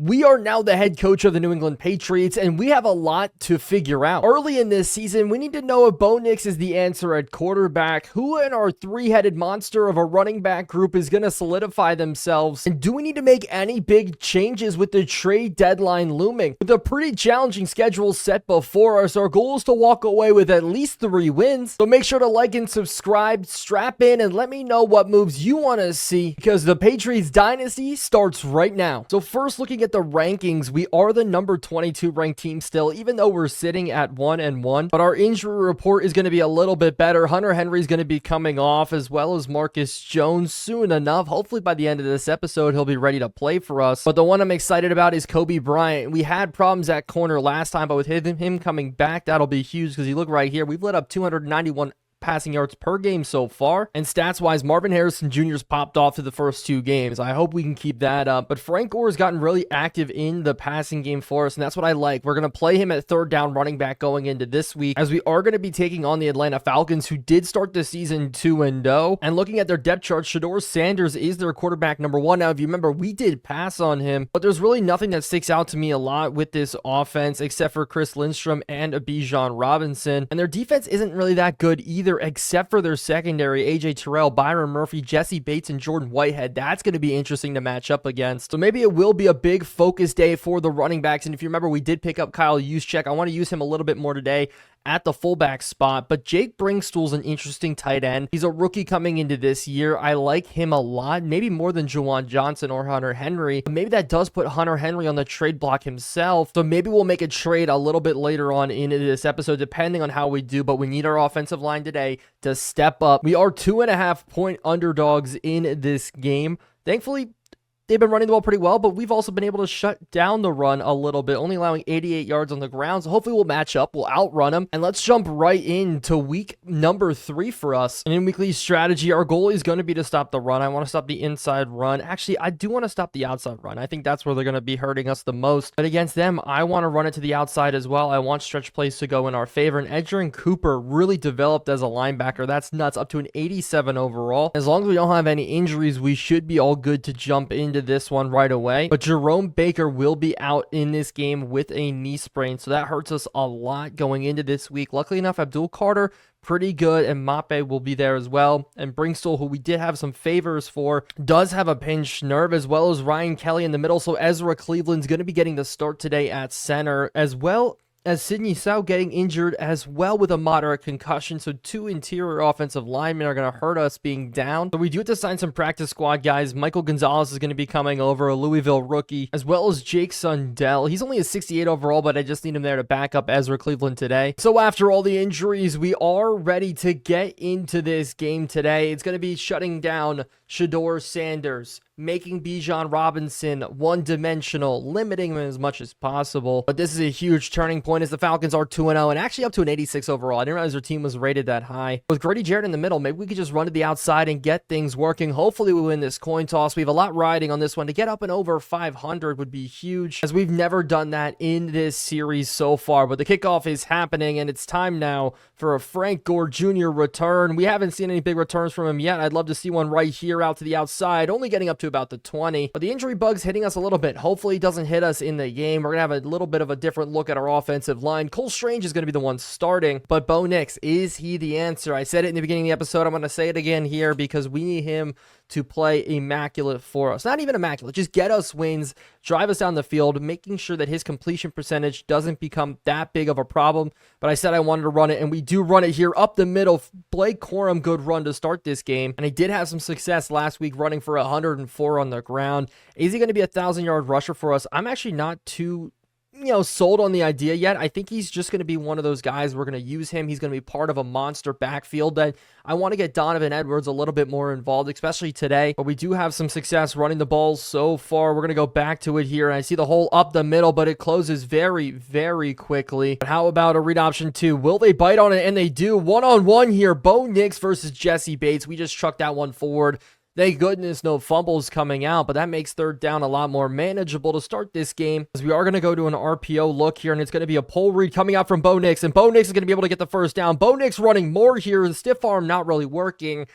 We are now the head coach of the New England Patriots, and we have a lot to figure out. Early in this season, we need to know if Bo Nix is the answer at quarterback, who in our three-headed monster of a running back group is going to solidify themselves, and do we need to make any big changes with the trade deadline looming? With a pretty challenging schedule set before us, our goal is to walk away with at least 3 wins. So make sure to like and subscribe, strap in, and let me know what moves you want to see, because the Patriots Dynasty starts right now. So first, looking at the rankings, we are the number 22 ranked team still, even though we're sitting at 1-1, but our injury report is going to be a little bit better. Hunter Henry is going to be coming off, as well as Marcus Jones soon enough. Hopefully by the end of this episode, he'll be ready to play for us. But the one I'm excited about is Kobe Bryant. We had problems at corner last time, but with him coming back, that'll be huge, because you look right here, we've lit up 291 passing yards per game so far, and stats wise, Marvin Harrison Jr.'s popped off to the first 2 games. I hope we can keep that up, but Frank Gore has gotten really active in the passing game for us, and that's what I like. We're going to play him at third down running back going into this week, as we are going to be taking on the Atlanta Falcons, who did start the season 2-0, and looking at their depth chart, Shedeur Sanders is their quarterback number 1. Now, if you remember, we did pass on him, but there's really nothing that sticks out to me a lot with this offense, except for Chris Lindstrom and Bijan Robinson, and their defense isn't really that good either, except for their secondary, AJ Terrell, Byron Murphy, Jesse Bates, and Jordan Whitehead. That's going to be interesting to match up against. So maybe it will be a big focus day for the running backs. And if you remember, we did pick up Kyle Juszczyk. I want to use him a little bit more today at the fullback spot, but Jake Bringstool's an interesting tight end. He's a rookie coming into this year. I like him a lot, maybe more than Juwan Johnson or Hunter Henry. Maybe that does put Hunter Henry on the trade block himself, so maybe we'll make a trade a little bit later on in this episode, depending on how we do, but we need our offensive line today to step up. We are 2.5-point underdogs in this game. Thankfully, they've been running the ball pretty well, but we've also been able to shut down the run a little bit, only allowing 88 yards on the ground. So hopefully we'll match up, we'll outrun them. And let's jump right into week number 3 for us. And in weekly strategy, our goal is going to be to stop the run. I want to stop the inside run. Actually, I do want to stop the outside run. I think that's where they're going to be hurting us the most. But against them, I want to run it to the outside as well. I want stretch plays to go in our favor. And Edgerrin Cooper really developed as a linebacker. That's nuts, up to an 87 overall. As long as we don't have any injuries, we should be all good to jump into this one right away. But Jerome Baker will be out in this game with a knee sprain, so that hurts us a lot going into this week. Luckily enough, Abdul Carter, pretty good, and Mape will be there as well. And Bringstool, who we did have some favors for, does have a pinched nerve, as well as Ryan Kelly in the middle. So Ezra Cleveland's going to be getting the start today at center, as well as Sidney Sow getting injured as well with a moderate concussion. So 2 interior offensive linemen are going to hurt us being down. So we do have to sign some practice squad guys. Michael Gonzalez is going to be coming over, a Louisville rookie, as well as Jake Sundell. He's only a 68 overall, but I just need him there to back up Ezra Cleveland today. So after all the injuries, we are ready to get into this game today. It's going to be shutting down Shedeur Sanders, making Bijan Robinson one-dimensional, limiting him as much as possible. But this is a huge turning point, as the Falcons are 2-0 and actually up to an 86 overall. I didn't realize their team was rated that high. With Grady Jarrett in the middle, maybe we could just run to the outside and get things working. Hopefully we win this coin toss. We have a lot riding on this one. To get up and over 500 would be huge, as we've never done that in this series so far. But the kickoff is happening, and it's time now for a Frank Gore Jr. return. We haven't seen any big returns from him yet. I'd love to see one right here out to the outside, only getting up to about the 20, but the injury bug's hitting us a little bit. Hopefully it doesn't hit us in the game. We're gonna have a little bit of a different look at our offensive line. Cole Strange is gonna be the one starting, but Bo Nix, is he the answer? I said it in the beginning of the episode. I'm gonna say it again here, because we need him to play immaculate for us. Not even immaculate, just get us wins, drive us down the field, making sure that his completion percentage doesn't become that big of a problem. But I said I wanted to run it, and we do run it here up the middle. Blake Corum, good run to start this game, and he did have some success last week running for 104 on the ground. Is he going to be a 1,000-yard rusher for us? I'm actually not too sold on the idea yet. I think he's just going to be one of those guys. We're going to use him. He's going to be part of a monster backfield. That I want to get Donovan Edwards a little bit more involved, especially today. But we do have some success running the ball so far. We're going to go back to it here. And I see the hole up the middle, but it closes very, very quickly. But how about a read option 2? Will they bite on it? And they do. One-on-one here. Bo Nix versus Jesse Bates. We just chucked that one forward. Thank goodness no fumbles coming out, but that makes third down a lot more manageable to start this game, as we are going to go to an RPO look here, and it's going to be a pull read coming out from Bo Nix, and Bo Nix is going to be able to get the first down. Bo Nix running more here, the stiff arm not really working.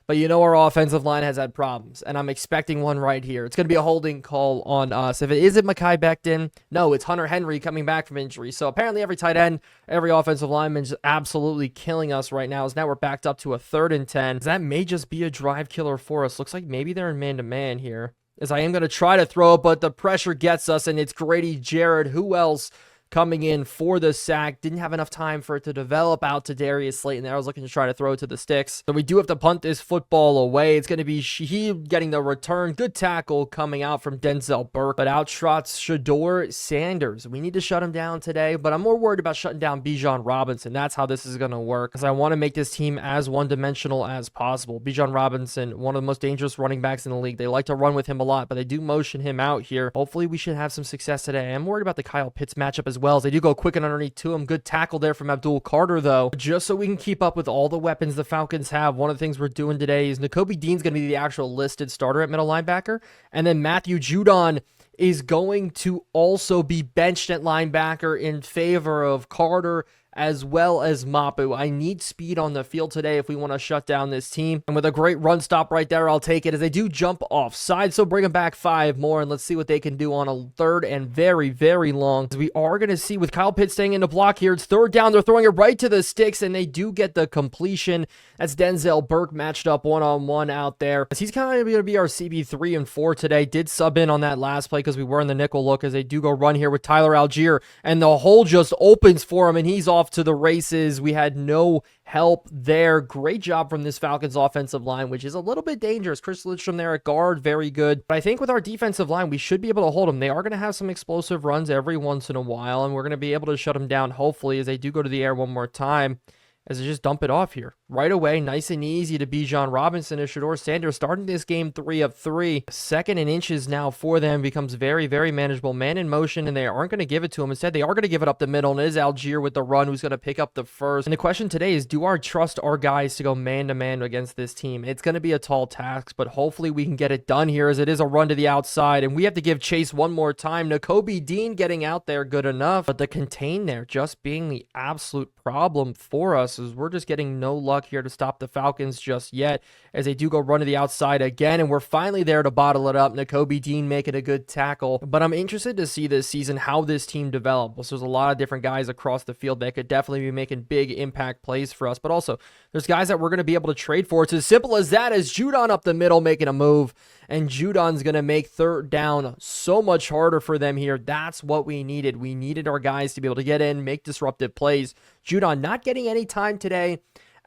But you know our offensive line has had problems, and I'm expecting one right here. It's going to be a holding call on us. If it isn't Mekhi Becton, no, it's Hunter Henry coming back from injury. So apparently every tight end, every offensive lineman is absolutely killing us right now. As now we're backed up to a 3rd and 10. That may just be a drive killer for us. Looks like maybe they're in man-to-man here. As I am going to try to throw it, but the pressure gets us, and it's Grady Jarrett. Who else coming in for the sack? Didn't have enough time for it to develop out to Darius Slayton there. I was looking to try to throw it to the sticks. So we do have to punt this football away. It's going to be Shaheed getting the return. Good tackle coming out from Denzel Burke, but outtrots Shador Sanders. We need to shut him down today, but I'm more worried about shutting down Bijan Robinson. That's how this is going to work, because I want to make this team as one-dimensional as possible. Bijan Robinson, one of the most dangerous running backs in the league. They like to run with him a lot, but they do motion him out here. Hopefully we should have some success today. I'm worried about the Kyle Pitts matchup as well, as they do go quick and underneath to him. Good tackle there from Abdul Carter, though, just so we can keep up with all the weapons the Falcons have. One of the things we're doing today is Nakobe Dean's going to be the actual listed starter at middle linebacker, and then Matthew Judon is going to also be benched at linebacker in favor of Carter as well as Mapu. I need speed on the field today if we want to shut down this team. And with a great run stop right there, I'll take it, as they do jump offside. So bring them back 5 more, and let's see what they can do on a 3rd and very, very long. As we are going to see with Kyle Pitts staying in the block here, it's 3rd down. They're throwing it right to the sticks, and they do get the completion. That's Denzel Burke matched up one-on-one out there. As he's kind of going to be our CB3 and 4 today. Did sub in on that last play because we were in the nickel look, as they do go run here with Tyler Algier, and the hole just opens for him, and he's off to the races. We had no help there. Great job from this Falcons offensive line, which is a little bit dangerous. Chris Lidstrom there at guard, very good. But I think with our defensive line, we should be able to hold them. They are going to have some explosive runs every once in a while, and we're going to be able to shut them down, hopefully, as they do go to the air one more time, as they just dump it off here. Right away, nice and easy to Bijan Robinson as Shador Sanders starting this game 3 of 3. 2nd and inches now for them becomes very, very manageable. Man in motion, and they aren't going to give it to him. Instead, they are going to give it up the middle, and it is Algier with the run who's going to pick up the first. And the question today is, do I trust our guys to go man-to-man against this team? It's going to be a tall task, but hopefully we can get it done here, as it is a run to the outside, and we have to give chase one more time. Nakobe Dean getting out there, good enough, but the contain there just being the absolute problem for us, as we're just getting no luck here to stop the Falcons just yet, as they do go run to the outside again, and we're finally there to bottle it up. Nakobe Dean making a good tackle, but I'm interested to see this season how this team develops. There's a lot of different guys across the field that could definitely be making big impact plays for us, but also there's guys that we're going to be able to trade for. It's as simple as that, as Judon up the middle making a move, and Judon's going to make 3rd down so much harder for them here. That's what we needed. We needed our guys to be able to get in, make disruptive plays. Judon not getting any time today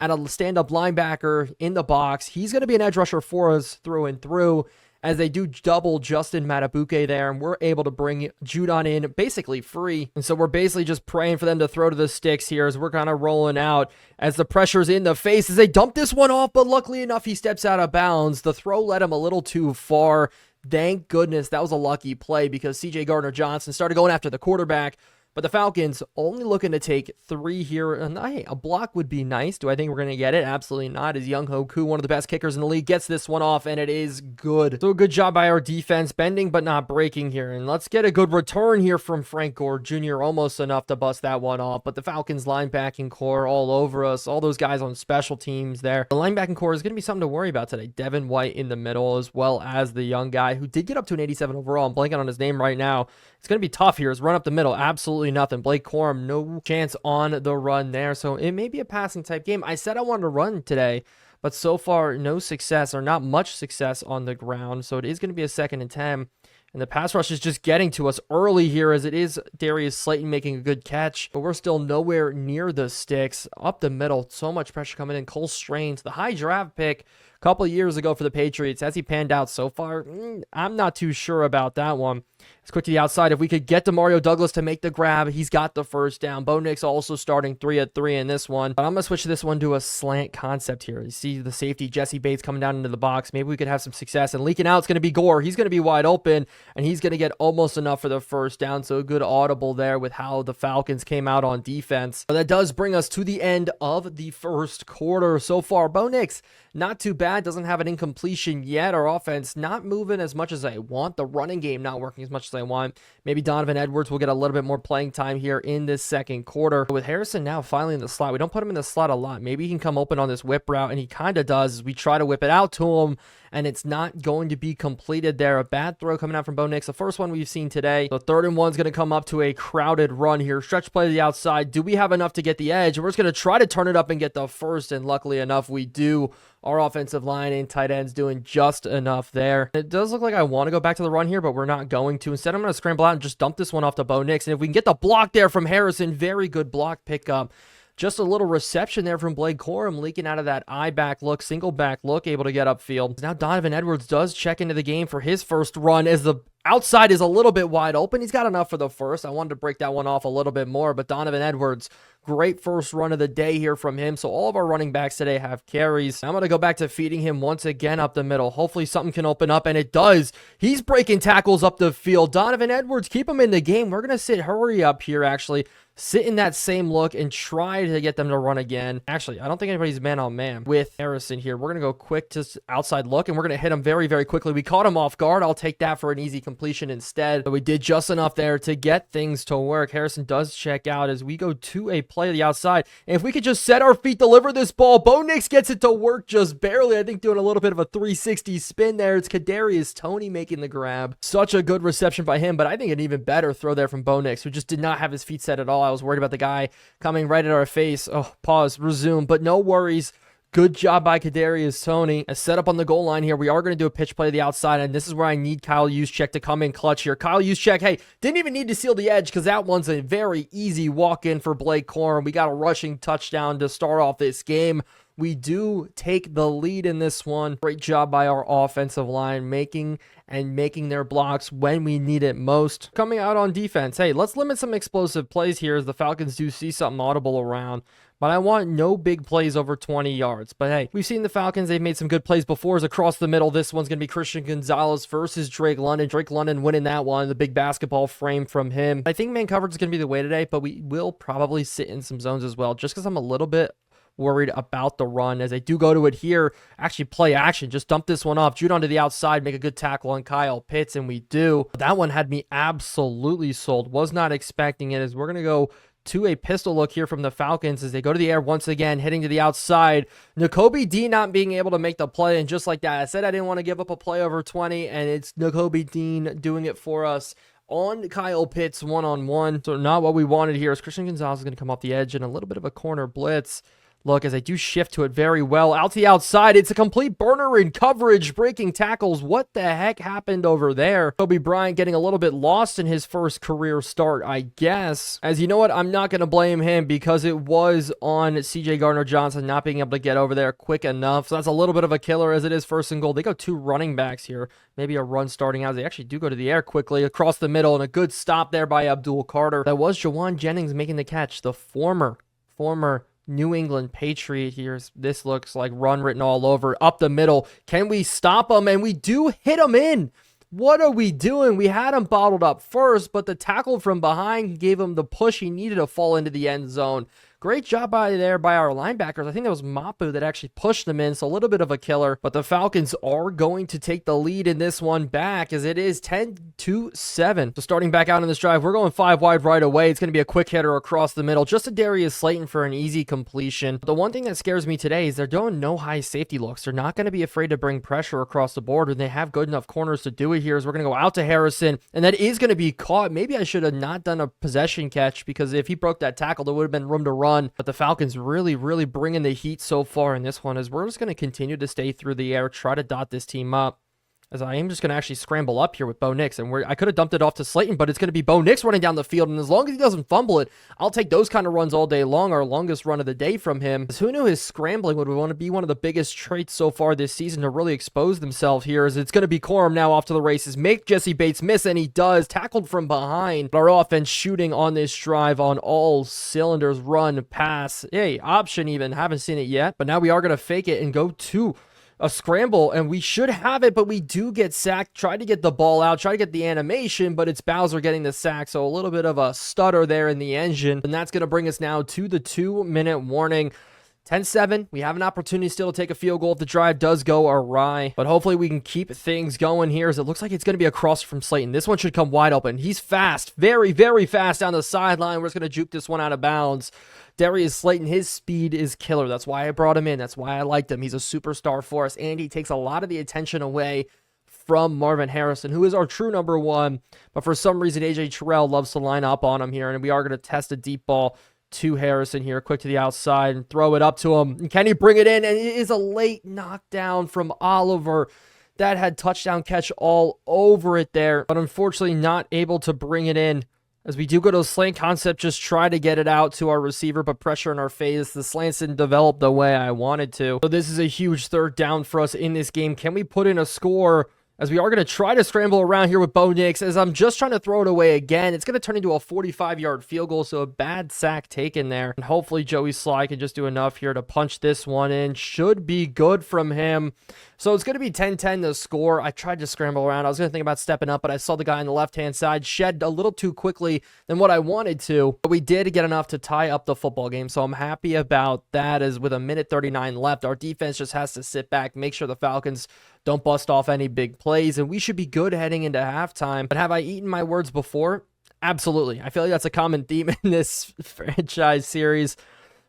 at a stand-up linebacker in the box. He's going to be an edge rusher for us through and through, as they do double Justin Matabuke there, and we're able to bring Judon in basically free. And so we're basically just praying for them to throw to the sticks here, as we're kind of rolling out, as the pressure's in the face, as they dump this one off, but luckily enough, he steps out of bounds. The throw led him a little too far. Thank goodness that was a lucky play, because CJ Gardner-Johnson started going after the quarterback. But the Falcons only looking to take 3 here. And hey, a block would be nice. Do I think we're going to get it? Absolutely not. As Young Hoku, one of the best kickers in the league, gets this one off, and it is good. So a good job by our defense, bending but not breaking here. And let's get a good return here from Frank Gore Jr. Almost enough to bust that one off. But the Falcons linebacking core all over us. All those guys on special teams there. The linebacking core is going to be something to worry about today. Devin White in the middle, as well as the young guy who did get up to an 87 overall. I'm blanking on his name right now. It's going to be tough here. It's run up the middle. Absolutely nothing. Blake Corum, no chance on the run there. So it may be a passing type game. I said I wanted to run today, but so far no success, or not much success on the ground. So it is going to be a 2nd and 10. And the pass rush is just getting to us early here, as it is Darius Slayton making a good catch. But we're still nowhere near the sticks. Up the middle, so much pressure coming in. Cole Strange, the high draft pick a couple of years ago for the Patriots. Has he panned out so far? I'm not too sure about that one. It's quick to the outside. If we could get to Mario Douglas to make the grab, he's got the 1st down. Bo Nix also starting 3 of 3 in this one. But I'm going to switch this one to a slant concept here. You see the safety, Jesse Bates, coming down into the box. Maybe we could have some success. And leaking out, it's going to be Gore. He's going to be wide open, and he's going to get almost enough for the 1st down. So a good audible there with how the Falcons came out on defense. But that does bring us to the end of the 1st quarter. So far, Bo Nix, not too bad. bad. Doesn't have an incompletion yet. Our offense not moving as much as I want. The running game not working as much as I want. Maybe Donovan Edwards will get a little bit more playing time here in this second quarter. With Harrison now finally in the slot, we don't put him in the slot a lot. Maybe he can come open on this whip route, and he kind of does as we try to whip it out to him, and it's not going to be completed there. A bad throw coming out from Bo Nix, the first one we've seen today. So 3rd and 1 is going to come up to a crowded run here. Stretch play to the outside. Do we have enough to get the edge? We're just going to try to turn it up and get the first, and luckily enough, we do. Our offensive line and tight ends doing just enough there. It does look like I want to go back to the run here, but we're not going to. Instead, I'm going to scramble out and just dump this one off to Bo Nix. And if we can get the block there from Harrison, very good block pickup. Just a little reception there from Blake Corum, leaking out of that eye back look, single back look, able to get upfield. Now Donovan Edwards does check into the game for his first run as the outside is a little bit wide open. He's got enough for the first. I wanted to break that one off a little bit more, but Donovan Edwards, great first run of the day here from him. So all of our running backs today have carries. I'm going to go back to feeding him once again up the middle. Hopefully something can open up, and it does. He's breaking tackles up the field. Donovan Edwards, keep him in the game. We're going to sit hurry up here, actually. Sit in that same look and try to get them to run again. Actually, I don't think anybody's man on man with Harrison here. We're going to go quick to outside look, and we're going to hit him very, very quickly. We caught him off guard. I'll take that for an easy completion instead. But we did just enough there to get things to work. Harrison does check out as we go to a play to the outside. And if we could just set our feet, deliver this ball, Bo Nix gets it to work just barely. I think doing a little bit of a 360 spin there. It's Kadarius Toney making the grab. Such a good reception by him, but I think an even better throw there from Bo Nix, who just did not have his feet set at all. I was worried about the guy coming right at our face. Oh, pause, resume, but no worries. Good job by Kadarius Toney. A set up on the goal line here. We are going to do a pitch play to the outside, and this is where I need Kyle Juszczyk to come in clutch here. Kyle Juszczyk, hey, didn't even need to seal the edge because that one's a very easy walk-in for Blake Corum. We got a rushing touchdown to start off this game. We do take the lead in this one. Great job by our offensive line making their blocks when we need it most. Coming out on defense, hey, let's limit some explosive plays here as the Falcons do see something audible around. But I want no big plays over 20 yards. But hey, we've seen the Falcons. They've made some good plays before. As across the middle, this one's going to be Christian Gonzalez versus Drake London. Drake London winning that one. The big basketball frame from him. I think man coverage is going to be the way today, but we will probably sit in some zones as well, just because I'm a little bit worried about the run as they do go to it here. Actually play action. Just dump this one off. Jude onto the outside. Make a good tackle on Kyle Pitts, and we do. That one had me absolutely sold. Was not expecting it as we're going to go to a pistol look here from the Falcons as they go to the air once again, hitting to the outside. Nakobe Dean not being able to make the play, and just like that, I said I didn't want to give up a play over 20, and it's Nakobe Dean doing it for us on Kyle Pitts one-on-one. So not what we wanted here as Christian Gonzalez is going to come off the edge and a little bit of a corner blitz. Look, as they do shift to it very well. Out to the outside, it's a complete burner in coverage, breaking tackles. What the heck happened over there? Kobe Bryant getting a little bit lost in his first career start, I guess. As you know what, I'm not going to blame him because it was on CJ Gardner-Johnson not being able to get over there quick enough. So that's a little bit of a killer as it is 1st and goal. They go 2 running backs here. Maybe a run starting out. They actually do go to the air quickly across the middle, and a good stop there by Abdul Carter. That was Jawan Jennings making the catch, the former New England Patriot here. This looks like run written all over. Up the middle. Can we stop him? And we do hit him in. What are we doing? We had him bottled up first, but the tackle from behind gave him the push he needed to fall into the end zone. Great job by our linebackers. I think that was Mapu that actually pushed them in, so a little bit of a killer. But the Falcons are going to take the lead in this one back as it is 10-7. So starting back out in this drive, we're going 5 wide right away. It's going to be a quick hitter across the middle. Just a Darius Slayton for an easy completion. But the one thing that scares me today is they're doing no high safety looks. They're not going to be afraid to bring pressure across the board, and they have good enough corners to do it here. As we're going to go out to Harrison, and that is going to be caught. Maybe I should have not done a possession catch because if he broke that tackle, there would have been room to run. But the Falcons really bringing the heat so far in this one as we're just going to continue to stay through the air, try to dot this team up. As I am just going to actually scramble up here with Bo Nix. And I could have dumped it off to Slayton, but it's going to be Bo Nix running down the field. And as long as he doesn't fumble it, I'll take those kind of runs all day long. Our longest run of the day from him. Who knew his scrambling would want to be one of the biggest traits so far this season to really expose themselves here. As it's going to be Corum now off to the races. Make Jesse Bates miss, and he does. Tackled from behind. But our offense shooting on this drive on all cylinders. Run, pass. Hey, option even. Haven't seen it yet. But now we are going to fake it and go to a scramble, and we should have it, but we do get sacked. Try to get the ball out, try to get the animation, but it's Bowser getting the sack, so a little bit of a stutter there in the engine, and that's going to bring us now to the 2-minute warning. 10-7, we have an opportunity still to take a field goal if the drive does go awry, but hopefully we can keep things going here as it looks like it's going to be a cross from Slayton. This one should come wide open. He's fast, very, very fast down the sideline. We're just going to juke this one out of bounds. Darius Slayton, his speed is killer. That's why I brought him in. That's why I liked him. He's a superstar for us, and he takes a lot of the attention away from Marvin Harrison, who is our true number one, but for some reason, A.J. Terrell loves to line up on him here, and we are going to test a deep ball to Harrison here, quick to the outside and throw it up to him. And can he bring it in? And it is a late knockdown from Oliver. That had touchdown catch all over it there, but unfortunately not able to bring it in. As we do go to a slant concept, just try to get it out to our receiver, but pressure in our face. The slants didn't develop the way I wanted to. So this is a huge third down for us in this game. Can we put in a score? As we are going to try to scramble around here with Bo Nix, as I'm just trying to throw it away again. It's going to turn into a 45-yard field goal, so a bad sack taken there. And hopefully Joey Sly can just do enough here to punch this one in. Should be good from him. So it's going to be 10-10 to score. I tried to scramble around. I was going to think about stepping up, but I saw the guy on the left-hand side shed a little too quickly than what I wanted to. But we did get enough to tie up the football game, so I'm happy about that. As with a minute 39 left, our defense just has to sit back, make sure the Falcons don't bust off any big plays, and we should be good heading into halftime. But have I eaten my words before? Absolutely. I feel like that's a common theme in this franchise series.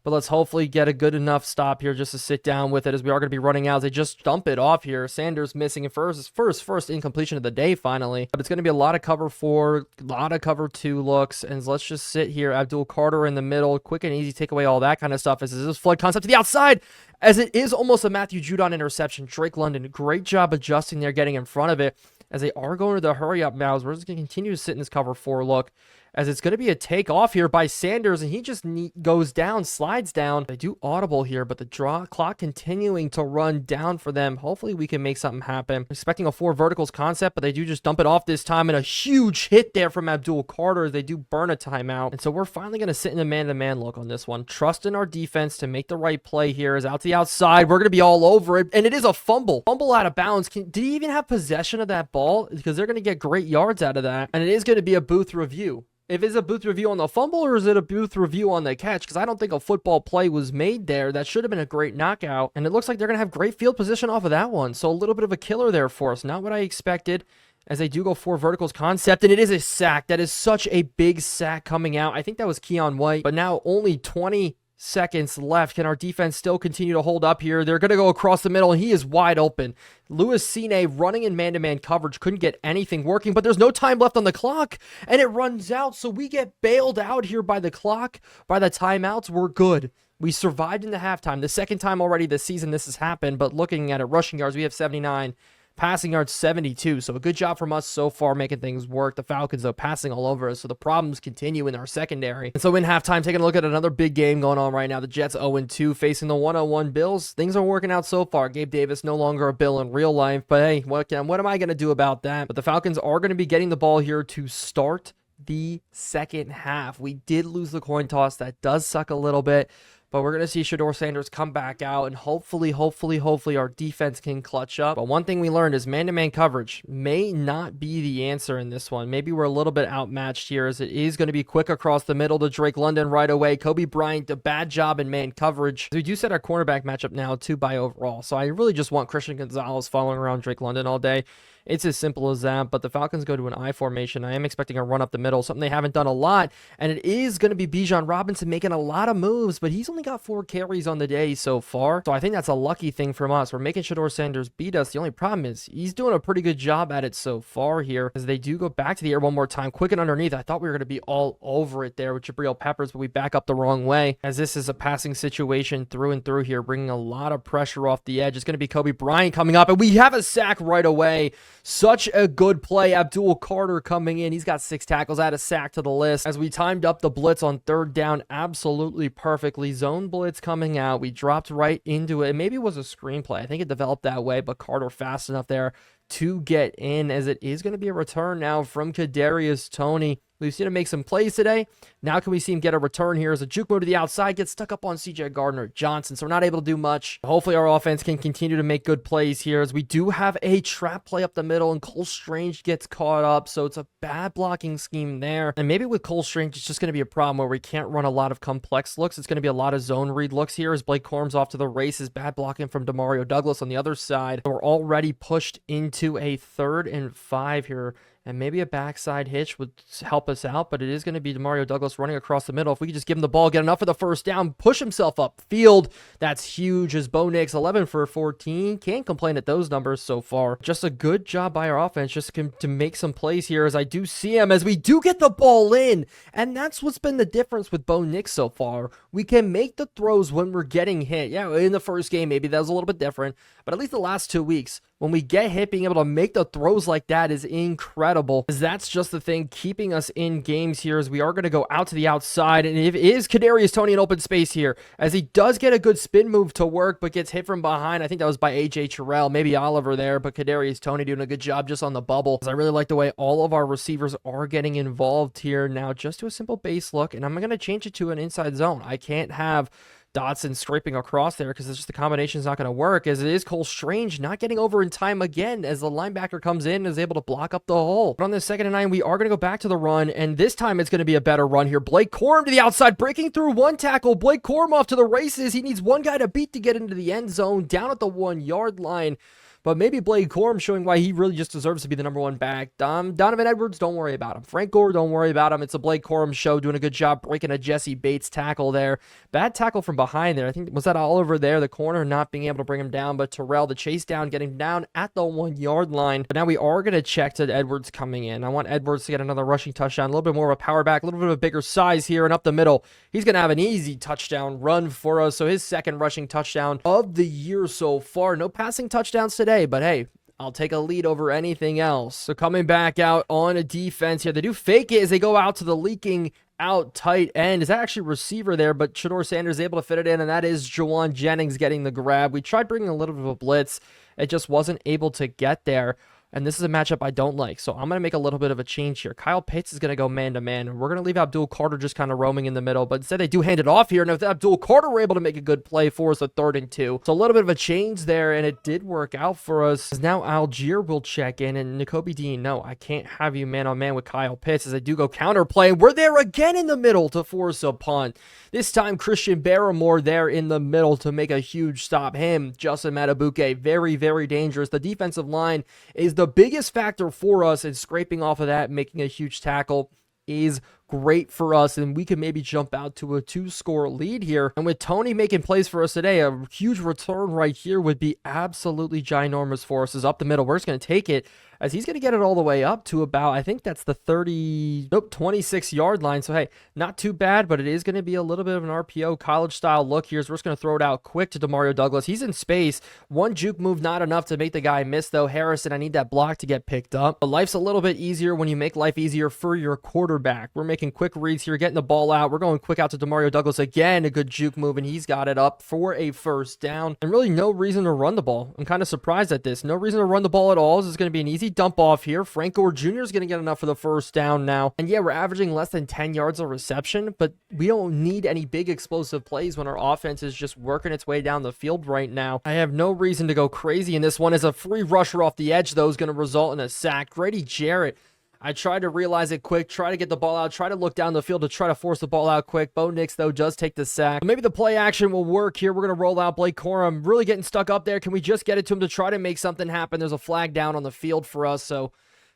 But let's hopefully get a good enough stop here just to sit down with it, as we are going to be running out. They just dump it off here. Sanders missing it first incompletion of the day finally. But it's going to be a lot of cover 4, a lot of cover 2 looks. And let's just sit here. Abdul Carter in the middle. Quick and easy, take away all that kind of stuff. As this flood concept to the outside, as it is almost a Matthew Judon interception. Drake London, great job adjusting there, getting in front of it. As they are going to the hurry up now, we're just going to continue to sit in this cover 4 look, as it's going to be a takeoff here by Sanders, and he just goes down, slides down. They do audible here, but the clock continuing to run down for them. Hopefully we can make something happen. Expecting a 4 verticals concept, but they do just dump it off this time, and a huge hit there from Abdul Carter. They do burn a timeout, and so we're finally going to sit in a man-to-man look on this one. Trust in our defense to make the right play here. Is out to the outside. We're going to be all over it, and it is a fumble. Fumble out of bounds. Did he even have possession of that ball? Because they're going to get great yards out of that, and it is going to be a booth review. If it's a booth review on the fumble, or is it a booth review on the catch? Because I don't think a football play was made there. That should have been a great knockout. And it looks like they're going to have great field position off of that one. So a little bit of a killer there for us. Not what I expected, as they do go 4 verticals concept. And it is a sack. That is such a big sack coming out. I think that was Keon White. But now only 20 seconds left. Can our defense still continue to hold up here? They're going to go across the middle, and he is wide open. Louis Cine running in man-to-man coverage, couldn't get anything working, but there's no time left on the clock, and it runs out, so we get bailed out here by the clock. By the timeouts, we're good. We survived in the halftime. The second time already this season this has happened, but looking at it, rushing yards, we have 79. Passing yards 72, so a good job from us so far making things work. The Falcons, though, passing all over us, so the problems continue in our secondary. And so in halftime, taking a look at another big game going on right now. The Jets 0-2 facing the 101 Bills. Things are working out so far. Gabe Davis no longer a Bill in real life, but hey, what am I going to do about that? But the Falcons are going to be getting the ball here to start the second half. We did lose the coin toss. That does suck a little bit. But we're going to see Shedeur Sanders come back out, and hopefully our defense can clutch up. But one thing we learned is man-to-man coverage may not be the answer in this one. Maybe we're a little bit outmatched here, as it is going to be quick across the middle to Drake London right away. Kobe Bryant, a bad job in man coverage. We do set our cornerback matchup now 2 by overall, so I really just want Christian Gonzalez following around Drake London all day. It's as simple as that, but the Falcons go to an I formation. I am expecting a run up the middle, something they haven't done a lot, and it is going to be Bijan Robinson making a lot of moves, but he's only got 4 carries on the day so far, so I think that's a lucky thing from us. We're making Shedeur Sanders beat us. The only problem is he's doing a pretty good job at it so far here, as they do go back to the air one more time, quick and underneath. I thought we were going to be all over it there with Jabril Peppers, but we back up the wrong way, as this is a passing situation through and through here, bringing a lot of pressure off the edge. It's going to be Kobe Bryant coming up, and we have a sack right away. Such a good play. Abdul Carter coming in. He's got 6 tackles. Add a sack to the list, as we timed up the blitz on 3rd down absolutely perfectly. Zone blitz coming out. We dropped right into it. Maybe it was a screenplay. I think it developed that way, but Carter fast enough there to get in, as it is going to be a return now from Kadarius Toney. We've seen him make some plays today. Now can we see him get a return here as a juke move to the outside, gets stuck up on CJ Gardner-Johnson, so we're not able to do much. Hopefully our offense can continue to make good plays here as we do have a trap play up the middle and Cole Strange gets caught up, so it's a bad blocking scheme there. And maybe with Cole Strange, it's just going to be a problem where we can't run a lot of complex looks. It's going to be a lot of zone read looks here as Blake Corum's off to the races. Bad blocking from Demario Douglas on the other side. We're already pushed into a 3rd and 5 here. And maybe a backside hitch would help us out, but it is going to be Demario Douglas running across the middle. If we could just give him the ball, get enough for the first down, push himself up field, that's huge as Bo Nix, 11 for 14. Can't complain at those numbers so far. Just a good job by our offense just to make some plays here as I do see him, as we do get the ball in. And that's what's been the difference with Bo Nix so far. We can make the throws when we're getting hit. Yeah, in the first game, maybe that was a little bit different, but at least the last 2 weeks, when we get hit, being able to make the throws like that is incredible. Because that's just the thing keeping us in games here as we are going to go out to the outside. And it is Kadarius Toney in open space here as he does get a good spin move to work, but gets hit from behind. I think that was by A.J. Terrell, maybe Oliver there, but Kadarius Toney doing a good job just on the bubble. I really like the way all of our receivers are getting involved here. Now just to a simple base look, and I'm going to change it to an inside zone. I can't have Dotson scraping across there because it's just the combination is not going to work, as it is Cole Strange not getting over in time again as the linebacker comes in and is able to block up the hole. But on this 2nd and 9, we are going to go back to the run, and this time it's going to be a better run here. Blake Corum to the outside, breaking through one tackle. Blake Corum off to the races. He needs one guy to beat to get into the end zone, down at the 1-yard line. But maybe Blake Corum showing why he really just deserves to be the number 1 back. Donovan Edwards, don't worry about him. Frank Gore, don't worry about him. It's a Blake Corum show, doing a good job breaking a Jesse Bates tackle there. Bad tackle from behind there. I think, was that Oliver there, the corner, not being able to bring him down, but Terrell, the chase down, getting down at the 1-yard line. But now we are going to check to Edwards coming in. I want Edwards to get another rushing touchdown, a little bit more of a power back, a little bit of a bigger size here, and up the middle. He's going to have an easy touchdown run for us. So his 2nd rushing touchdown of the year so far. No passing touchdowns today, but hey, I'll take a lead over anything else. So coming back out on a defense here. They do fake it as they go out to the leaking out tight end. Is that actually receiver there? But Shador Sanders able to fit it in, and that is Jawan Jennings getting the grab. We tried bringing a little bit of a blitz. It just wasn't able to get there. And this is a matchup I don't like. So I'm going to make a little bit of a change here. Kyle Pitts is going to go man-to-man. And we're going to leave Abdul Carter just kind of roaming in the middle. But instead they do hand it off here. And if Abdul Carter were able to make a good play for us, a 3rd and 2. So a little bit of a change there. And it did work out for us. Now Algier will check in. And Nakobe Dean, no, I can't have you man-on-man with Kyle Pitts as they do go counter play. And we're there again in the middle to force a punt. This time Christian Barrymore there in the middle to make a huge stop. Him, Justin Matabuke, very, very dangerous. The defensive line is the biggest factor for us, and scraping off of that, making a huge tackle is great for us, and we can maybe jump out to a 2-score lead here. And with Toney making plays for us today, a huge return right here would be absolutely ginormous for us. Is up the middle. We're just going to take it as he's going to get it all the way up to about, I think that's the 26-yard line. So, hey, not too bad, but it is going to be a little bit of an RPO college-style look here. So we're just going to throw it out quick to Demario Douglas. He's in space. One juke move, not enough to make the guy miss, though. Harrison, I need that block to get picked up. But life's a little bit easier when you make life easier for your quarterback. We're making quick reads here, getting the ball out. We're going quick out to Demario Douglas again. A good juke move, and he's got it up for a 1st down. And really no reason to run the ball. I'm kind of surprised at this. No reason to run the ball at all. This is going to be an easy dump off here. Frank Gore Jr. is going to get enough for the 1st down now. And yeah, we're averaging less than 10 yards of reception, but we don't need any big explosive plays when our offense is just working its way down the field right now. I have no reason to go crazy in this one, as a free rusher off the edge, though, is going to result in a sack. Grady Jarrett, I tried to realize it quick, try to get the ball out, try to look down the field to try to force the ball out quick. Bo Nix, though, does take the sack. Maybe the play action will work here. We're going to roll out Blake Corum. Really getting stuck up there. Can we just get it to him to try to make something happen? There's a flag down on the field for us, so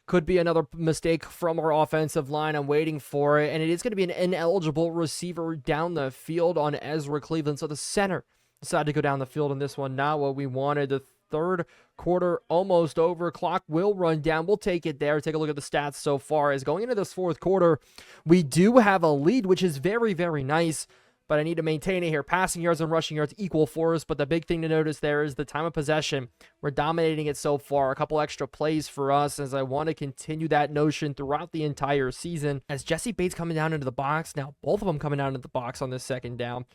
could be another mistake from our offensive line. I'm waiting for it, and it is going to be an ineligible receiver down the field on Ezra Cleveland. So the center decided to go down the field in this one. Not what we wanted. The 3rd quarter almost over. Clock will run down. We'll take it there. Take a look at the stats so far. As going into this 4th quarter, we do have a lead, which is very, very nice. But I need to maintain it here. Passing yards and rushing yards equal for us. But the big thing to notice there is the time of possession. We're dominating it so far. A couple extra plays for us, as I want to continue that notion throughout the entire season. As Jesse Bates coming down into the box. Now, both of them coming down into the box on this 2nd down.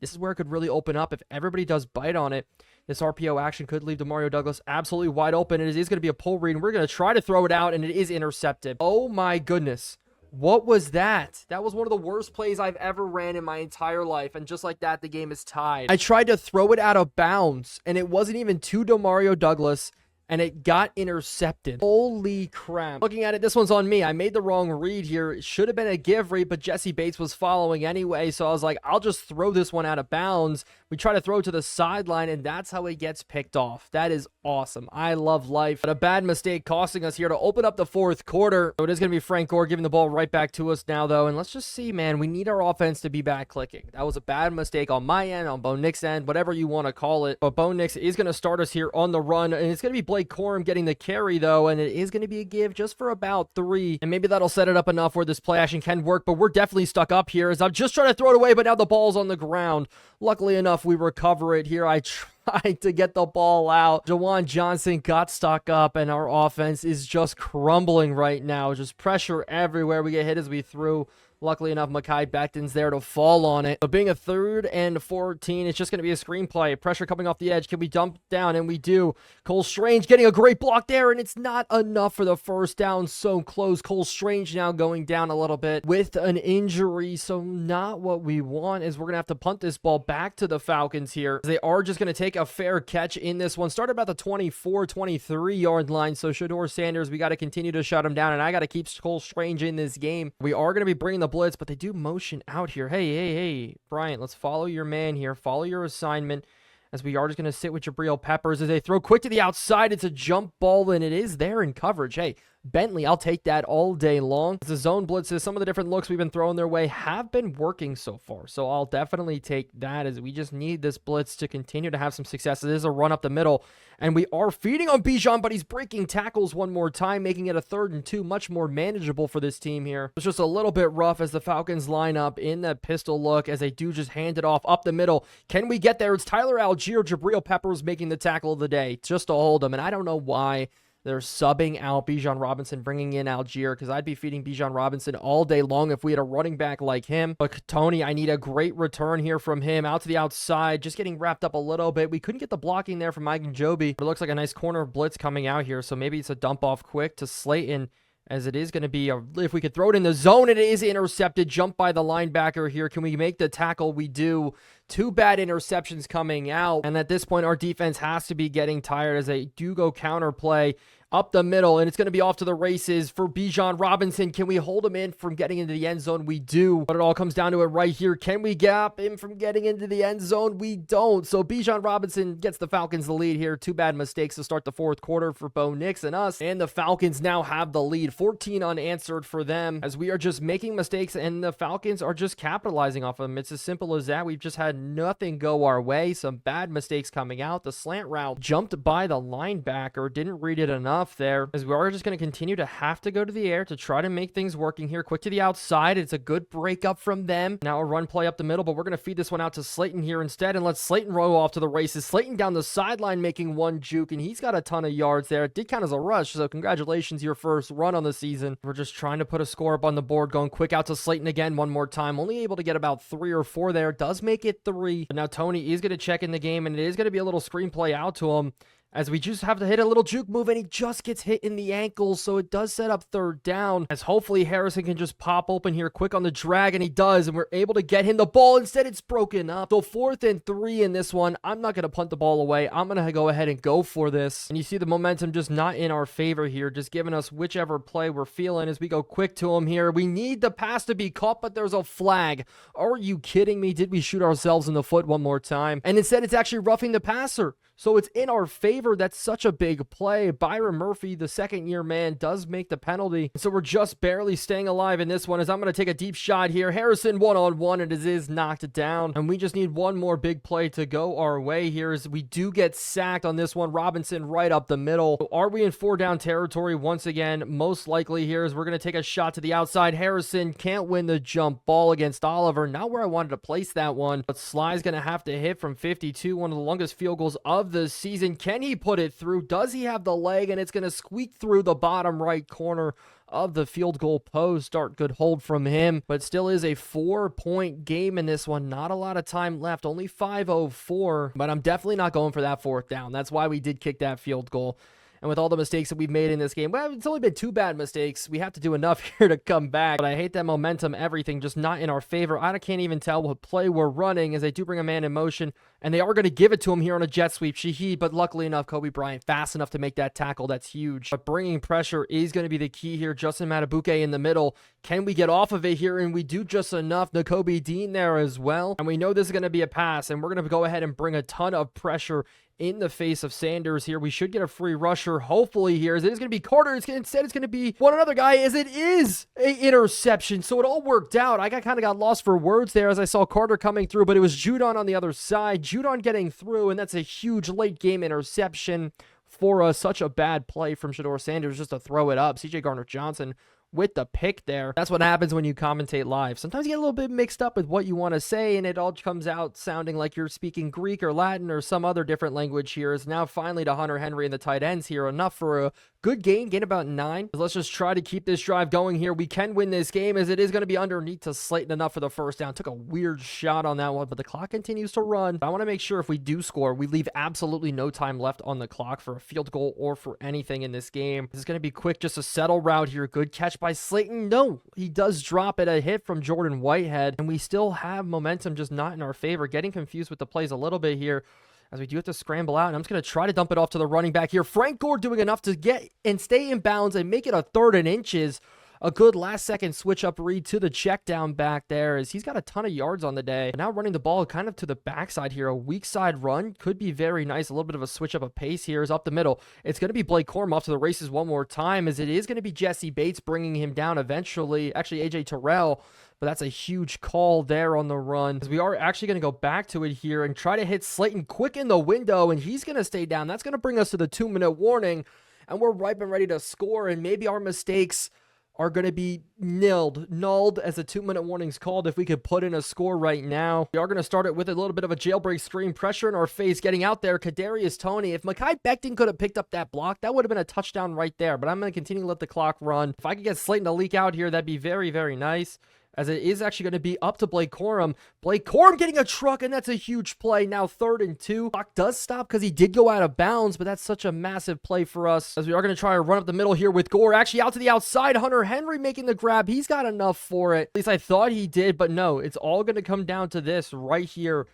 This is where it could really open up. If everybody does bite on it, this RPO action could leave Demario Douglas absolutely wide open. It is going to be a pull read, and we're going to try to throw it out, and it is intercepted. Oh my goodness. What was that? That was one of the worst plays I've ever ran in my entire life. And just like that, the game is tied. I tried to throw it out of bounds, and it wasn't even to Demario Douglas, and it got intercepted. Holy crap. Looking at it, this one's on me. I made the wrong read here. It should have been a give read, but Jesse Bates was following anyway, so I was like, I'll just throw this one out of bounds. We try to throw to the sideline, and that's how it gets picked off. That is awesome. I love life. But a bad mistake costing us here to open up the fourth quarter. So it is going to be Frank Gore giving the ball right back to us now, though. And let's just see, man. We need our offense to be back clicking. That was a bad mistake on my end, on Bo Nix's end, whatever you want to call it. But Bo Nix is going to start us here on the run, and it's going to be Blake Corum getting the carry, though, and it is going to be a give just for about 3. And maybe that'll set it up enough where this play action can work, but we're definitely stuck up here as I'm just trying to throw it away, but now the ball's on the ground. Luckily enough, we recover it here. I tried to get the ball out. Jawan Johnson got stuck up, and our offense is just crumbling right now. Just pressure everywhere. We get hit as we threw. Luckily enough, Mekhi Becton's there to fall on it. So being a 3rd and 14, it's just going to be a screenplay. Pressure coming off the edge. Can we dump down? And we do. Cole Strange getting a great block there, and it's not enough for the first down. So close. Cole Strange now going down a little bit with an injury. So not what we want, is we're going to have to punt this ball back to the Falcons here. They are just going to take a fair catch in this one. Started about the 24, 23-yard line. So Shedeur Sanders, we got to continue to shut him down, and I got to keep Cole Strange in this game. We are going to be bringing the blitz, but they do motion out here. Hey, Bryant, let's follow your man here. Follow your assignment, as we are just going to sit with Jabril Peppers as they throw quick to the outside. It's a jump ball, and it is there in coverage. Hey, Bentley, I'll take that all day long. The zone blitzes, some of the different looks we've been throwing their way have been working so far. So I'll definitely take that, as we just need this blitz to continue to have some success. It is a run up the middle, and we are feeding on Bijan, but he's breaking tackles one more time, making it a 3rd and 2, much more manageable for this team here. It's just a little bit rough as the Falcons line up in the pistol look, as they do just hand it off up the middle. Can we get there? It's Tyler Algier, Jabril Peppers making the tackle of the day just to hold him, and I don't know why they're subbing out Bijan Robinson, bringing in Algier, because I'd be feeding Bijan Robinson all day long if we had a running back like him. But Tony, I need a great return here from him. Out to the outside, just getting wrapped up a little bit. We couldn't get the blocking there from Mike and Joby, but it looks like a nice corner blitz coming out here. So maybe it's a dump off quick to Slayton, as it is going to be if we could throw it in the zone. It is intercepted. Jump by the linebacker here. Can we make the tackle? We do. 2 bad interceptions coming out, and at this point, our defense has to be getting tired as they do go counterplay up the middle, and it's going to be off to the races for Bijan Robinson. Can we hold him in from getting into the end zone? We do, but it all comes down to it right here. Can we gap him from getting into the end zone? We don't. So Bijan Robinson gets the Falcons the lead here. 2 bad mistakes to start the fourth quarter for Bo Nix and us, and the Falcons now have the lead. 14 unanswered for them, as we are just making mistakes, and the Falcons are just capitalizing off of them. It's as simple as that. We've just had nothing go our way. Some bad mistakes coming out. The slant route jumped by the linebacker. Didn't read it enough there, as we are just going to continue to have to go to the air to try to make things working here. Quick to the outside. It's a good breakup from them. Now a run play up the middle, but we're going to feed this one out to Slayton here instead, and let Slayton roll off to the races. Slayton down the sideline making one juke, and he's got a ton of yards there. It did count as a rush, so congratulations, your first run on the season. We're just trying to put a score up on the board, going quick out to Slayton again one more time. Only able to get about 3 or 4 there. Does make it 3. But now Tony is going to check in the game, and it is going to be a little screenplay out to him, as we just have to hit a little juke move, and he just gets hit in the ankle, so it does set up 3rd down, as hopefully Harrison can just pop open here quick on the drag, and he does, and we're able to get him the ball. Instead, it's broken up. So 4th and 3 in this one. I'm not going to punt the ball away. I'm going to go ahead and go for this, and you see the momentum just not in our favor here, just giving us whichever play we're feeling as we go quick to him here. We need the pass to be caught, but there's a flag. Are you kidding me? Did we shoot ourselves in the foot one more time? And instead, it's actually roughing the passer. So it's in our favor. That's such a big play. Byron Murphy, the 2nd-year man, does make the penalty. So we're just barely staying alive in this one, as I'm going to take a deep shot here. Harrison one-on-one, and it is knocked down. And we just need one more big play to go our way here, as we do get sacked on this one. Robinson right up the middle. So are we in 4-down territory once again? Most likely here, as we're going to take a shot to the outside. Harrison can't win the jump ball against Oliver. Not where I wanted to place that one, but Sly's going to have to hit from 52, one of the longest field goals of the season. Can he put it through? Does he have the leg? And it's going to squeak through the bottom right corner of the field goal post. Start good hold from him, but still is a 4-point game in this one. Not a lot of time left, only 5:04, but I'm definitely not going for that 4th down. That's why we did kick that field goal. And with all the mistakes that we've made in this game, well, it's only been 2 bad mistakes. We have to do enough here to come back. But I hate that momentum, everything just not in our favor. I can't even tell what play we're running as they do bring a man in motion. And they are going to give it to him here on a jet sweep. Shaheed, but luckily enough, Kobe Bryant fast enough to make that tackle. That's huge. But bringing pressure is going to be the key here. Justin Matabuke in the middle. Can we get off of it here? And we do just enough. Nakobe Dean there as well. And we know this is going to be a pass. And we're going to go ahead and bring a ton of pressure in the face of Sanders here. We should get a free rusher, hopefully, here. As it is going to be Carter. Instead, it's going to be one another guy, as it is an interception. So it all worked out. I kind of got lost for words there as I saw Carter coming through, but it was Judon on the other side. Judon getting through, and that's a huge late-game interception for us. Such a bad play from Shedeur Sanders just to throw it up. CJ Gardner-Johnson with the pick there. That's what happens when you commentate live. Sometimes you get a little bit mixed up with what you want to say, and it all comes out sounding like you're speaking Greek or Latin or some other different language here. Is now finally to Hunter Henry and the tight ends here. Enough for a good gain about 9. Let's just try to keep this drive going here. We can win this game, as it is going to be underneath to Slayton enough for the first down. Took a weird shot on that one, but the clock continues to run. I want to make sure if we do score, we leave absolutely no time left on the clock for a field goal or for anything in this game. This is going to be quick, just a settle route here. Good catch by Slayton. No, he does drop it. A hit from Jordan Whitehead, and we still have momentum, just not in our favor. Getting confused with the plays a little bit here, as we do have to scramble out, and I'm just going to try to dump it off to the running back here. Frank Gore doing enough to get and stay in bounds and make it a 3rd and inches. A good last-second switch-up read to the check-down back there, as he's got a ton of yards on the day. But now running the ball kind of to the backside here. A weak side run could be very nice. A little bit of a switch-up of pace here is up the middle. It's going to be Blake Corum off to the races one more time, as it is going to be Jesse Bates bringing him down eventually. Actually, A.J. Terrell. But that's a huge call there on the run. As we are actually going to go back to it here and try to hit Slayton quick in the window, and he's going to stay down. That's going to bring us to the 2-minute warning, and we're ripe and ready to score, and maybe our mistakes are going to be nulled as the 2-minute warning's called if we could put in a score right now. We are going to start it with a little bit of a jailbreak screen, pressure in our face, getting out there. Kadarius Toney. If Mekhi Becton could have picked up that block, that would have been a touchdown right there, but I'm going to continue to let the clock run. If I could get Slayton to leak out here, that'd be very, very nice, as it is actually going to be up to Blake Corum. Blake Corum getting a truck, and that's a huge play. Now 3rd and 2. Clock does stop because he did go out of bounds, but that's such a massive play for us, as we are going to try to run up the middle here with Gore. Actually out to the outside. Hunter Henry making the grab. He's got enough for it. At least I thought he did, but no. It's all going to come down to this right here.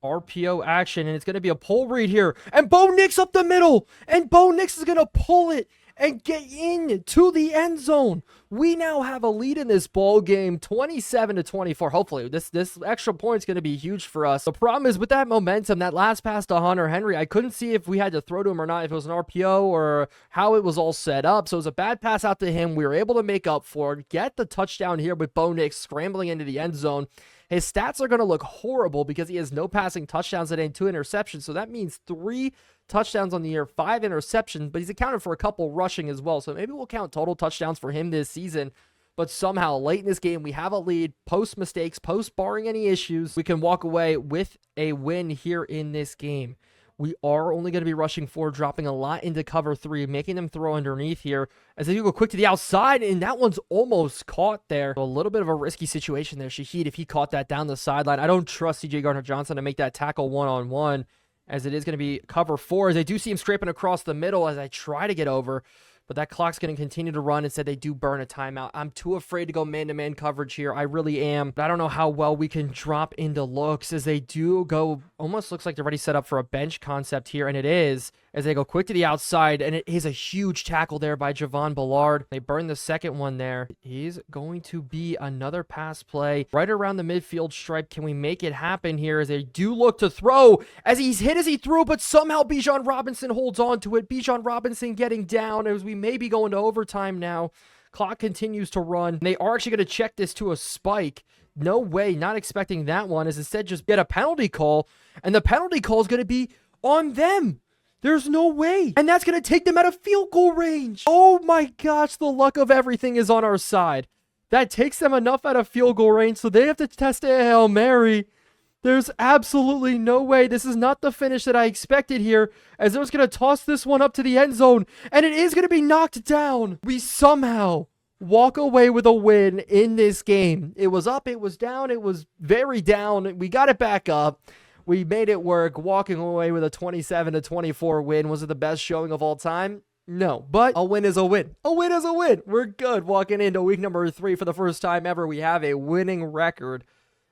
RPO action, and it's going to be a pull read here. And Bo Nix up the middle. And Bo Nix is going to pull it and get in to the end zone. We now have a lead in this ball game, 27-24. Hopefully, this extra point is going to be huge for us. The problem is with that momentum, that last pass to Hunter Henry, I couldn't see if we had to throw to him or not, if it was an RPO or how it was all set up. So it was a bad pass out to him. We were able to make up for it, get the touchdown here with Bo Nix scrambling into the end zone. His stats are going to look horrible because he has no passing touchdowns and 2 interceptions. So that means 3 touchdowns on the year, 5 interceptions, but he's accounted for a couple rushing as well. So maybe we'll count total touchdowns for him this season. But somehow late in this game, we have a lead, post mistakes, post barring any issues. We can walk away with a win here in this game. We are only going to be rushing 4, dropping a lot into cover 3, making them throw underneath here as they go quick to the outside, and that one's almost caught there. So a little bit of a risky situation there. Shaheed, if he caught that down the sideline, I don't trust CJ Gardner-Johnson to make that tackle one-on-one, as it is going to be cover 4, as I do see him scraping across the middle as I try to get over. But that clock's going to continue to run. Instead, they do burn a timeout. I'm too afraid to go man-to-man coverage here. I really am. But I don't know how well we can drop into looks, as they do go, almost looks like they're already set up for a bench concept here, and it is, as they go quick to the outside, and it is a huge tackle there by Javon Ballard. They burn the second one there. He's going to be another pass play right around the midfield stripe. Can we make it happen here, as they do look to throw, as he's hit as he threw, but somehow Bijan Robinson holds on to it. Bijan Robinson getting down as we may be going to overtime now. Clock continues to run. They are actually going to check this to a spike. No way, not expecting that one, as instead just get a penalty call, and the penalty call is going to be on them. There's no way. And that's going to take them out of field goal range. Oh my gosh, the luck of everything is on our side. That takes them enough out of field goal range, so they have to test a Hail Mary. There's absolutely no way. This is not the finish that I expected here, as they're just going to toss this one up to the end zone, and it is going to be knocked down. We somehow walk away with a win in this game. It was up, it was down, it was very down. We got it back up. We made it work, walking away with a 27-24 win. Was it the best showing of all time? No, but a win is a win. A win is a win. We're good walking into week number 3 for the first time ever. We have a winning record.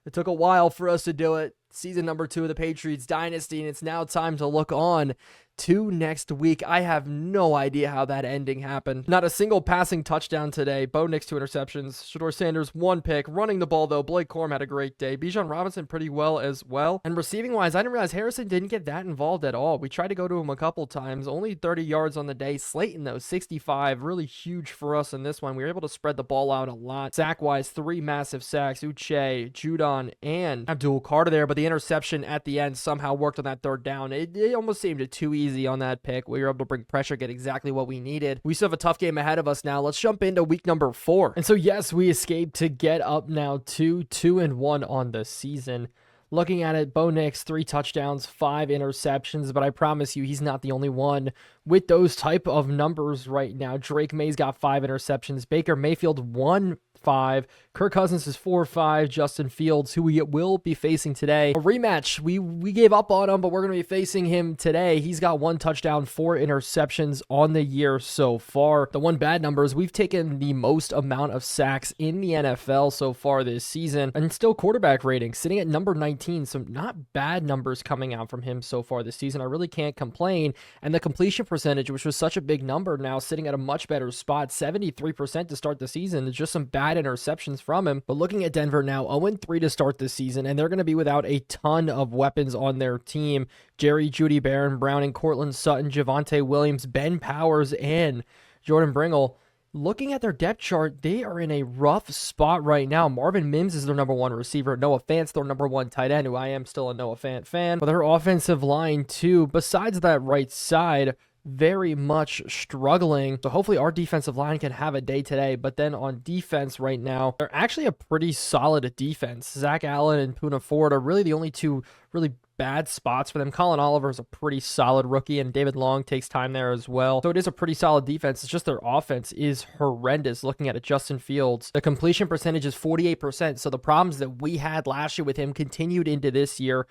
It took a while for us to do it. Season number 2 of the Patriots Dynasty, and it's now time to look on to next week. I have no idea how that ending happened. Not a single passing touchdown today. Bo Nix 2 interceptions. Shedeur Sanders 1 pick. Running the ball though, Blake Corum had a great day. Bijan Robinson pretty well as well. And receiving wise, I didn't realize Harrison didn't get that involved at all. We tried to go to him a couple times. Only 30 yards on the day. Slayton though, 65. Really huge for us in this one. We were able to spread the ball out a lot. Sack wise, 3 massive sacks. Uche, Judon, and Abdul Carter there. But the interception at the end somehow worked on that 3rd down. It almost seemed too easy on that pick. We were able to bring pressure, get exactly what we needed. We still have a tough game ahead of us now. Let's jump into week number 4. And so yes, we escaped to get up now to 2-1 on the season. Looking at it, Bo Nix, 3 touchdowns, 5 interceptions, but I promise you he's not the only one with those type of numbers right now. Drake May's got 5 interceptions. Baker Mayfield 1-5. Kirk Cousins is 4-5. Justin Fields, who we will be facing today. A rematch. We gave up on him, but we're going to be facing him today. He's got 1 touchdown, 4 interceptions on the year so far. The one bad number is we've taken the most amount of sacks in the NFL so far this season, and still quarterback rating sitting at number 19. So not bad numbers coming out from him so far this season. I really can't complain. And the completion percentage, which was such a big number, now sitting at a much better spot, 73% to start the season. It's just some bad interceptions from him. But looking at Denver now, 0-3 to start this season, and they're going to be without a ton of weapons on their team. Jerry, Judy, Barron, Browning, Cortland Sutton, Javonte Williams, Ben Powers, and Jordan Bringle. Looking at their depth chart, they are in a rough spot right now. Marvin Mims is their number 1 receiver. Noah Fant's their number 1 tight end, who I am still a Noah Fant fan. But their offensive line, too, besides that right side, very much struggling. So hopefully our defensive line can have a day today. But then on defense right now, they're actually a pretty solid defense. Zach Allen and Poona Ford are really the only 2 really bad spots for them. Colin Oliver is a pretty solid rookie, and David Long takes time there as well. So it is a pretty solid defense. It's just their offense is horrendous. Looking at it, Justin Fields, the completion percentage is 48%. So the problems that we had last year with him continued into this year.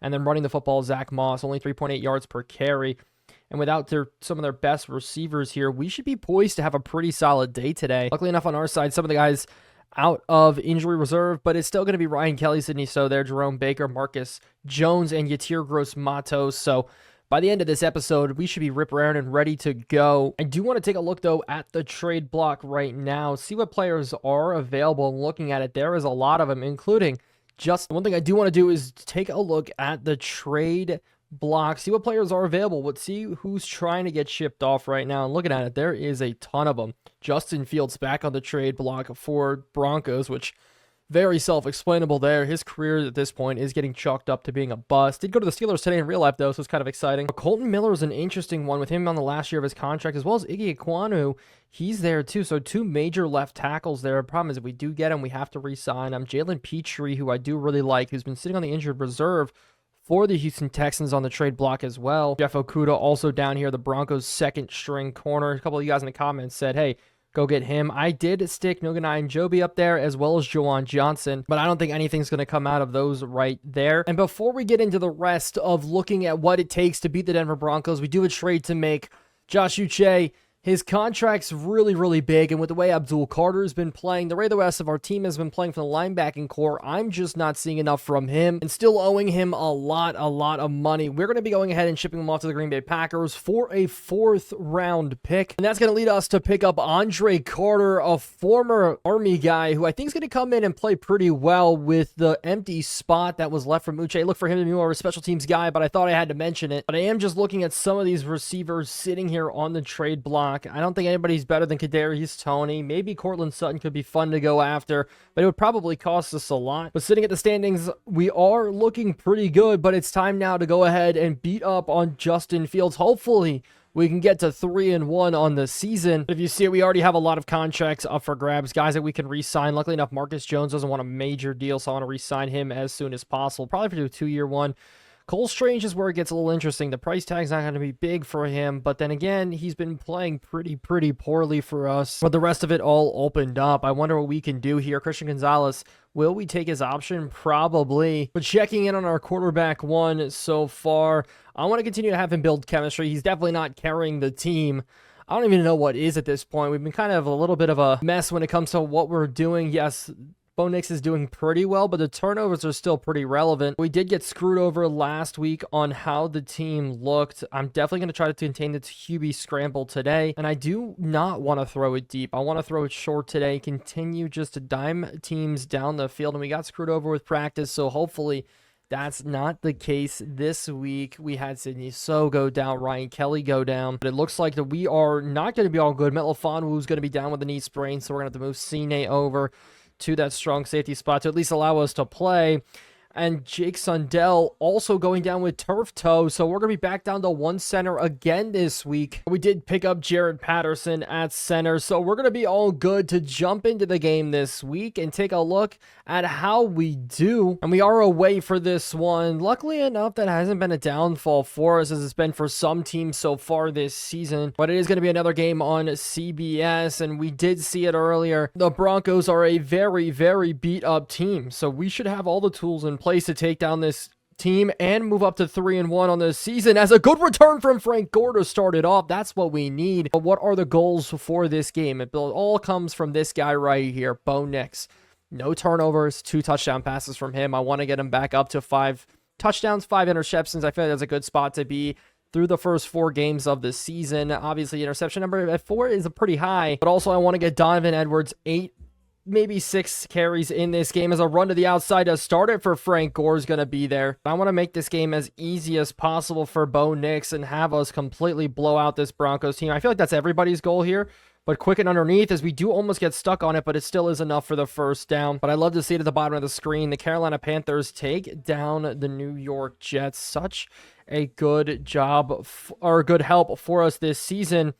And then running the football, Zach Moss, only 3.8 yards per carry. And without some of their best receivers here, we should be poised to have a pretty solid day today. Luckily enough on our side, some of the guys out of injury reserve, but it's still going to be Ryan Kelly, Sidney So there, Jerome Baker, Marcus Jones, and Yatir Gross-Matos. So by the end of this episode, we should be rip-roaring and ready to go. I do want to take a look, though, at the trade block right now, see what players are available. And looking at it, there is a lot of them, including just one thing I do want to do is take a look at the trade block, see what players are available, let's see who's trying to get shipped off right now. And looking at it, there is a ton of them. Justin Fields back on the trade block for Broncos, which very self-explainable there. His career at this point is getting chalked up to being a bust. Did go to the Steelers today in real life, though, so it's kind of exciting. But Colton Miller is an interesting one with him on the last year of his contract, as well as Iggy Ekwonu. He's there, too. So 2 major left tackles there. The problem is if we do get him, we have to re-sign him. Jalen Petrie, who I do really like, who's been sitting on the injured reserve for the Houston Texans on the trade block as well. Jeff Okudah also down here, the Broncos' 2nd string corner. A couple of you guys in the comments said, hey, go get him. I did stick Noganai and Joby up there, as well as Juwan Johnson, but I don't think anything's going to come out of those right there. And before we get into the rest of looking at what it takes to beat the Denver Broncos, we do a trade to make. Josh Uche, his contract's really, really big, and with the way Abdul Carter's been playing, the way the rest of our team has been playing for the linebacking core, I'm just not seeing enough from him, and still owing him a lot of money. We're going to be going ahead and shipping him off to the Green Bay Packers for a 4th round pick, and that's going to lead us to pick up Andre Carter, a former Army guy who I think is going to come in and play pretty well with the empty spot that was left from Uche. Look for him to be more of a special teams guy, but I thought I had to mention it. But I am just looking at some of these receivers sitting here on the trade block. I don't think anybody's better than Kadarius Toney. Maybe Cortland Sutton could be fun to go after, but it would probably cost us a lot. But sitting at the standings, we are looking pretty good, but it's time now to go ahead and beat up on Justin Fields. Hopefully, we can get to 3-1 on the season. But if you see it, we already have a lot of contracts up for grabs, guys that we can re-sign. Luckily enough, Marcus Jones doesn't want a major deal, so I want to re-sign him as soon as possible. Probably for a 2-year one. Cole Strange is where it gets a little interesting. The price tag's not going to be big for him, but then again, he's been playing pretty poorly for us. But the rest of it all opened up. I wonder what we can do here. Christian Gonzalez, will we take his option? Probably. But checking in on our quarterback 1 so far, I want to continue to have him build chemistry. He's definitely not carrying the team. I don't even know what is at this point. We've been kind of a little bit of a mess when it comes to what we're doing. Yes, Bo Nix is doing pretty well, but the turnovers are still pretty relevant. We did get screwed over last week on how the team looked. I'm definitely going to try to contain the QB scramble today, and I do not want to throw it deep. I want to throw it short today, continue just to dime teams down the field, and we got screwed over with practice, so hopefully that's not the case this week. We had Sydney So go down, Ryan Kelly go down, but it looks like that we are not going to be all good. Metlafonwu going to be down with a knee sprain, so we're going to have to move Cine over to that strong safety spot to at least allow us to play. And Jake Sundell also going down with turf toe, so we're going to be back down to one center again this week. We did pick up Jared Patterson at center, so we're going to be all good to jump into the game this week and take a look at how we do. And we are away for this one. Luckily enough, that hasn't been a downfall for us as it's been for some teams so far this season. But it is going to be another game on CBS, and we did see it earlier. The Broncos are a very, very beat-up team, so we should have all the tools in place to take down this team and move up to 3-1 on the season as a good return from Frank Gore to start it off. That's what we need. But what are the goals for this game? It all comes from this guy right here, Bo Nix. No turnovers, 2 touchdown passes from him. I want to get him back up to 5 touchdowns, 5 interceptions. I feel like that's a good spot to be through the first 4 games of the season. Obviously, interception number at 4 is pretty high, but also I want to get Donovan Edwards 8, maybe 6 carries in this game as a run to the outside to start it for Frank Gore is going to be there. I want to make this game as easy as possible for Bo Nix and have us completely blow out this Broncos team. I feel like that's everybody's goal here, but quick and underneath as we do almost get stuck on it, but it still is enough for the first down. But I love to see it at the bottom of the screen. The Carolina Panthers take down the New York Jets. Such a good job or good help for us this season.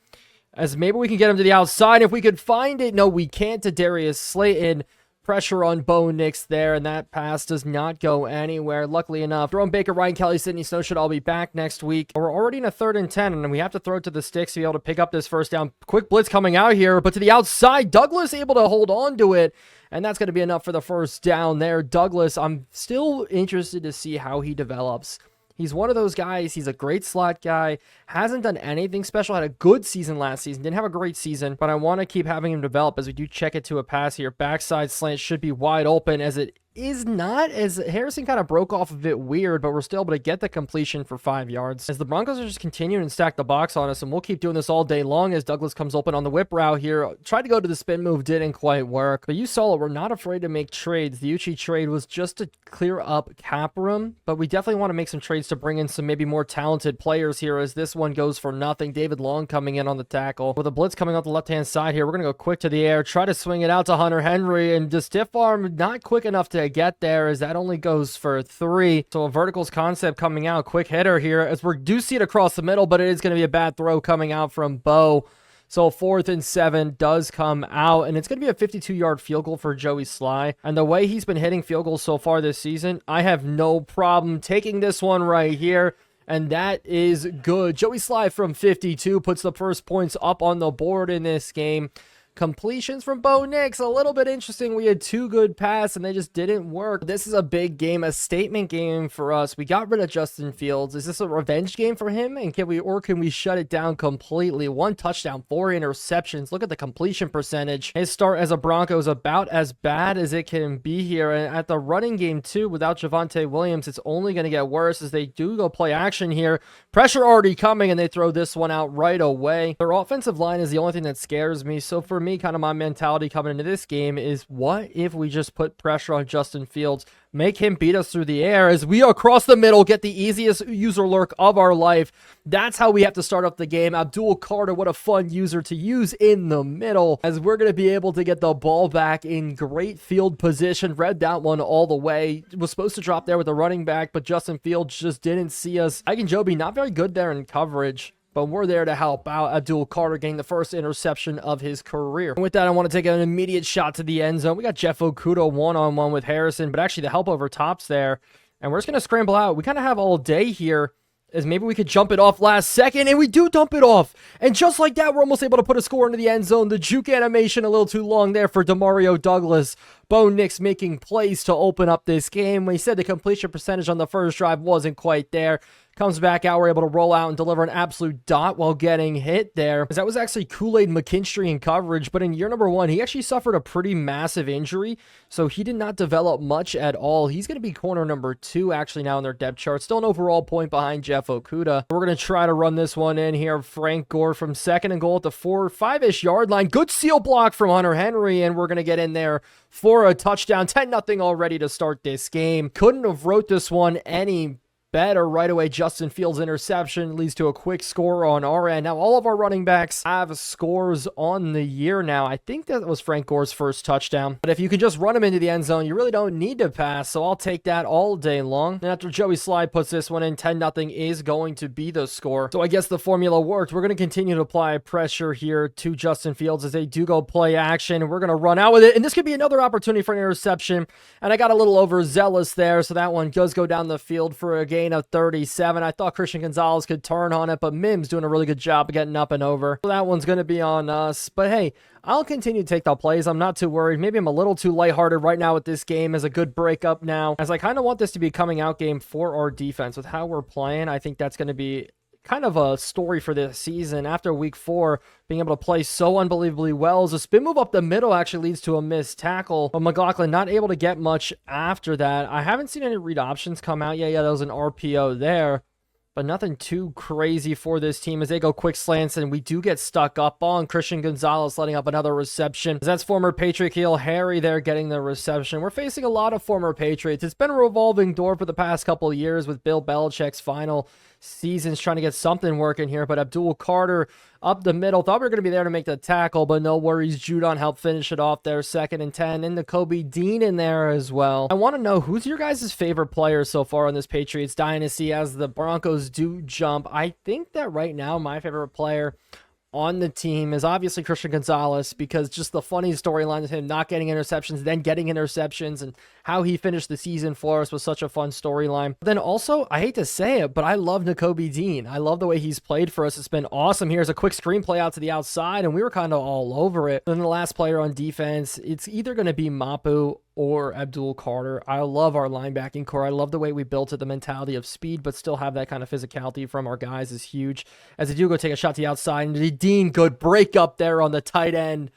As maybe we can get him to the outside if we could find it. No, we can't to Darius Slayton. Pressure on Bo Nix there, and that pass does not go anywhere. Luckily enough, Jerome Baker, Ryan Kelly, Sydney Snow should all be back next week. We're already in a 3rd and 10, and we have to throw it to the sticks to be able to pick up this first down. Quick blitz coming out here, but to the outside. Douglas able to hold on to it, and that's going to be enough for the first down there. Douglas, I'm still interested to see how he develops. He's one of those guys. He's a great slot guy. Hasn't done anything special. Had a good season last season. Didn't have a great season, but I want to keep having him develop as we do check it to a pass here. Backside slant should be wide open as it is not, as Harrison kind of broke off a bit weird, but we're still able to get the completion for 5 yards. As the Broncos are just continuing to stack the box on us, and we'll keep doing this all day long as Douglas comes open on the whip route here. Tried to go to the spin move, didn't quite work. But you saw it, we're not afraid to make trades. The Uchi trade was just to clear up cap room, but we definitely want to make some trades to bring in some maybe more talented players here as this one goes for nothing. David Long coming in on the tackle. With a blitz coming out the left-hand side here, we're going to go quick to the air, try to swing it out to Hunter Henry, and the stiff arm not quick enough to get there as that only goes for 3. So a verticals concept coming out. Quick hitter here as we do see it across the middle, but it is going to be a bad throw coming out from Bo. So 4th and 7 does come out, and it's going to be a 52-yard field goal for Joey Sly. And the way he's been hitting field goals so far this season, I have no problem taking this one right here. And that is good. Joey Sly from 52 puts the first points up on the board in this game. Completions from Bo Nix, a little bit interesting. We had 2 good passes and they just didn't work. This is a big game, a statement game for us. We got rid of Justin Fields. Is this a revenge game for him? And can we shut it down completely? 1 touchdown, 4 interceptions. Look at the completion percentage. His start as a Bronco is about as bad as it can be here. And at the running game too, without Javonte Williams, it's only going to get worse as they do go play action here. Pressure already coming and they throw this one out right away. Their offensive line is the only thing that scares me. So for me, kind of my mentality coming into this game is, what if we just put pressure on Justin Fields, make him beat us through the air as we across the middle get the easiest user lurk of our life. That's how we have to start up the game. Abdul Carter, what a fun user to use in the middle as we're going to be able to get the ball back in great field position. Read that one all the way. Was supposed to drop there with the running back, but Justin Fields just didn't see us. Joby not very good there in coverage, but we're there to help out. Abdul Carter getting the first interception of his career. And with that, I want to take an immediate shot to the end zone. We got Jeff Okudah one-on-one with Harrison, but actually the help over top's there. And we're just going to scramble out. We kind of have all day here, as maybe we could jump it off last second, and we do dump it off. And just like that, we're almost able to put a score into the end zone. The juke animation a little too long there for Demario Douglas. Bo Nix making plays to open up this game. We said the completion percentage on the first drive wasn't quite there. Comes back out, we're able to roll out and deliver an absolute dot while getting hit there. That was actually Kool-Aid McKinstry in coverage, but in year number 1, he actually suffered a pretty massive injury, so he did not develop much at all. He's going to be corner number 2 actually now in their depth chart. Still an overall point behind Jeff Okudah. We're going to try to run this one in here. Frank Gore from 2nd and goal at the 4-5-ish yard line. Good seal block from Hunter Henry, and we're going to get in there for a touchdown. 10-0 already to start this game. Couldn't have wrote this one any better right away. Justin Fields' interception leads to a quick score on our end. Now, all of our running backs have scores on the year now. I think that was Frank Gore's first touchdown. But if you can just run him into the end zone, you really don't need to pass, so I'll take that all day long. And after Joey Slye puts this one in, 10-0 is going to be the score. So I guess the formula worked. We're going to continue to apply pressure here to Justin Fields as they do go play action. We're going to run out with it, and this could be another opportunity for an interception. And I got a little overzealous there, so that one does go down the field for a gain of 37. I thought Christian Gonzalez could turn on it, but Mims doing a really good job of getting up and over. So that one's going to be on us. But hey, I'll continue to take the plays. I'm not too worried. Maybe I'm a little too lighthearted right now with this game as a good breakup now, as I kind of want this to be a coming out game for our defense. With how we're playing, I think that's going to be kind of a story for this season. After week 4, being able to play so unbelievably well, as a spin move up the middle actually leads to a missed tackle, but McLaughlin not able to get much after that. I haven't seen any read options come out yet. Yeah, that was an RPO there, but nothing too crazy for this team as they go quick slants, and we do get stuck up on Christian Gonzalez letting up another reception. That's former Patriot heel Harry there getting the reception. We're facing a lot of former Patriots. It's been a revolving door for the past couple of years with Bill Belichick's final seasons trying to get something working here, but Abdul Carter up the middle. Thought we were going to be there to make the tackle, but no worries. Judon helped finish it off there. 2nd and 10. And the Kobe Dean in there as well. I want to know, who's your guys' favorite player so far on this Patriots Dynasty as the Broncos do jump? I think that right now my favorite player on the team is obviously Christian Gonzalez, because just the funny storyline of him not getting interceptions, then getting interceptions, and how he finished the season for us was such a fun storyline. Then also, I hate to say it, but I love Nakobe Dean. I love the way he's played for us. It's been awesome. Here's a quick screenplay out to the outside, and we were kind of all over it. Then the last player on defense, it's either going to be Mapu or Abdul Carter. I love our linebacking core. I love the way we built it. The mentality of speed, but still have that kind of physicality from our guys is huge. As they do go take a shot to the outside, and Dean, good break up there on the tight end,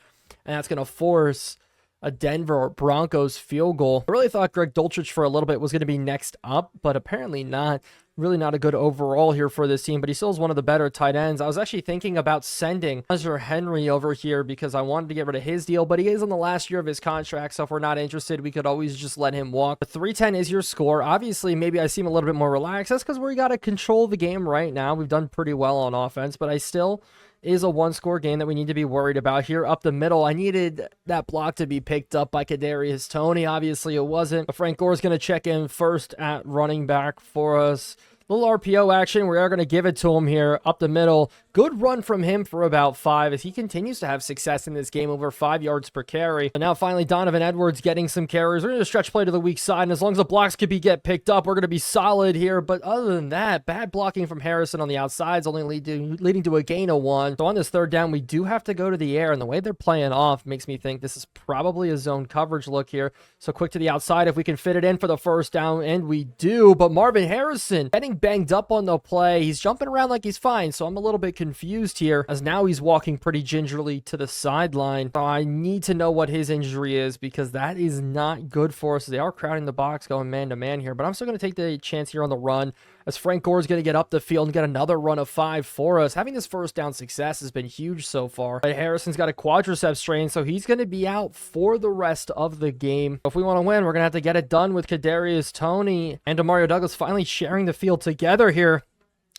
and that's going to force a Denver Broncos field goal. I really thought Greg Dulcich for a little bit was going to be next up, but apparently not. Really not a good overall here for this team, but he still is one of the better tight ends. I was actually thinking about sending Hunter Henry over here because I wanted to get rid of his deal, but he is on the last year of his contract, so if we're not interested, we could always just let him walk. But 310 is your score. Obviously, maybe I seem a little bit more relaxed. That's because we got to control the game right now. We've done pretty well on offense, but I still is a one-score game that we need to be worried about here. Up the middle, I needed that block to be picked up by Kadarius Toney. Obviously, it wasn't. But Frank Gore is going to check in first at running back for us. Little RPO action. We are going to give it to him here up the middle. Good run from him for about 5 as he continues to have success in this game, over 5 yards per carry. And now finally Donovan Edwards getting some carries. We're going to stretch play to the weak side, and as long as the blocks could get picked up, we're going to be solid here. But other than that, bad blocking from Harrison on the outside is only leading to a gain of 1. So on this 3rd down, we do have to go to the air, and the way they're playing off makes me think this is probably a zone coverage look here. So quick to the outside if we can fit it in for the 1st down, and we do. But Marvin Harrison getting banged up on the play. He's jumping around like he's fine, so I'm a little bit confused here, as now he's walking pretty gingerly to the sideline. So I need to know what his injury is, because that is not good for us. They are crowding the box, going man-to-man here, but I'm still going to take the chance here on the run, as Frank Gore is going to get up the field and get another run of 5 for us. Having this 1st down success has been huge so far. But Harrison's got a quadricep strain, so he's going to be out for the rest of the game. If we want to win, we're going to have to get it done with Kadarius Toney and Demario Douglas finally sharing the field together here.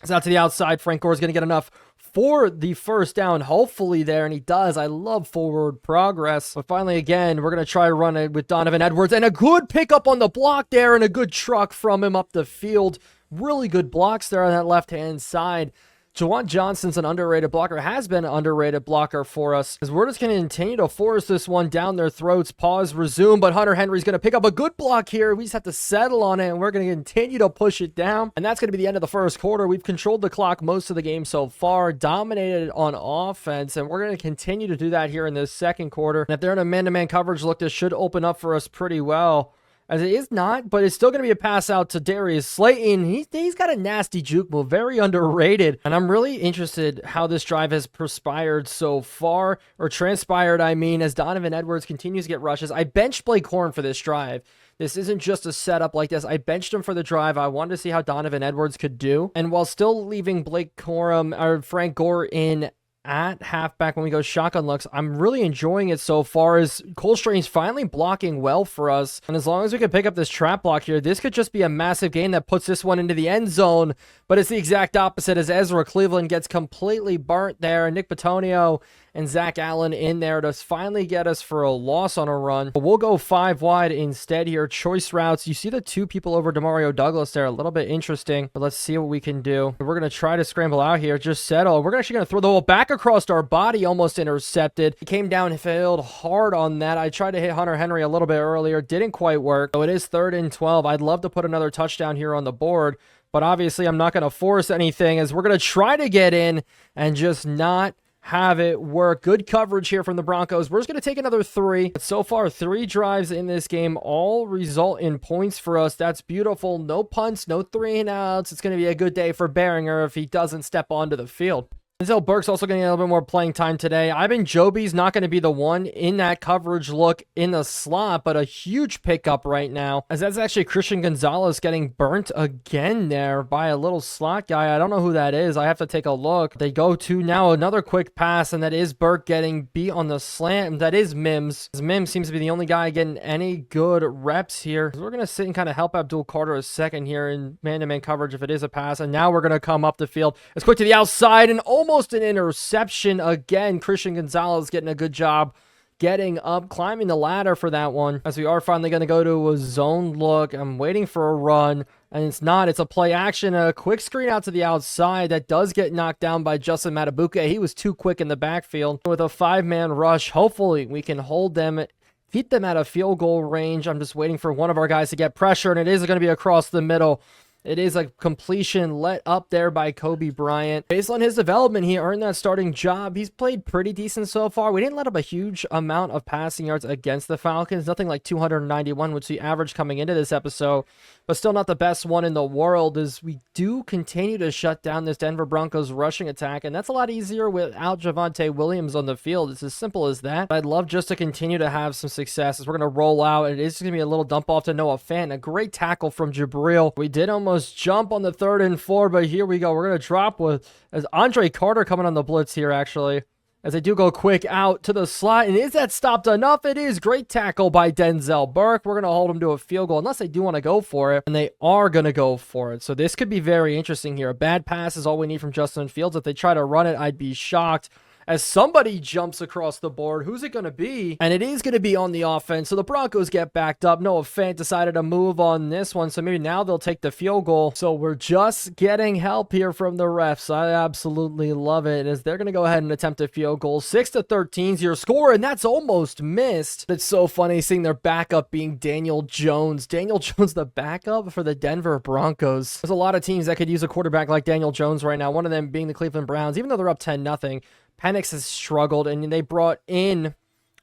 It's out to the outside. Frank Gore is going to get enough for the 1st down, hopefully there, and he does. I love forward progress. But finally, again, we're going to try to run it with Donovan Edwards, and a good pickup on the block there, and a good truck from him up the field. Really good blocks there on that left-hand side. Jawan Johnson's an underrated blocker, has been an underrated blocker for us, as we're just going to continue to force this one down their throats. Pause, resume, but Hunter Henry's going to pick up a good block here. We just have to settle on it, and we're going to continue to push it down, and that's going to be the end of the first quarter. We've controlled the clock most of the game so far, dominated on offense, and we're going to continue to do that here in this second quarter. And if they're in a man-to-man coverage look, this should open up for us pretty well. As it is not, but it's still going to be a pass out to Darius Slayton. He's got a nasty juke move, very underrated. And I'm really interested how this drive has transpired so far, or transpired, I mean, as Donovan Edwards continues to get rushes. I benched Blake Corum for this drive. This isn't just a setup like this. I benched him for the drive. I wanted to see how Donovan Edwards could do. And while still leaving Blake Corum or Frank Gore in at halfback when we go shotgun looks, I'm really enjoying it so far, as Cole Strange's finally blocking well for us. And as long as we can pick up this trap block here, this could just be a massive gain that puts this one into the end zone. But it's the exact opposite, as Ezra Cleveland gets completely burnt there. Nick Bitonio and Zach Allen in there to finally get us for a loss on a run. But we'll go 5 wide instead here. Choice routes. You see the 2 people over Demario Douglas there. A little bit interesting, but let's see what we can do. We're going to try to scramble out here. Just settle. We're actually going to throw the ball back across our body, almost intercepted. He came downfield hard on that. I tried to hit Hunter Henry a little bit earlier. Didn't quite work. So it is 3rd and 12. I'd love to put another touchdown here on the board, but obviously I'm not going to force anything, as we're going to try to get in and just not have it work. Good coverage here from the Broncos. We're just going to take another 3. But so far, 3 drives in this game all result in points for us. That's beautiful. No punts, no 3 and outs. It's going to be a good day for Behringer if he doesn't step onto the field. Denzel Burke's also going to get a little bit more playing time today. Ivan Joby's not going to be the one in that coverage look in the slot, but a huge pickup right now, as that's actually Christian Gonzalez getting burnt again there by a little slot guy. I don't know who that is. I have to take a look. They go to now another quick pass, and that is Burke getting beat on the slant. That is Mims. Mims seems to be the only guy getting any good reps here. So we're going to sit and kind of help Abdul Carter a second here in man-to-man coverage if it is a pass, and now we're going to come up the field. It's quick to the outside, and almost an interception again. Christian Gonzalez getting a good job getting up, climbing the ladder for that one, as we are finally going to go to a zone look. I'm waiting for a run, and it's not. It's a play action, a quick screen out to the outside that does get knocked down by Justin Matabuke. He was too quick in the backfield. With a 5-man rush, hopefully we can hold them, keep them at a field goal range. I'm just waiting for one of our guys to get pressure, and it is going to be across the middle. It is a completion let up there by Kobe Bryant. Based on his development, he earned that starting job. He's played pretty decent so far. We didn't let up a huge amount of passing yards against the Falcons. Nothing like 291, which we averaged coming into this episode, but still not the best one in the world, as we do continue to shut down this Denver Broncos rushing attack, and that's a lot easier without Javonte Williams on the field. It's as simple as that. I'd love just to continue to have some success as we're going to roll out, and it is going to be a little dump off to Noah Fant. A great tackle from Jabril. We did almost jump on the 3rd and 4, but here we go. We're going to drop with as Andre Carter coming on the blitz here, actually, as they do go quick out to the slot. And is that stopped enough? It is. Great tackle by Denzel Burke. We're going to hold him to a field goal unless they do want to go for it, and they are going to go for it. So this could be very interesting here. A bad pass is all we need from Justin Fields. If they try to run it, I'd be shocked, as somebody jumps across the board. Who's it going to be? And it is going to be on the offense. So the Broncos get backed up. Noah Fant decided to move on this one, so maybe now they'll take the field goal. So we're just getting help here from the refs. I absolutely love it, as they're going to go ahead and attempt a field goal. 6-13 is your score, and that's almost missed. It's so funny seeing their backup being Daniel Jones. Daniel Jones, the backup for the Denver Broncos. There's a lot of teams that could use a quarterback like Daniel Jones right now, one of them being the Cleveland Browns, even though they're up 10-0. Penix has struggled, and they brought in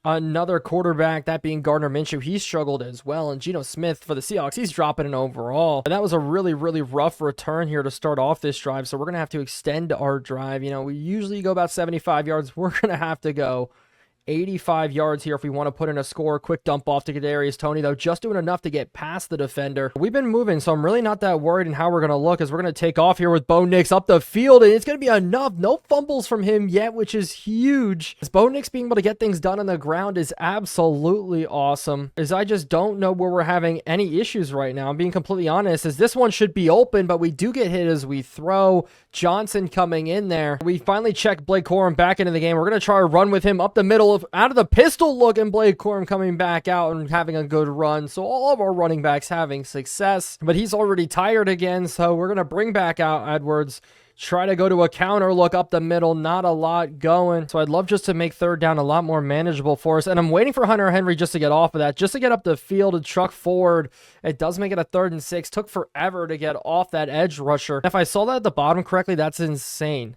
another quarterback, that being Gardner Minshew. He struggled as well, and Geno Smith for the Seahawks, he's dropping an overall. And that was a really, really rough return here to start off this drive, so we're going to have to extend our drive. You know, we usually go about 75 yards. We're going to have to go 85 yards here if we want to put in a score. Quick dump off to Kadarius Toney, though, just doing enough to get past the defender. We've been moving, so I'm really not that worried in how we're going to look, as we're going to take off here with Bo Nix up the field, and it's going to be enough. No fumbles from him yet, which is huge. As Bo Nix being able to get things done on the ground is absolutely awesome, as I just don't know where we're having any issues right now. I'm being completely honest, as this one should be open, but we do get hit as we throw. Johnson coming in there. We finally check Blake Corum back into the game. We're going to try to run with him up the middle, out of the pistol look, and Blake Corum coming back out and having a good run. So all of our running backs having success, but he's already tired again, so we're going to bring back out Edwards. Try to go to a counter look up the middle. Not a lot going. So I'd love just to make third down a lot more manageable for us. And I'm waiting for Hunter Henry just to get off of that, just to get up the field and truck forward. It does make it a 3rd and 6. Took forever to get off that edge rusher. If I saw that at the bottom correctly, that's insane.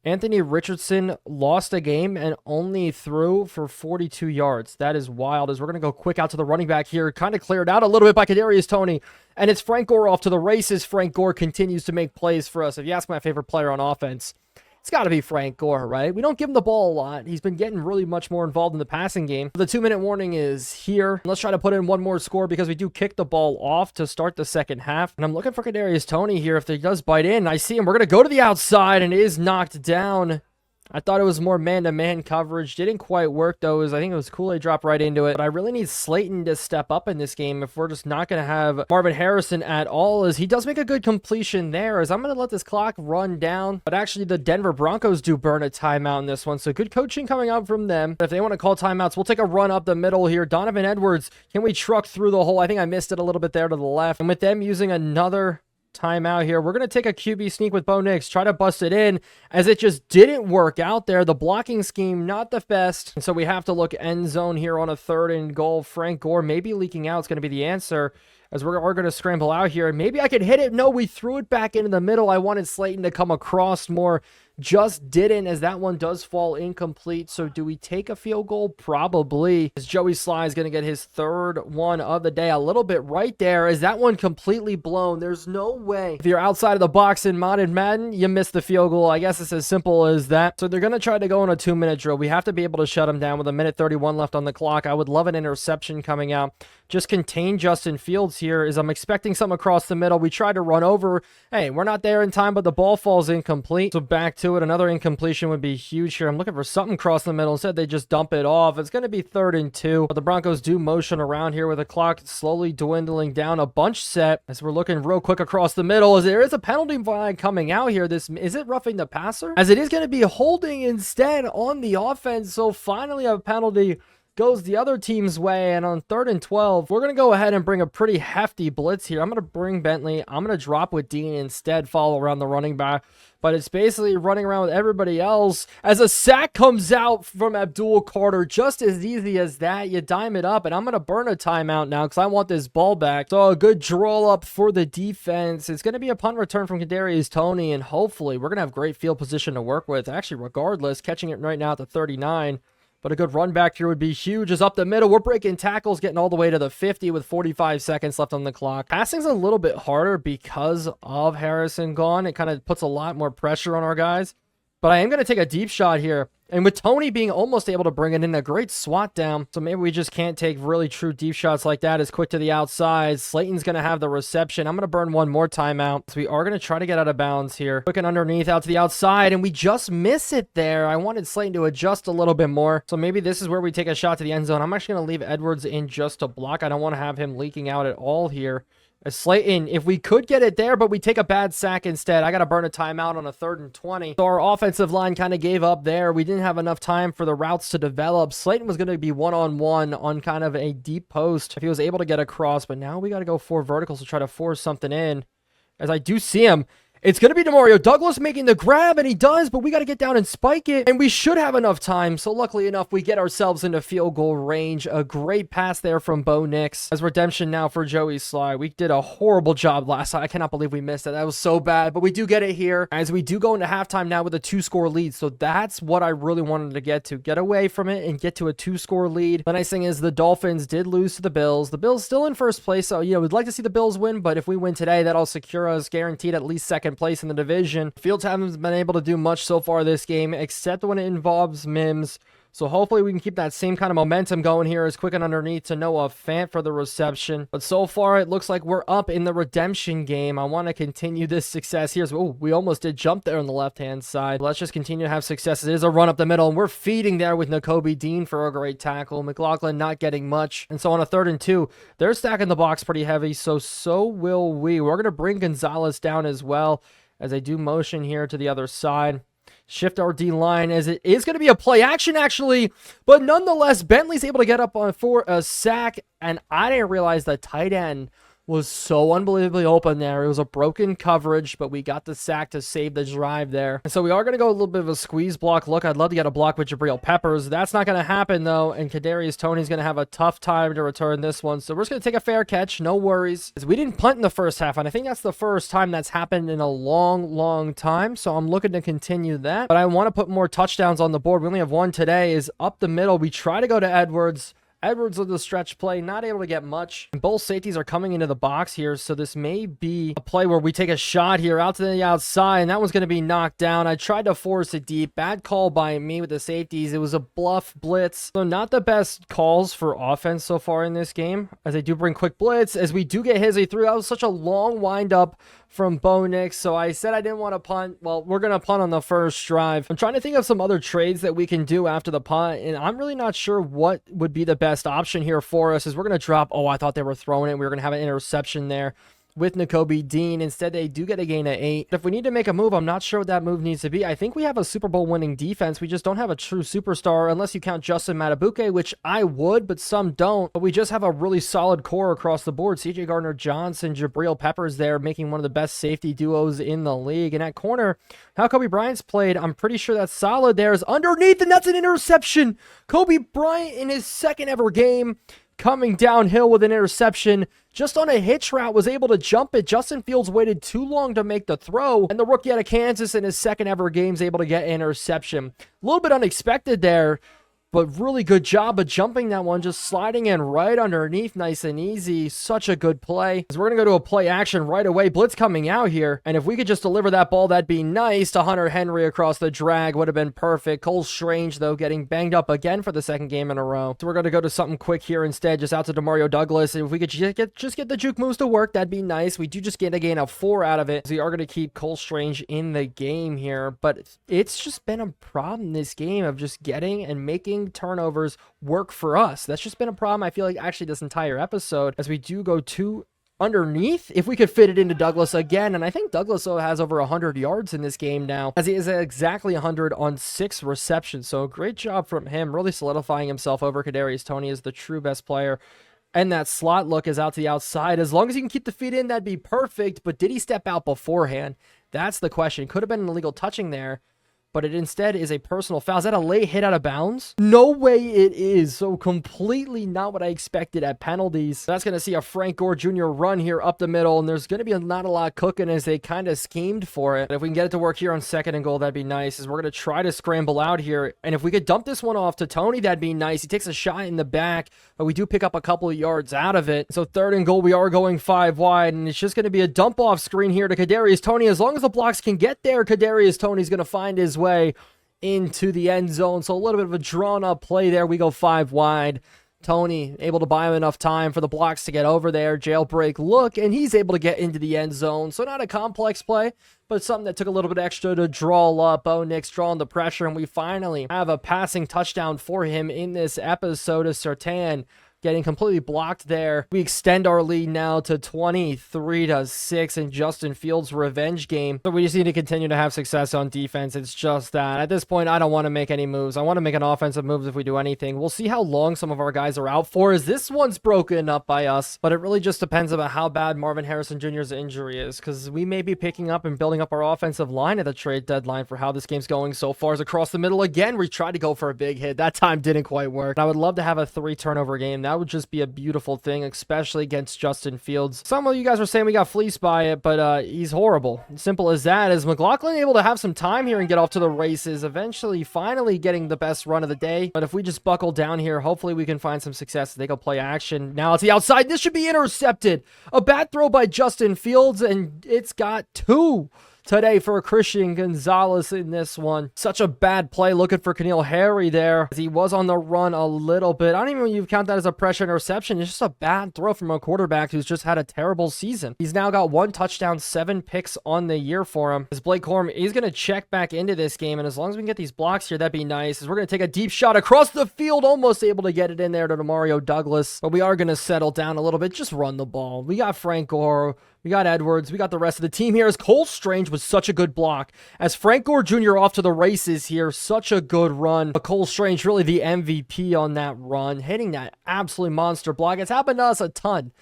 Anthony Richardson lost a game and only threw for 42 yards. That is wild. As we're going to go quick out to the running back here. Kind of cleared out a little bit by Kadarius Toney. And it's Frank Gore off to the races. Frank Gore continues to make plays for us. If you ask my favorite player on offense, it's got to be Frank Gore, right? We don't give him the ball a lot. He's been getting really much more involved in the passing game. The 2-minute warning is here. Let's try to put in one more score because we do kick the ball off to start the second half. And I'm looking for Kadarius Toney here. If he does bite in, I see him. We're going to go to the outside and it is knocked down. I thought it was more man-to-man coverage. Didn't quite work, though. I think it was Kool-Aid dropped right into it. But I really need Slayton to step up in this game if we're just not going to have Marvin Harrison at all, as he does make a good completion there, as I'm going to let this clock run down. But actually, the Denver Broncos do burn a timeout in this one, so good coaching coming out from them. If they want to call timeouts, we'll take a run up the middle here. Donovan Edwards, can we truck through the hole? I think I missed it a little bit there to the left. And with them using another timeout here, we're going to take a QB sneak with Bo Nix, try to bust it in, as it just didn't work out there. The blocking scheme, not the best. And so we have to look end zone here on a 3rd and goal. Frank Gore maybe leaking out is going to be the answer, as we're going to scramble out here. Maybe I could hit it. No, we threw it back into the middle. I wanted Slayton to come across more. Just didn't, as that one does fall incomplete. So do we take a field goal? Probably. As Joey Sly is going to get his 3rd one of the day. A little bit right there. As that one completely blown? There's no way. If you're outside of the box in Modded Madden, you miss the field goal. I guess it's as simple as that. So they're going to try to go on a 2-minute drill. We have to be able to shut them down with 1:31 left on the clock. I would love an interception coming out. Just contain Justin Fields here, as I'm expecting something across the middle. We try to run over. Hey, we're not there in time, but the ball falls incomplete. So back to it. Another incompletion would be huge here. I'm looking for something across the middle. Instead, they just dump it off. It's going to be 3rd and 2. But the Broncos do motion around here with the clock slowly dwindling down. A bunch set as we're looking real quick across the middle, as there is a penalty flag coming out here. Is it roughing the passer? As it is going to be holding instead on the offense. So finally a penalty goes the other team's way, and on 3rd and 12, we're going to go ahead and bring a pretty hefty blitz here. I'm going to bring Bentley. I'm going to drop with Dean instead, follow around the running back, but it's basically running around with everybody else as a sack comes out from Abdul Carter. Just as easy as that. You dime it up, and I'm going to burn a timeout now because I want this ball back. So a good draw up for the defense. It's going to be a punt return from Kadarius Toney, and hopefully we're going to have great field position to work with. Actually, regardless, catching it right now at the 39. But a good run back here would be huge. Is up the middle. We're breaking tackles, getting all the way to the 50 with 45 seconds left on the clock. Passing's a little bit harder because of Harrison gone. It kind of puts a lot more pressure on our guys. But I am going to take a deep shot here. And with Toney being almost able to bring it in, a great swat down. So maybe we just can't take really true deep shots like that as quick to the outside. Slayton's going to have the reception. I'm going to burn one more timeout. So we are going to try to get out of bounds here. Quick and underneath out to the outside, and we just miss it there. I wanted Slayton to adjust a little bit more. So maybe this is where we take a shot to the end zone. I'm actually going to leave Edwards in just to block. I don't want to have him leaking out at all here. Slayton, if we could get it there, but we take a bad sack instead. I got to burn a timeout on a 3rd and 20. So our offensive line kind of gave up there. We didn't have enough time for the routes to develop. Slayton was going to be one-on-one on kind of a deep post if he was able to get across, but now we got to go 4 verticals to try to force something in. As I do see him, it's going to be Demario Douglas making the grab, and he does, but we got to get down and spike it, and we should have enough time. So luckily enough, we get ourselves into field goal range. A great pass there from Bo Nix. As redemption now for Joey Sly. We did a horrible job last time. I cannot believe we missed it. That was so bad, but we do get it here as we do go into halftime now with a 2-score lead. So that's what I really wanted to get to. Get away from it and get to a 2-score lead. The nice thing is the Dolphins did lose to the Bills. The Bills still in first place, so we'd like to see the Bills win, but if we win today, that'll secure us guaranteed at least second place in the division. Fields haven't been able to do much so far this game, except when it involves Mims. So hopefully we can keep that same kind of momentum going here. As quick and underneath to Noah Fant for the reception. But so far it looks like we're up in the redemption game. I want to continue this success here. So, we almost did jump there on the left-hand side. Let's just continue to have success. It is a run up the middle, and we're feeding there with Nakobe Dean for a great tackle. McLaughlin not getting much. And so on a 3rd and 2, they're stacking the box pretty heavy. So will we. We're going to bring Gonzalez down as well, as I do motion here to the other side. Shift our D-line, as it is going to be a play action, actually. But nonetheless, Bentley's able to get up on for a sack. And I didn't realize the tight end was so unbelievably open there. It was a broken coverage, but we got the sack to save the drive there. And so we are going to go a little bit of a squeeze block look. I'd love to get a block with Jabril Peppers. That's not going to happen, though, and Kadarius Toney's going to have a tough time to return this one. So we're just going to take a fair catch. No worries. We didn't punt in the first half, and I think that's the first time that's happened in a long, long time. So I'm looking to continue that. But I want to put more touchdowns on the board. We only have one today. Is up the middle. We try to go to Edwards. Edwards with the stretch play, not able to get much. Both safeties are coming into the box here, so this may be a play where we take a shot here out to the outside, and that one's going to be knocked down. I tried to force it deep. Bad call by me with the safeties. It was a bluff blitz. So not the best calls for offense so far in this game, as they do bring quick blitz, as we do get Hizzy through. That was such a long windup from Bo Nix, so I said I didn't want to punt. Well, we're going to punt on the first drive. I'm trying to think of some other trades that we can do after the punt, and I'm really not sure what would be the best option here for us, is we're going to drop. Oh, I thought they were throwing it. We were going to have an interception there with Nakobe Dean. Instead, they do get a gain of 8. If we need to make a move, I'm not sure what that move needs to be. I think we have a Super Bowl winning defense. We just don't have a true superstar, unless you count Justin Matabuke, which I would, but some don't. But we just have a really solid core across the board. CJ Gardner-Johnson, Jabril Peppers there, making one of the best safety duos in the league. And at corner, how Kobe Bryant's played, I'm pretty sure that's solid. There's underneath, and that's an interception. Kobe Bryant in his second ever game, coming downhill with an interception, just on a hitch route, was able to jump it. Justin Fields waited too long to make the throw, and the rookie out of Kansas in his second ever game is able to get an interception. A little bit unexpected there, but really good job of jumping that one, just sliding in right underneath, nice and easy. Such a good play. So we're going to go to a play action right away. Blitz coming out here, and if we could just deliver that ball, that'd be nice to Hunter Henry across the drag. Would have been perfect. Cole Strange, though, getting banged up again for the second game in a row. So we're going to go to something quick here instead, just out to Demario Douglas. And if we could just get the juke moves to work, that'd be nice. We do just get a gain of 4 out of it. So we are going to keep Cole Strange in the game here, but it's just been a problem this game of just getting and making turnovers work for us. That's just been a problem, I feel like, actually this entire episode, as we do go to underneath. If we could fit it into Douglas again, and I think Douglas has over 100 yards in this game now, as he is exactly 100 on 6 receptions. So great job from him, really solidifying himself over Kadarius Toney as the true best player. And that slot look is out to the outside. As long as he can keep the feet in, that'd be perfect. But did he step out beforehand? That's the question. Could have been an illegal touching there, but it instead is a personal foul. Is that a late hit out of bounds? No way it is. So completely not what I expected at penalties. That's going to see a Frank Gore Jr. run here up the middle, and there's going to be not a lot cooking as they kind of schemed for it. But if we can get it to work here on 2nd and goal, that'd be nice, as we're going to try to scramble out here. And if we could dump this one off to Toney, that'd be nice. He takes a shot in the back, but we do pick up a couple of yards out of it. So 3rd and goal, we are going 5 wide, and it's just going to be a dump off screen here to Kadarius Toney. As long as the blocks can get there, Kadarius Toney's going to find his way into the end zone. So a little bit of a drawn up play there. We go 5 wide. Toney able to buy him enough time for the blocks to get over there. Jailbreak look, and he's able to get into the end zone. So not a complex play, but something that took a little bit extra to draw up. Bo Nix drawing the pressure, and we finally have a passing touchdown for him in this episode of Surtain. Getting completely blocked there. We extend our lead now to 23-6 in Justin Fields' revenge game. So we just need to continue to have success on defense. It's just that at this point, I don't want to make any moves. I want to make an offensive move if we do anything. We'll see how long some of our guys are out for, as this one's broken up by us. But it really just depends about how bad Marvin Harrison Jr.'s injury is, because we may be picking up and building up our offensive line at the trade deadline for how this game's going so far. As across the middle again, we tried to go for a big hit. That time didn't quite work. I would love to have a 3 turnover game. That would just be a beautiful thing, especially against Justin Fields. Some of you guys were saying we got fleeced by it, but he's horrible. Simple as that. Is McLaughlin able to have some time here and get off to the races, eventually finally getting the best run of the day. But if we just buckle down here, hopefully we can find some success. They go play action. Now it's the outside. This should be intercepted. A bad throw by Justin Fields, and it's got 2 today for Christian Gonzalez in this one. Such a bad play, looking for Keneal Harry there, as he was on the run a little bit. I don't even know if you count that as a pressure interception. It's just a bad throw from a quarterback who's just had a terrible season. He's now got 1 touchdown, 7 picks on the year for him. As Blake Corum is going to check back into this game, and as long as we can get these blocks here, that'd be nice. As we're going to take a deep shot across the field, almost able to get it in there to Demario Douglas, but we are going to settle down a little bit. Just run the ball. We got Frank Gore, we got Edwards, we got the rest of the team here, as Cole Strange was such a good block. As Frank Gore Jr. off to the races here, such a good run. But Cole Strange really the MVP on that run, hitting that absolutely monster block. It's happened to us a ton.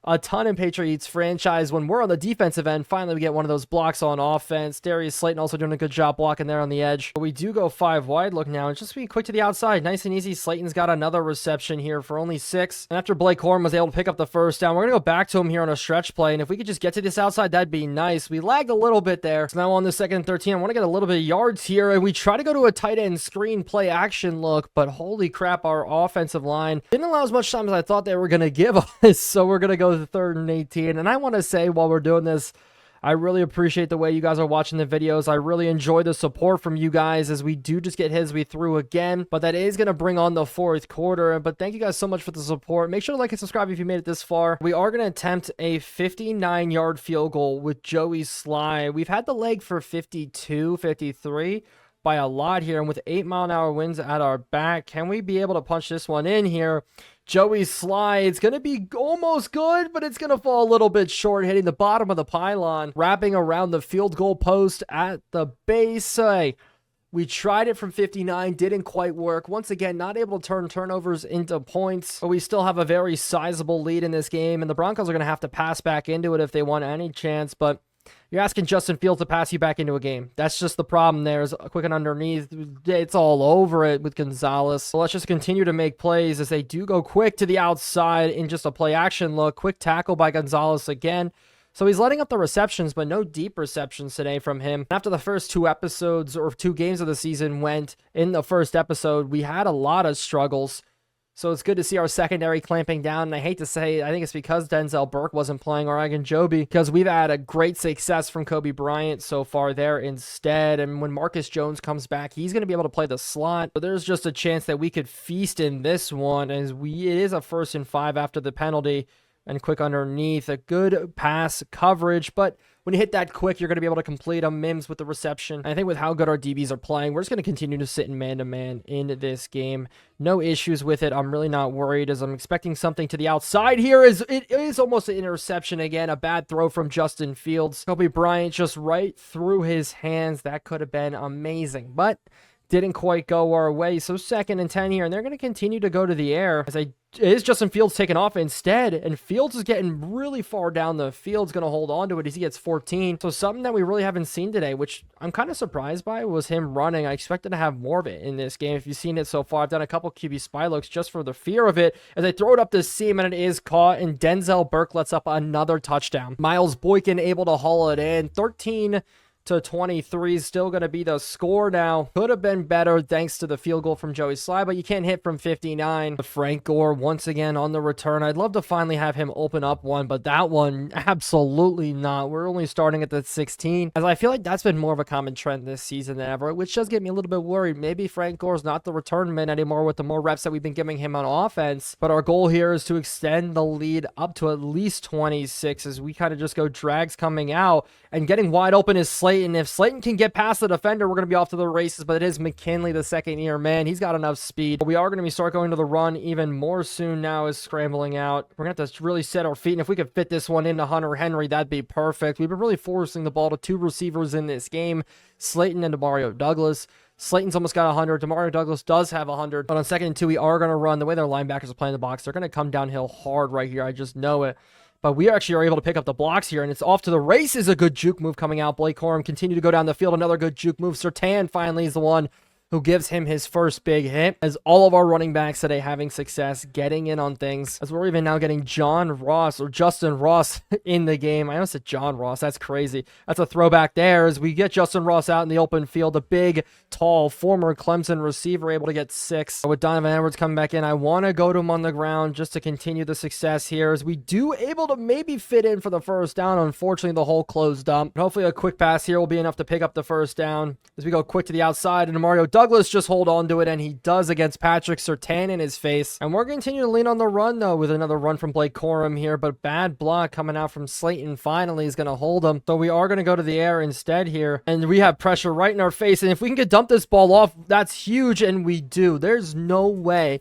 a ton in Patriots franchise. When we're on the defensive end, finally we get one of those blocks on offense. Darius Slayton also doing a good job blocking there on the edge. But we do go 5 wide look now, and just be quick to the outside. Nice and easy. Slayton's got another reception here for only 6. And after Blake Corum was able to pick up the first down, we're going to go back to him here on a stretch play. And if we could just get to this outside, that'd be nice. We lagged a little bit there. So now on the 2nd and 13, I want to get a little bit of yards here. And we try to go to a tight end screen play action look, but holy crap, our offensive line didn't allow as much time as I thought they were going to give us. So we're going to go to 3rd and 18. And I want to say while we're doing this, I really appreciate the way you guys are watching the videos. I really enjoy the support from you guys as we do just get hit as we threw again. But that is going to bring on the 4th quarter. But thank you guys so much for the support. Make sure to like and subscribe if you made it this far. We are going to attempt a 59-yard field goal with Joey Sly. We've had the leg for 52, 53 by a lot here. And with 8-mile-an-hour winds at our back, can we be able to punch this one in here? Joey Sly, it's going to be almost good, but it's going to fall a little bit short, hitting the bottom of the pylon, wrapping around the field goal post at the base. We tried it from 59, didn't quite work. Once again, not able to turn turnovers into points, but we still have a very sizable lead in this game, and the Broncos are going to have to pass back into it if they want any chance, but you're asking Justin Fields to pass you back into a game. That's just the problem there. Is quick and underneath. It's all over it with Gonzalez. So let's just continue to make plays as they do go quick to the outside in just a play action look. Quick tackle by Gonzalez again. So he's letting up the receptions, but no deep receptions today from him. After the first 2 episodes or 2 games of the season went in the first episode, we had a lot of struggles. So it's good to see our secondary clamping down. And I hate to say, I think it's because Denzel Burke wasn't playing or Ogunjobi, because we've had a great success from Kobe Bryant so far there instead. And when Marcus Jones comes back, he's going to be able to play the slot. But there's just a chance that we could feast in this one, as it is a 1st and 5 after the penalty. And quick underneath, a good pass coverage, but when you hit that quick, you're going to be able to complete a Mims with the reception. And I think with how good our DBs are playing, we're just going to continue to sit in man-to-man in this game. No issues with it. I'm really not worried, as I'm expecting something to the outside here. It is almost an interception again. A bad throw from Justin Fields. Kobe Bryant just right through his hands. That could have been amazing, but didn't quite go our way. So 2nd and 10 here, and they're going to continue to go to the air as it is Justin Fields taking off instead, and Fields is getting really far down the field. Going to hold on to it as he gets 14. So something that we really haven't seen today, which I'm kind of surprised by, was him running. I expected to have more of it in this game. If you've seen it so far, I've done a couple QB spy looks just for the fear of it as they throw it up the seam, and it is caught, and Denzel Burke lets up another touchdown. Miles Boykin able to haul it in. 13-23 is still going to be the score now. Could have been better thanks to the field goal from Joey Sly, but you can't hit from 59. Frank Gore once again on the return. I'd love to finally have him open up one, but that one, absolutely not. We're only starting at the 16, as I feel like that's been more of a common trend this season than ever, which does get me a little bit worried. Maybe Frank Gore's not the return man anymore with the more reps that we've been giving him on offense, but our goal here is to extend the lead up to at least 26 as we kind of just go drags coming out, and getting wide open is Slayton. If Slayton can get past the defender, we're going to be off to the races, but it is McKinley, the 2nd-year man. He's got enough speed. But we are going to start going to the run even more soon now as scrambling out. We're going to have to really set our feet, and if we could fit this one into Hunter Henry, that'd be perfect. We've been really forcing the ball to 2 receivers in this game, Slayton and Demario Douglas. Slayton's almost got 100. Demario Douglas does have 100. But on 2nd and 2, we are going to run. The way their linebackers are playing the box, they're going to come downhill hard right here. I just know it. But we actually are able to pick up the blocks here, and it's off to the races. A good juke move coming out. Blake Corum continue to go down the field. Another good juke move. Surtain finally is the one who gives him his first big hit, as all of our running backs today having success getting in on things, as we're even now getting Justin Ross in the game. I almost said John Ross. That's crazy. That's a throwback there, as we get Justin Ross out in the open field. A big, tall, former Clemson receiver able to get 6. With Donovan Edwards coming back in, I want to go to him on the ground just to continue the success here, as we do able to maybe fit in for the first down. Unfortunately, the hole closed up. But hopefully a quick pass here will be enough to pick up the first down as we go quick to the outside, and Mario Douglas just hold on to it, and he does against Patrick Surtain in his face. And we're continuing to lean on the run, though, with another run from Blake Corum here, but bad block coming out from Slayton finally is going to hold him. So we are going to go to the air instead here, and we have pressure right in our face, and if we can get dump this ball off, that's huge, and we do. There's no way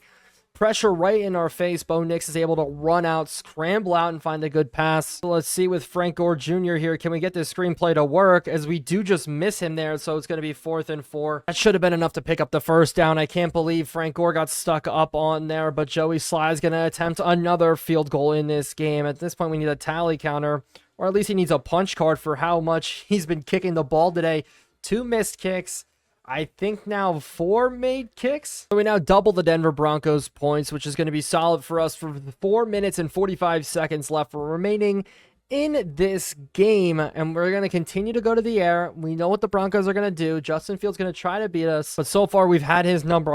pressure right in our face, Bo Nix is able to run out, scramble out, and find a good pass. So let's see with Frank Gore Jr. here. Can we get this screenplay to work? As we do just miss him there, so it's going to be 4th and 4. That should have been enough to pick up the first down. I can't believe Frank Gore got stuck up on there, but Joey Sly is going to attempt another field goal in this game. At this point, we need a tally counter, or at least he needs a punch card for how much he's been kicking the ball today. 2 missed kicks. I think now 4 made kicks. So we now double the Denver Broncos points, which is going to be solid for us for 4 minutes and 45 seconds left for remaining in this game. And we're going to continue to go to the air. We know what the Broncos are going to do. Justin Fields going to try to beat us, but so far we've had his number.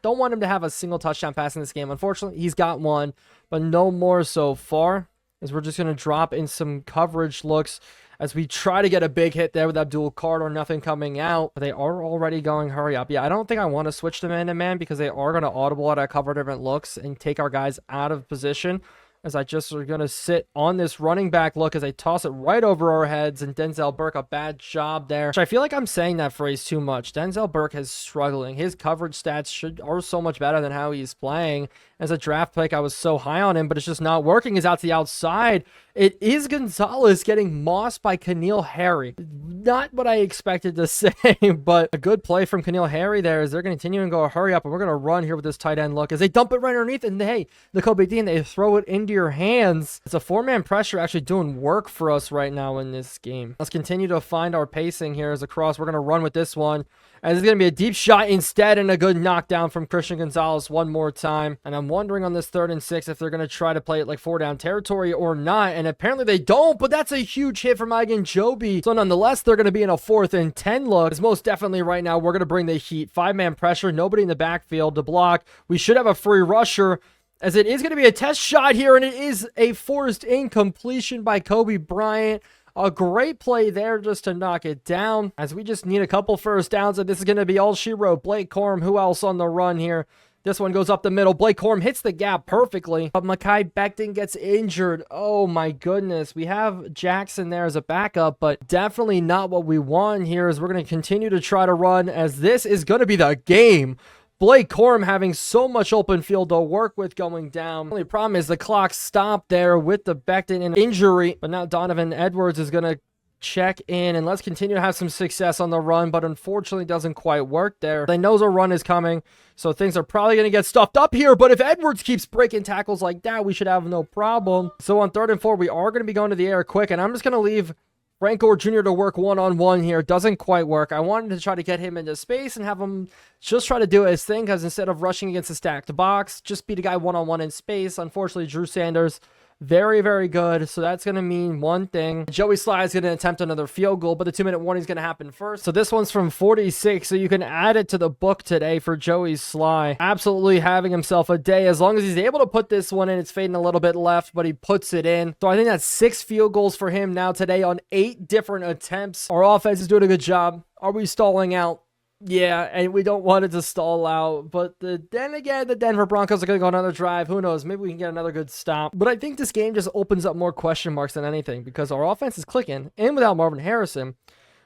Don't want him to have a single touchdown pass in this game. Unfortunately, he's got one, but no more so far, as we're just going to drop in some coverage looks as we try to get a big hit there with Abdul Carter, nothing coming out. But they are already going hurry up. Yeah, I don't think I want to switch to man-to-man because they are going to audible at our cover different looks and take our guys out of position, as I just are going to sit on this running back look as they toss it right over our heads. And Denzel Burke, a bad job there. Which I feel like I'm saying that phrase too much. Denzel Burke is struggling. His coverage stats are so much better than how he's playing. As a draft pick, I was so high on him, but it's just not working. He's out to the outside. It is Gonzalez getting mossed by Keneal Harry. Not what I expected to say, but a good play from Keneal Harry there as they're going to continue and go hurry up. And we're going to run here with this tight end look as they dump it right underneath. And hey, the Kobe Dean, they throw it into your hands. It's a 4-man pressure actually doing work for us right now in this game. Let's continue to find our pacing here as a cross. We're going to run with this one. And it's going to be a deep shot instead and a good knockdown from Christian Gonzalez one more time. And I'm wondering on this 3rd and 6 if they're going to try to play it like 4-down territory or not. And apparently they don't, but that's a huge hit from Igan Joby. So nonetheless, they're going to be in a 4th and 10 look. It's most definitely right now we're going to bring the heat. 5-man pressure, nobody in the backfield to block. We should have a free rusher, as it is going to be a test shot here, and it is a forced incompletion by Kobe Bryant. A great play there just to knock it down, as we just need a couple first downs, and this is going to be all she wrote. Blake Corum, who else on the run here? This one goes up the middle. Blake Corum hits the gap perfectly, but Mekhi Becton gets injured. Oh my goodness. We have Jackson there as a backup, but definitely not what we want here, as we're going to continue to try to run, as this is going to be the game. Blake Corum having so much open field to work with going down. The only problem is the clock stopped there with the Becton injury, but now Donovan Edwards is going to check in, and let's continue to have some success on the run, but unfortunately doesn't quite work there. They know a run is coming, so things are probably going to get stuffed up here, but if Edwards keeps breaking tackles like that, we should have no problem. So on 3rd and 4, we are going to be going to the air quick, and I'm just going to leave Frank Gore Jr. to work one-on-one here. Doesn't quite work. I wanted to try to get him into space and have him just try to do his thing, because instead of rushing against a stacked box, just beat a guy one-on-one in space. Unfortunately, Drew Sanders, very, very good. So that's going to mean one thing. Joey Sly is going to attempt another field goal, but the 2-minute warning is going to happen first. So this one's from 46, so you can add it to the book today for Joey Sly. Absolutely having himself a day. As long as he's able to put this one in, it's fading a little bit left, but he puts it in. So I think that's 6 field goals for him now today on 8 different attempts. Our offense is doing a good job. Are we stalling out? Yeah, and we don't want it to stall out, but then again, the Denver Broncos are going to go another drive. Who knows? Maybe we can get another good stop. But I think this game just opens up more question marks than anything, because our offense is clicking, and without Marvin Harrison.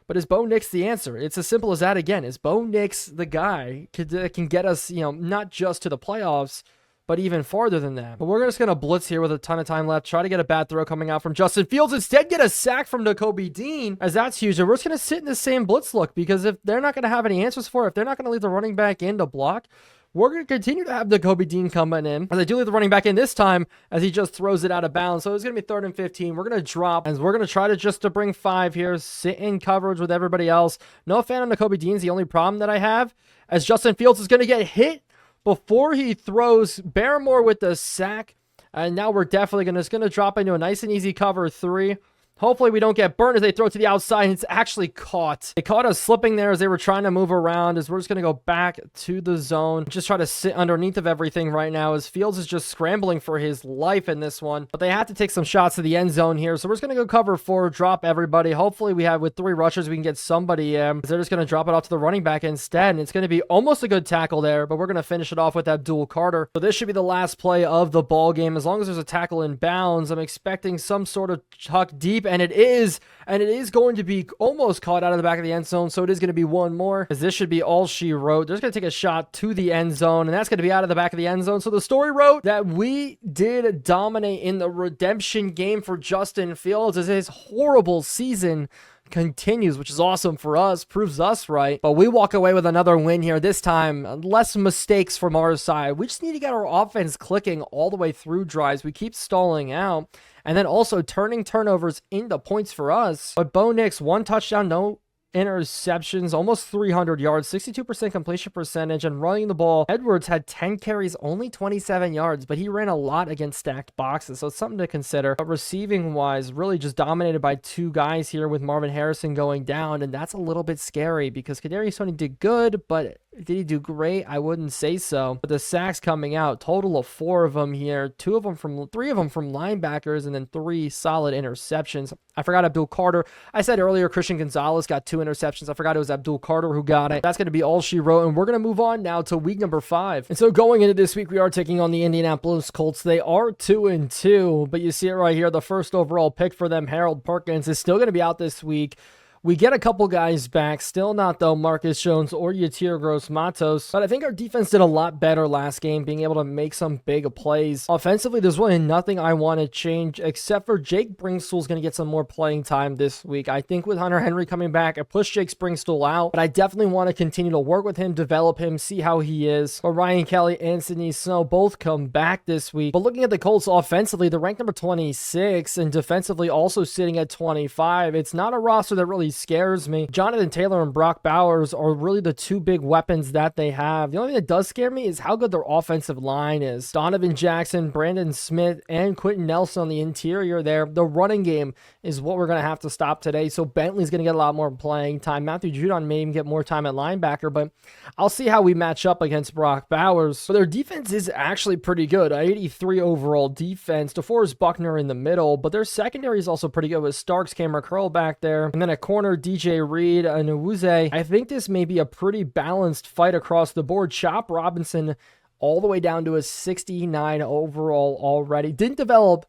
But is Bo Nix the answer? It's as simple as that again. Is Bo Nix the guy that can get us, not just to the playoffs, but even farther than that? But we're just going to blitz here with a ton of time left. Try to get a bad throw coming out from Justin Fields. Instead, get a sack from Nakobe Dean, as that's huge. And we're just going to sit in the same blitz look, because if they're not going to have any answers for it, if they're not going to leave the running back in to block, we're going to continue to have Nakobe Dean coming in. As they do leave the running back in this time, as he just throws it out of bounds. So it's going to be 3rd and 15. We're going to drop, and we're going to try to bring 5 here. Sit in coverage with everybody else. No fan of Nakobe Dean's the only problem that I have, as Justin Fields is going to get hit before he throws. Barrymore with the sack, and now we're definitely going to drop into a nice and easy cover 3. Hopefully we don't get burned as they throw it to the outside, and it's actually caught. They caught us slipping there as they were trying to move around, as we're just going to go back to the zone. Just try to sit underneath of everything right now, as Fields is just scrambling for his life in this one. But they have to take some shots to the end zone here, so we're just going to go cover 4, drop everybody. Hopefully we have, with 3 rushers, we can get somebody in. They're just going to drop it off to the running back instead, and it's going to be almost a good tackle there, but we're going to finish it off with Abdul Carter. So this should be the last play of the ball game. As long as there's a tackle in bounds, I'm expecting some sort of tuck deep and it is going to be almost caught out of the back of the end zone, so it is going to be one more, because this should be all she wrote. They're just going to take a shot to the end zone, and that's going to be out of the back of the end zone. So the story wrote that we did dominate in the redemption game for Justin Fields as his horrible season continues, which is awesome for us, proves us right. But we walk away with another win here. This time, less mistakes from our side. We just need to get our offense clicking all the way through drives. We keep stalling out, and then also turning turnovers into points for us. But Bo Nix, 1 touchdown, no interceptions, almost 300 yards, 62% completion percentage, and running the ball. Edwards had 10 carries, only 27 yards, but he ran a lot against stacked boxes, so it's something to consider. But receiving wise, really just dominated by 2 guys here, with Marvin Harrison going down, and that's a little bit scary because Kadarius Toney did good, but did he do great? I wouldn't say so. But the sacks coming out, total of 4 of them here, 3 of them from linebackers, and then 3 solid interceptions. I forgot Abdul Carter. I said earlier Christian Gonzalez got 2 interceptions. I forgot it was Abdul Carter who got it. That's going to be all she wrote, and we're going to move on now to week number 5. And so going into this week, we are taking on the Indianapolis Colts. They are 2-2, but you see it right here. The first overall pick for them, Harold Perkins, is still going to be out this week. We get a couple guys back, still not though Marcus Jones or Yatir Gross-Matos, but I think our defense did a lot better last game, being able to make some big plays. Offensively, there's really nothing I want to change, except for Jake Brinkstool's going to get some more playing time this week. I think with Hunter Henry coming back, I pushed Jake Brinkstool out, but I definitely want to continue to work with him, develop him, see how he is. But Ryan Kelly, Anthony Snow both come back this week. But looking at the Colts offensively, they're ranked number 26, and defensively also sitting at 25. It's not a roster that really scares me. Jonathan Taylor and Brock Bowers are really the 2 big weapons that they have. The only thing that does scare me is how good their offensive line is. Donovan Jackson, Brandon Smith, and Quentin Nelson on the interior there. The running game is what we're going to have to stop today, so Bentley's going to get a lot more playing time. Matthew Judon may even get more time at linebacker, but I'll see how we match up against Brock Bowers. So their defense is actually pretty good. 83 overall defense. DeForest Buckner in the middle, but their secondary is also pretty good with Starks, Cameron Curl back there, and then a corner DJ Reed, Nwuze. I think this may be a pretty balanced fight across the board. Chop Robinson all the way down to a 69 overall already. Didn't develop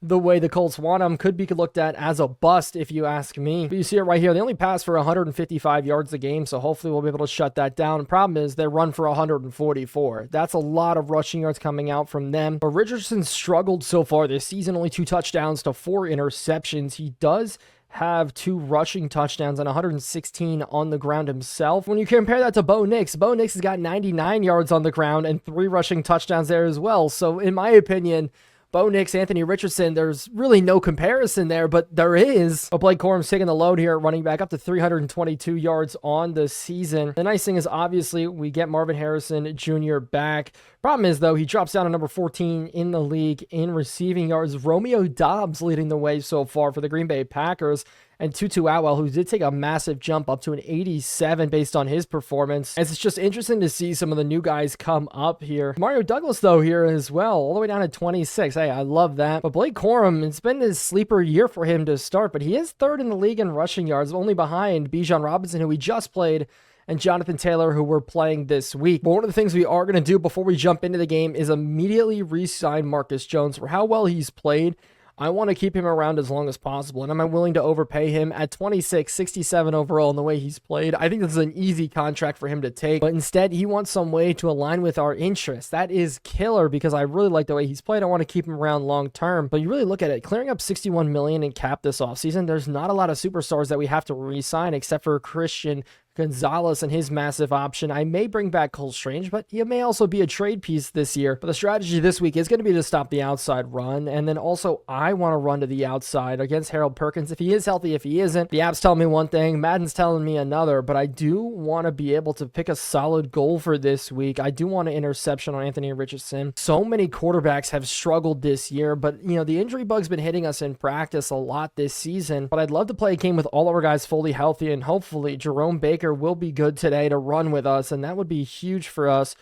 the way the Colts want him. Could be looked at as a bust if you ask me. But you see it right here. They only pass for 155 yards a game, so hopefully we'll be able to shut that down. The problem is they run for 144. That's a lot of rushing yards coming out from them. But Richardson struggled so far this season. Only 2 touchdowns to 4 interceptions. He does have 2 rushing touchdowns and 116 on the ground himself. When you compare that to Bo Nix has got 99 yards on the ground and 3 rushing touchdowns there as well. So in my opinion, Bo Nix, Anthony Richardson, there's really no comparison there, but there is. But Blake Corum's taking the load here at running back, up to 322 yards on the season. The nice thing is, obviously, we get Marvin Harrison Jr. back. Problem is, though, he drops down to number 14 in the league in receiving yards. Romeo Doubs leading the way so far for the Green Bay Packers. And Tutu Atwell, who did take a massive jump up to an 87 based on his performance. And it's just interesting to see some of the new guys come up here. Mario Douglas, though, here as well, all the way down to 26. Hey, I love that. But Blake Corum, it's been his sleeper year for him to start, but he is 3rd in the league in rushing yards, only behind Bijan Robinson, who we just played, and Jonathan Taylor, who we're playing this week. But one of the things we are going to do before we jump into the game is immediately re-sign Marcus Jones. For how well he's played, I want to keep him around as long as possible, and I'm willing to overpay him at 26, 67 overall in the way he's played. I think this is an easy contract for him to take, but instead he wants some way to align with our interests. That is killer because I really like the way he's played. I want to keep him around long term, but you really look at it, clearing up $61 million in cap this offseason, there's not a lot of superstars that we have to re-sign except for Christian Gonzalez and his massive option. I may bring back Cole Strange, but he may also be a trade piece this year. But the strategy this week is going to be to stop the outside run, and then also I want to run to the outside against Harold Perkins. If he is healthy, if he isn't, the app's telling me one thing, Madden's telling me another, but I do want to be able to pick a solid goal for this week. I do want an interception on Anthony Richardson. So many quarterbacks have struggled this year, but the injury bug's been hitting us in practice a lot this season, but I'd love to play a game with all of our guys fully healthy, and hopefully Jerome Baker will be good today to run with us, and that would be huge for us.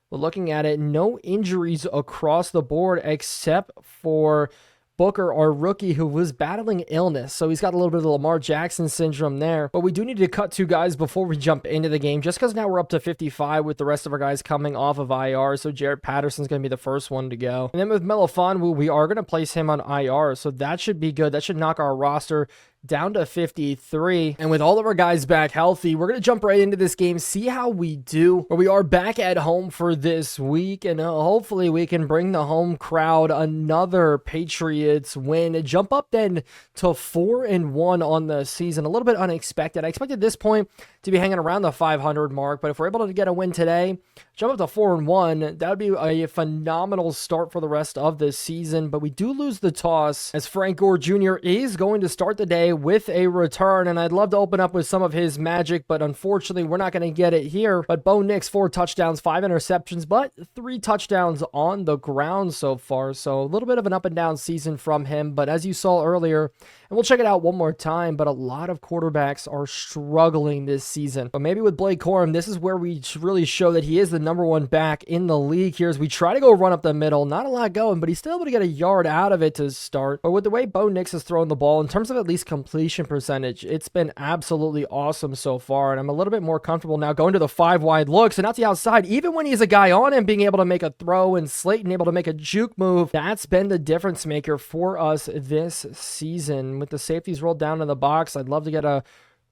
But looking at it, no injuries across the board except for Booker, our rookie, who was battling illness. So he's got a little bit of the Lamar Jackson syndrome there. But we do need to cut 2 guys before we jump into the game, just because now we're up to 55 with the rest of our guys coming off of IR. So Jarrett Patterson's going to be the first one to go. And then with Melifonwu, we are going to place him on IR. So that should be good. That should knock our roster down to 53. And with all of our guys back healthy, we're going to jump right into this game, see how we do. Where we are back at home for this week, and hopefully we can bring the home crowd another Patriots win. Jump up then to 4-1 on the season. A little bit unexpected. I expected this point to be hanging around the 500 mark, but if we're able to get a win today, jump up to 4-1, that would be a phenomenal start for the rest of this season. But we do lose the toss, as Frank Gore Jr. is going to start the day with a return, and I'd love to open up with some of his magic, but unfortunately we're not going to get it here. But Bo Nix, 4 touchdowns, 5 interceptions, but 3 touchdowns on the ground so far. So a little bit of an up and down season from him, but as you saw earlier, and we'll check it out one more time, but a lot of quarterbacks are struggling this season. But maybe with Blake Corum, this is where we really show that he is the #1 back in the league here, as we try to go run up the middle. Not a lot going, but he's still able to get a yard out of it to start. But with the way Bo Nix has thrown the ball, in terms of at least completion percentage, it's been absolutely awesome so far, and I'm a little bit more comfortable now going to the 5 wide looks and out the outside, even when he's a guy on him, being able to make a throw, and Slayton able to make a juke move. That's been the difference maker for us this season. With the safeties rolled down in the box, I'd love to get a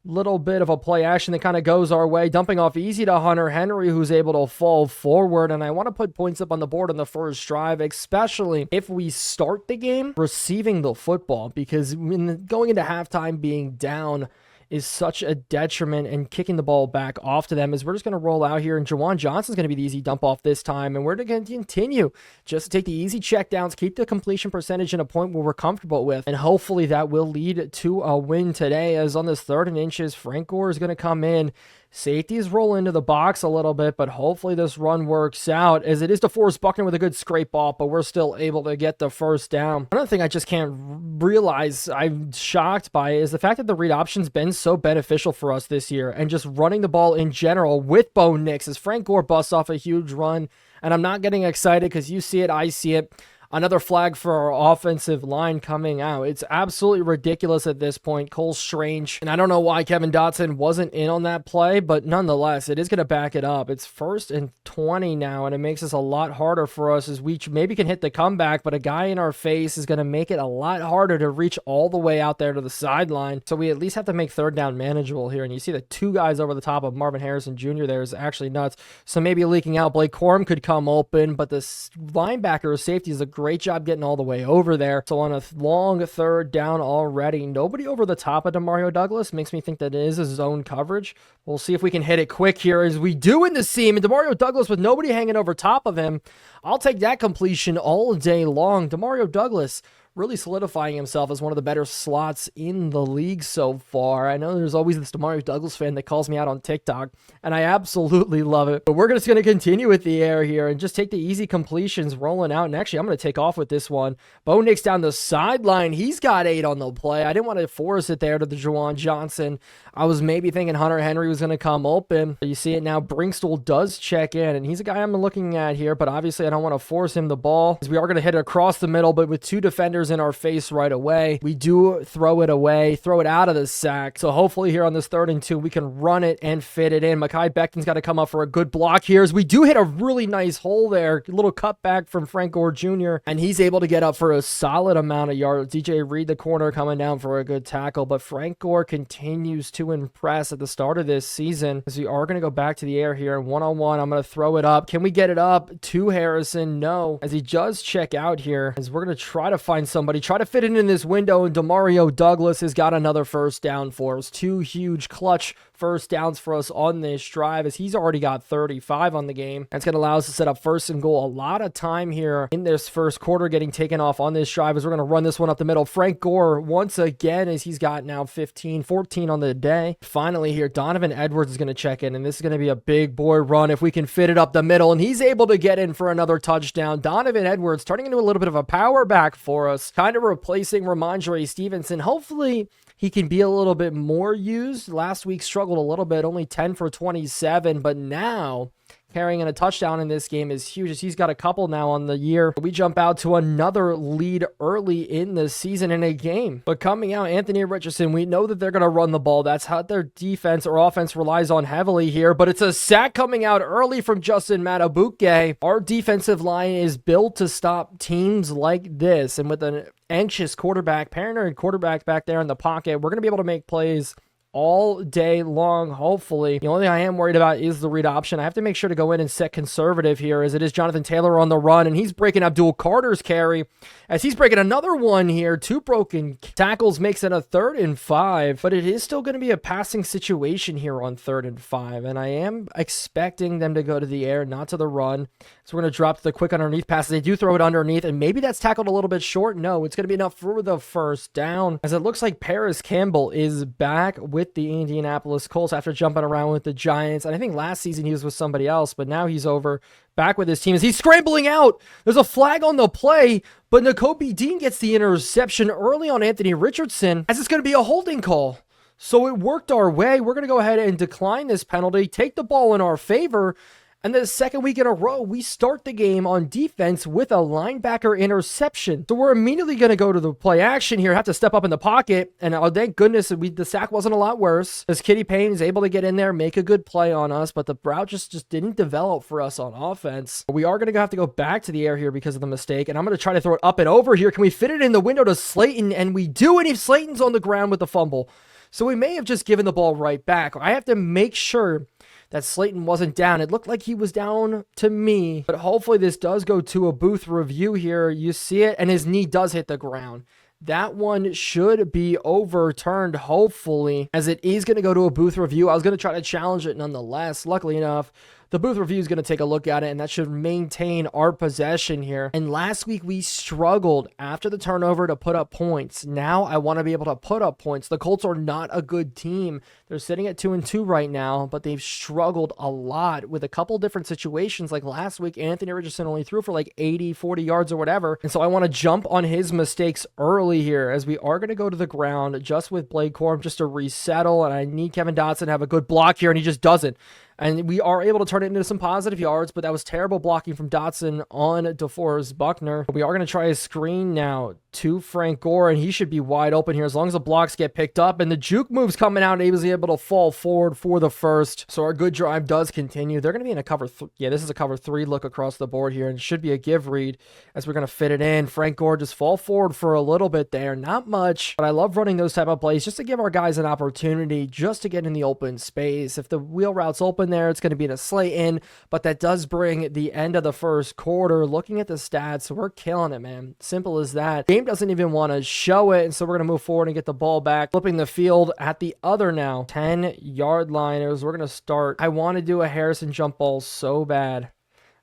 little bit of a play action that kind of goes our way, dumping off easy to Hunter Henry, who's able to fall forward. And I want to put points up on the board on the first drive, especially if we start the game receiving the football, because going into halftime being down is such a detriment, and kicking the ball back off to them, as we're just going to roll out here, and Jawan Johnson's going to be the easy dump off this time, and we're going to continue just to take the easy check downs, keep the completion percentage in a point where we're comfortable with, and hopefully that will lead to a win today. As on this 3rd and inches, Frank Gore is going to come in. Safeties roll into the box a little bit, but hopefully this run works out, as it is DeForest Buckner with a good scrape off, but we're still able to get the first down. Another thing I just can't realize, I'm shocked by, is the fact that the read option's been so beneficial for us this year, and just running the ball in general with Bo Nix, as Frank Gore busts off a huge run, and I'm not getting excited because you see it, I see it. Another flag for our offensive line coming out. It's absolutely ridiculous at this point. Cole Strange, and I don't know why Kevin Dotson wasn't in on that play, but nonetheless, it is going to back it up. It's 1st and 20 now, and it makes this a lot harder for us, as we maybe can hit the comeback, but a guy in our face is going to make it a lot harder to reach all the way out there to the sideline. So we at least have to make 3rd down manageable here, and you see the 2 guys over the top of Marvin Harrison Jr. there is actually nuts. So maybe leaking out, Blake Corum could come open, but the linebacker or safety is a great job getting all the way over there. So on a long 3rd down already, nobody over the top of Demario Douglas. Makes me think that it is a zone coverage. We'll see if we can hit it quick here, as we do in the seam. And Demario Douglas with nobody hanging over top of him. I'll take that completion all day long. Demario Douglas really solidifying himself as one of the better slots in the league so far. I know there's always this Demario Douglas fan that calls me out on TikTok, and I absolutely love it. But we're just going to continue with the air here and just take the easy completions rolling out. And actually, I'm going to take off with this one. Bo Nix down the sideline. He's got 8 on the play. I didn't want to force it there to the Jawan Johnson. I was maybe thinking Hunter Henry was going to come open. You see it now. Brinkstool does check in, and he's a guy I'm looking at here, but obviously I don't want to force him the ball, as we are going to hit it across the middle, but with 2 defenders in our face right away, we do throw it away, throw it out of the sack. So hopefully here on this 3rd and 2, we can run it and fit it in. Mekhi Becton's got to come up for a good block here, as we do hit a really nice hole there. A little cutback from Frank Gore Jr., and he's able to get up for a solid amount of yards. DJ Reed, the corner, coming down for a good tackle, but Frank Gore continues to impress at the start of this season, as we are going to go back to the air here. And one-on-one, I'm going to throw it up. Can we get it up to Harrison? No, as he does check out here, as we're going to try to find somebody, try to fit it in this window, and Demario Douglas has got another first down for us. 2 huge clutch first downs for us on this drive, as he's already got 35 on the game. That's going to allow us to set up 1st and goal. A lot of time here in this first quarter getting taken off on this drive, as we're going to run this one up the middle. Frank Gore once again, as he's got now 15, 14 on the day. Finally here, Donovan Edwards is going to check in, and this is going to be a big boy run if we can fit it up the middle, and he's able to get in for another touchdown. Donovan Edwards turning into a little bit of a power back for us, kind of replacing Ramondre Stevenson. Hopefully he can be a little bit more used. Last week struggled a little bit, only 10 for 27, but now carrying in a touchdown in this game is huge, as he's got a couple now on the year. We jump out to another lead early in the season in a game. But coming out, Anthony Richardson, we know that they're going to run the ball. That's how their defense or offense relies on heavily here. But it's a sack coming out early from Justin Matabuke. Our defensive line is built to stop teams like this. And with an anxious quarterback, paranoid quarterback back there in the pocket, we're going to be able to make plays all day long, hopefully. The only thing I am worried about is the read option. I have to make sure to go in and set conservative here, as it is Jonathan Taylor on the run, and he's breaking Abdul Carter's carry as he's breaking another one here. 2 broken tackles makes it a 3rd and 5, but it is still going to be a passing situation here on 3rd and 5, and I am expecting them to go to the air, not to the run. So we're going to drop the quick underneath pass. They do throw it underneath, and maybe that's tackled a little bit short. No, it's going to be enough for the first down, as it looks like Paris Campbell is back with the Indianapolis Colts after jumping around with the Giants. And I think last season he was with somebody else, but now he's over back with his team as he's scrambling out. There's a flag on the play, but Nakobe Dean gets the interception early on Anthony Richardson, as it's going to be a holding call. So it worked our way. We're going to go ahead and decline this penalty, take the ball in our favor. And the second week in a row, we start the game on defense with a linebacker interception. So we're immediately going to go to the play action here, have to step up in the pocket. And thank goodness the sack wasn't a lot worse, as Kitty Payne is able to get in there, make a good play on us. But the route just didn't develop for us on offense. We are going to have to go back to the air here because of the mistake. And I'm going to try to throw it up and over here. Can we fit it in the window to Slayton? And we do. And Slayton's on the ground with the fumble. So we may have just given the ball right back. I have to make sure that Slayton wasn't down. It looked like he was down to me, but hopefully this does go to a booth review here. You see it, and his knee does hit the ground. That one should be overturned, hopefully, as it is going to go to a booth review. I was going to try to challenge it nonetheless. Luckily enough, the booth review is going to take a look at it, and that should maintain our possession here. And last week, we struggled after the turnover to put up points. Now, I want to be able to put up points. The Colts are not a good team. They're sitting at 2-2 right now, but they've struggled a lot with a couple different situations. Like last week, Anthony Richardson only threw for like 80, 40 yards or whatever. And so I want to jump on his mistakes early here, as we are going to go to the ground just with Blake Corum just to resettle. And I need Kevin Dotson to have a good block here, and he just doesn't. And we are able to turn it into some positive yards, but that was terrible blocking from Dotson on DeForest Buckner. We are going to try a screen now to Frank Gore, and he should be wide open here as long as the blocks get picked up. And the juke move's coming out, and he was able to fall forward for the first. So our good drive does continue. They're going to be in a cover. Yeah, this is a cover 3 look across the board here, and it should be a give read as we're going to fit it in. Frank Gore just fall forward for a little bit there. Not much, but I love running those type of plays just to give our guys an opportunity just to get in the open space. If the wheel route's open there, it's going to be in a Slayton, but that does bring the end of the first quarter. Looking at the stats, we're killing it, man. Simple as that. Game doesn't even want to show it, and so we're going to move forward and get the ball back. Flipping the field at the other now 10-yard line as we're going to start. I want to do a Harrison jump ball so bad,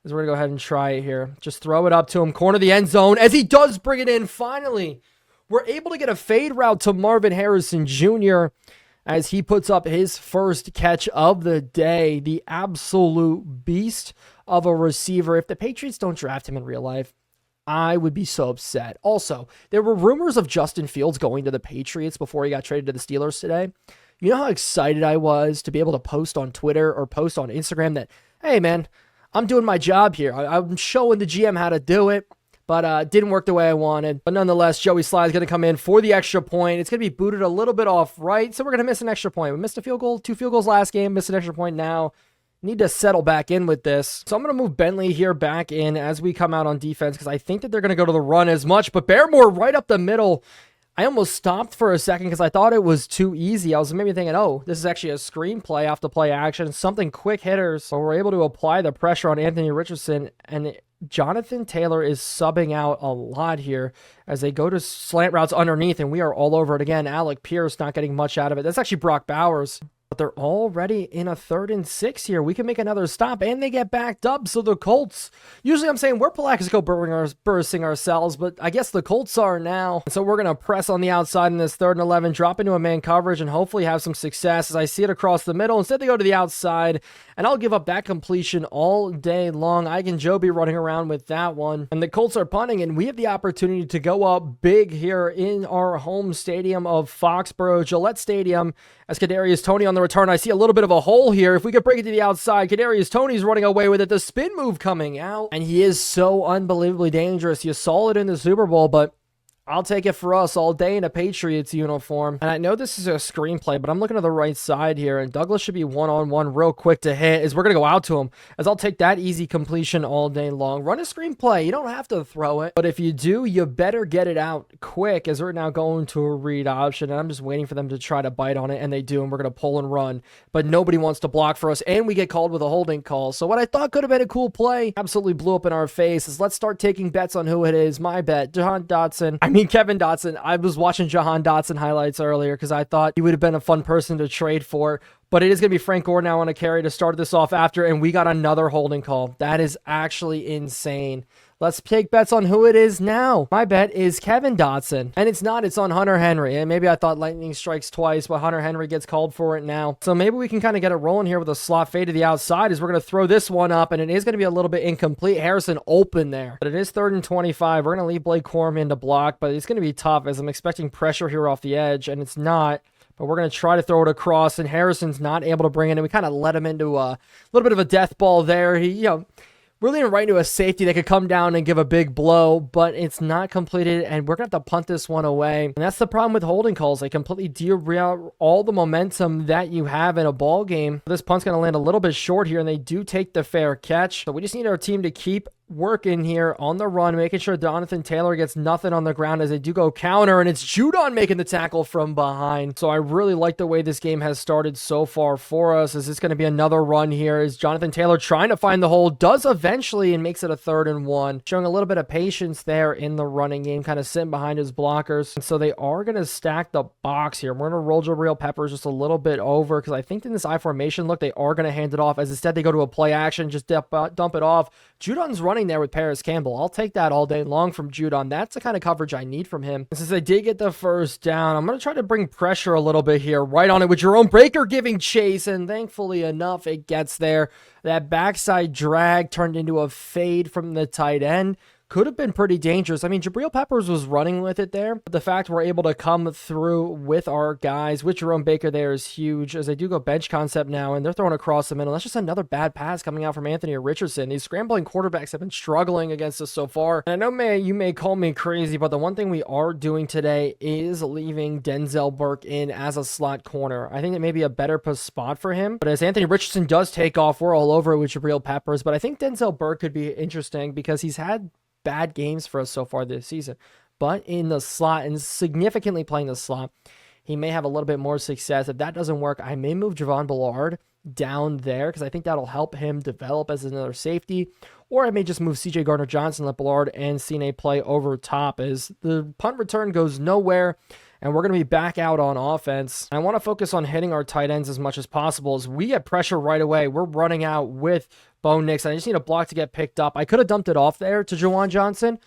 as we're going to go ahead and try it here. Just throw it up to him, corner the end zone, as he does bring it in. Finally, we're able to get a fade route to Marvin Harrison Jr., as he puts up his first catch of the day. The absolute beast of a receiver. If the Patriots don't draft him in real life, I would be so upset. Also, there were rumors of Justin Fields going to the Patriots before he got traded to the Steelers today. You know how excited I was to be able to post on Twitter or post on Instagram that, hey man, I'm doing my job here. I'm showing the GM how to do it. But didn't work the way I wanted. But nonetheless, Joey Sly's going to come in for the extra point. It's going to be booted a little bit off right, so we're going to miss an extra point. We missed a field goal, 2 field goals last game, missed an extra point now. Need to settle back in with this. So I'm going to move Bentley here back in as we come out on defense, because I think that they're going to go to the run as much. But Barrymore right up the middle. I almost stopped for a second because I thought it was too easy. I was maybe thinking, oh, this is actually a screenplay off the play action, something quick hitters. So we're able to apply the pressure on Anthony Richardson, and Jonathan Taylor is subbing out a lot here as they go to slant routes underneath, and we are all over it again. Alec Pierce not getting much out of it. That's actually Brock Bowers. But they're already in a 3rd and 6 here. We can make another stop, and they get backed up. So the Colts, usually I'm saying we're Plaxico bursting ourselves, but I guess the Colts are now. And so we're going to press on the outside in this 3rd and 11, drop into a man coverage, and hopefully have some success as I see it across the middle. Instead, they go to the outside, and I'll give up that completion all day long. Ike and Joe be running around with that one. And the Colts are punting, and we have the opportunity to go up big here in our home stadium of Foxborough, Gillette Stadium, as Kadarius Toney on the return. I see a little bit of a hole here. If we could break it to the outside, Kadarius Toney's running away with it. The spin move coming out. And he is so unbelievably dangerous. You saw it in the Super Bowl, but I'll take it for us all day in a Patriots uniform. And I know this is a screenplay, but I'm looking to the right side here, and Douglas should be one-on-one real quick to hit as we're going to go out to him, as I'll take that easy completion all day long. Run a screenplay. You don't have to throw it, but if you do, you better get it out quick, as we're now going to a read option, and I'm just waiting for them to try to bite on it, and they do, and we're going to pull and run, but nobody wants to block for us, and we get called with a holding call. So what I thought could have been a cool play absolutely blew up in our faces. Let's start taking bets on who it is. My bet, Kevin Dotson. I was watching Jahan Dotson highlights earlier because I thought he would have been a fun person to trade for. But it is going to be Frank Gore now on a carry to start this off after, and we got another holding call. That is actually insane. Let's take bets on who it is now. My bet is Kevin Dotson. And it's not, it's on Hunter Henry. And maybe I thought lightning strikes twice, but Hunter Henry gets called for it now. So maybe we can kind of get it rolling here with a slot fade to the outside as we're going to throw this one up, and it is going to be a little bit incomplete. Harrison open there. But it is 3rd and 25. We're going to leave Blake Corum in to block, but it's going to be tough as I'm expecting pressure here off the edge, and it's not. But we're going to try to throw it across, and Harrison's not able to bring it in. We kind of let him into a little bit of a death ball there. He, we're leaning right into a safety that could come down and give a big blow, but it's not completed, and we're going to have to punt this one away. And that's the problem with holding calls. They completely derail all the momentum that you have in a ball game. This punt's going to land a little bit short here, and they do take the fair catch. So we just need our team to keep working here on the run, making sure Jonathan Taylor gets nothing on the ground as they do go counter, and it's Judon making the tackle from behind. So I really like the way this game has started so far for us. Is this going to be another run here? Is Jonathan Taylor trying to find the hole? Does eventually, and makes it a 3rd and 1. Showing a little bit of patience there in the running game, kind of sitting behind his blockers. And so they are going to stack the box here. We're going to roll Jabril Peppers just a little bit over, because I think in this I formation look, they are going to hand it off, as instead they go to a play action, just dump it off. Judon's running there with Paris Campbell. I'll take that all day long from Judon. That's the kind of coverage I need from him. Since they did get the first down, I'm going to try to bring pressure a little bit here. Right on it with Jerome Baker giving chase, and thankfully enough, it gets there. That backside drag turned into a fade from the tight end. Could have been pretty dangerous. I mean, Jabril Peppers was running with it there, but the fact we're able to come through with our guys, with Jerome Baker there, is huge, as they do go bench concept now, and they're throwing across the middle. That's just another bad pass coming out from Anthony Richardson. These scrambling quarterbacks have been struggling against us so far. And I know you may call me crazy, but the one thing we are doing today is leaving Denzel Burke in as a slot corner. I think it may be a better spot for him, but as Anthony Richardson does take off, we're all over it with Jabril Peppers. But I think Denzel Burke could be interesting because he's had bad games for us so far this season, but in the slot and significantly playing the slot, he may have a little bit more success. If that doesn't work, I may move Javon Ballard down there because I think that'll help him develop as another safety, or I may just move CJ Gardner-Johnson, let Ballard and Cine play over top as the punt return goes nowhere. And we're going to be back out on offense. I want to focus on hitting our tight ends as much as possible as we get pressure right away. We're running out with Bo Nix. I just need a block to get picked up. I could have dumped it off there to Juwan Johnson,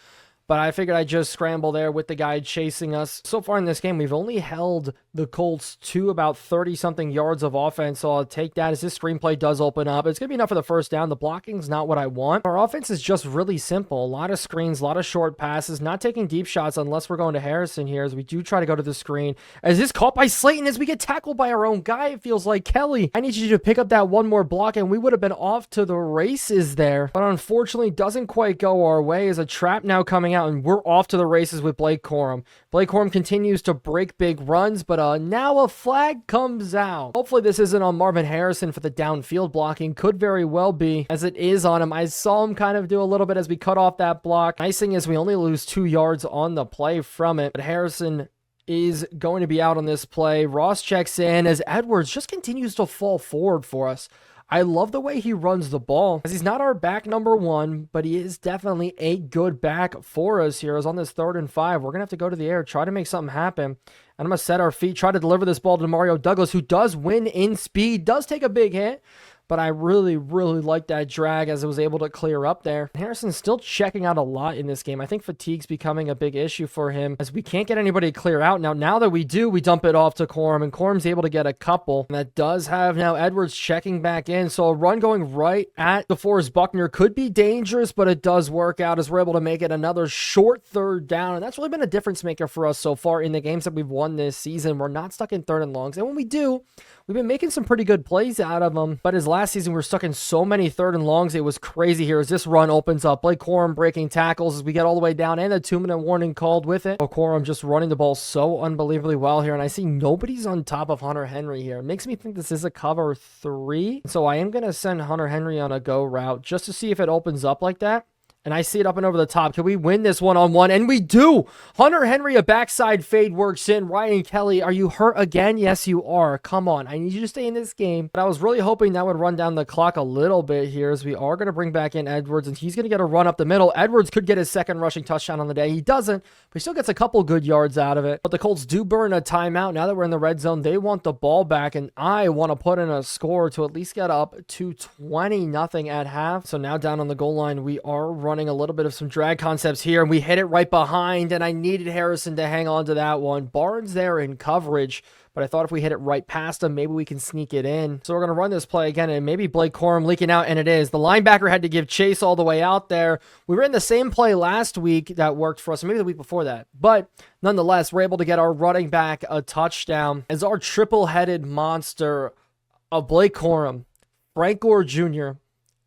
but I figured I'd just scramble there with the guy chasing us. So far in this game, we've only held the Colts to about 30-something yards of offense, so I'll take that as this screenplay does open up. It's going to be enough for the first down. The blocking's not what I want. Our offense is just really simple. A lot of screens, a lot of short passes, not taking deep shots unless we're going to Harrison here, as we do try to go to the screen. As this caught by Slayton as we get tackled by our own guy, it feels like. Kelly, I need you to pick up that one more block, and we would have been off to the races there. But unfortunately, doesn't quite go our way as a trap now coming out, and we're off to the races with Blake Corum. Blake Corum continues to break big runs, but now a flag comes out. Hopefully this isn't on Marvin Harrison for the downfield blocking. Could very well be, as it is on him. I saw him kind of do a little bit as we cut off that block. Nice thing is we only lose 2 yards on the play from it, but Harrison is going to be out on this play. Ross checks in as Edwards just continues to fall forward for us. I love the way he runs the ball, as he's not our back number 1, but he is definitely a good back for us here. As on this 3rd and 5, we're going to have to go to the air, try to make something happen. And I'm going to set our feet, try to deliver this ball to Mario Douglas, who does win in speed, does take a big hit, but I really like that drag as it was able to clear up there. Harrison's still checking out a lot in this game. I think fatigue's becoming a big issue for him as we can't get anybody to clear out. Now that we do, we dump it off to Corum, and Corum's able to get a couple. And that does have now Edwards checking back in. So a run going right at DeForest Buckner could be dangerous, but it does work out as we're able to make it another short third down. And that's really been a difference maker for us so far in the games that we've won this season. We're not stuck in third and longs. And when we do, we've been making some pretty good plays out of them. But as last season, we were stuck in so many third and longs. It was crazy here as this run opens up. Blake Corum breaking tackles as we get all the way down, and a 2-minute warning called with it. Corum just running the ball so unbelievably well here. And I see nobody's on top of Hunter Henry here. It makes me think this is a cover 3. So I am going to send Hunter Henry on a go route just to see if it opens up like that. And I see it up and over the top. Can we win this one-on-one? And we do! Hunter Henry, a backside fade works in. Ryan Kelly, are you hurt again? Yes, you are. Come on. I need you to stay in this game. But I was really hoping that would run down the clock a little bit here as we are going to bring back in Edwards. And he's going to get a run up the middle. Edwards could get his second rushing touchdown on the day. He doesn't, but he still gets a couple good yards out of it. But the Colts do burn a timeout. Now that we're in the red zone, they want the ball back. And I want to put in a score to at least get up to 20-0 at half. So now down on the goal line, we are running a little bit of some drag concepts here, and we hit it right behind, and I needed Harrison to hang on to that one. Barnes there in coverage, but I thought if we hit it right past him, maybe we can sneak it in. So we're going to run this play again, and maybe Blake Corum leaking out, and it is. The linebacker had to give chase all the way out there. We were in the same play last week that worked for us, maybe the week before that, but nonetheless, we're able to get our running back a touchdown as our triple-headed monster of Blake Corum, Frank Gore Jr.,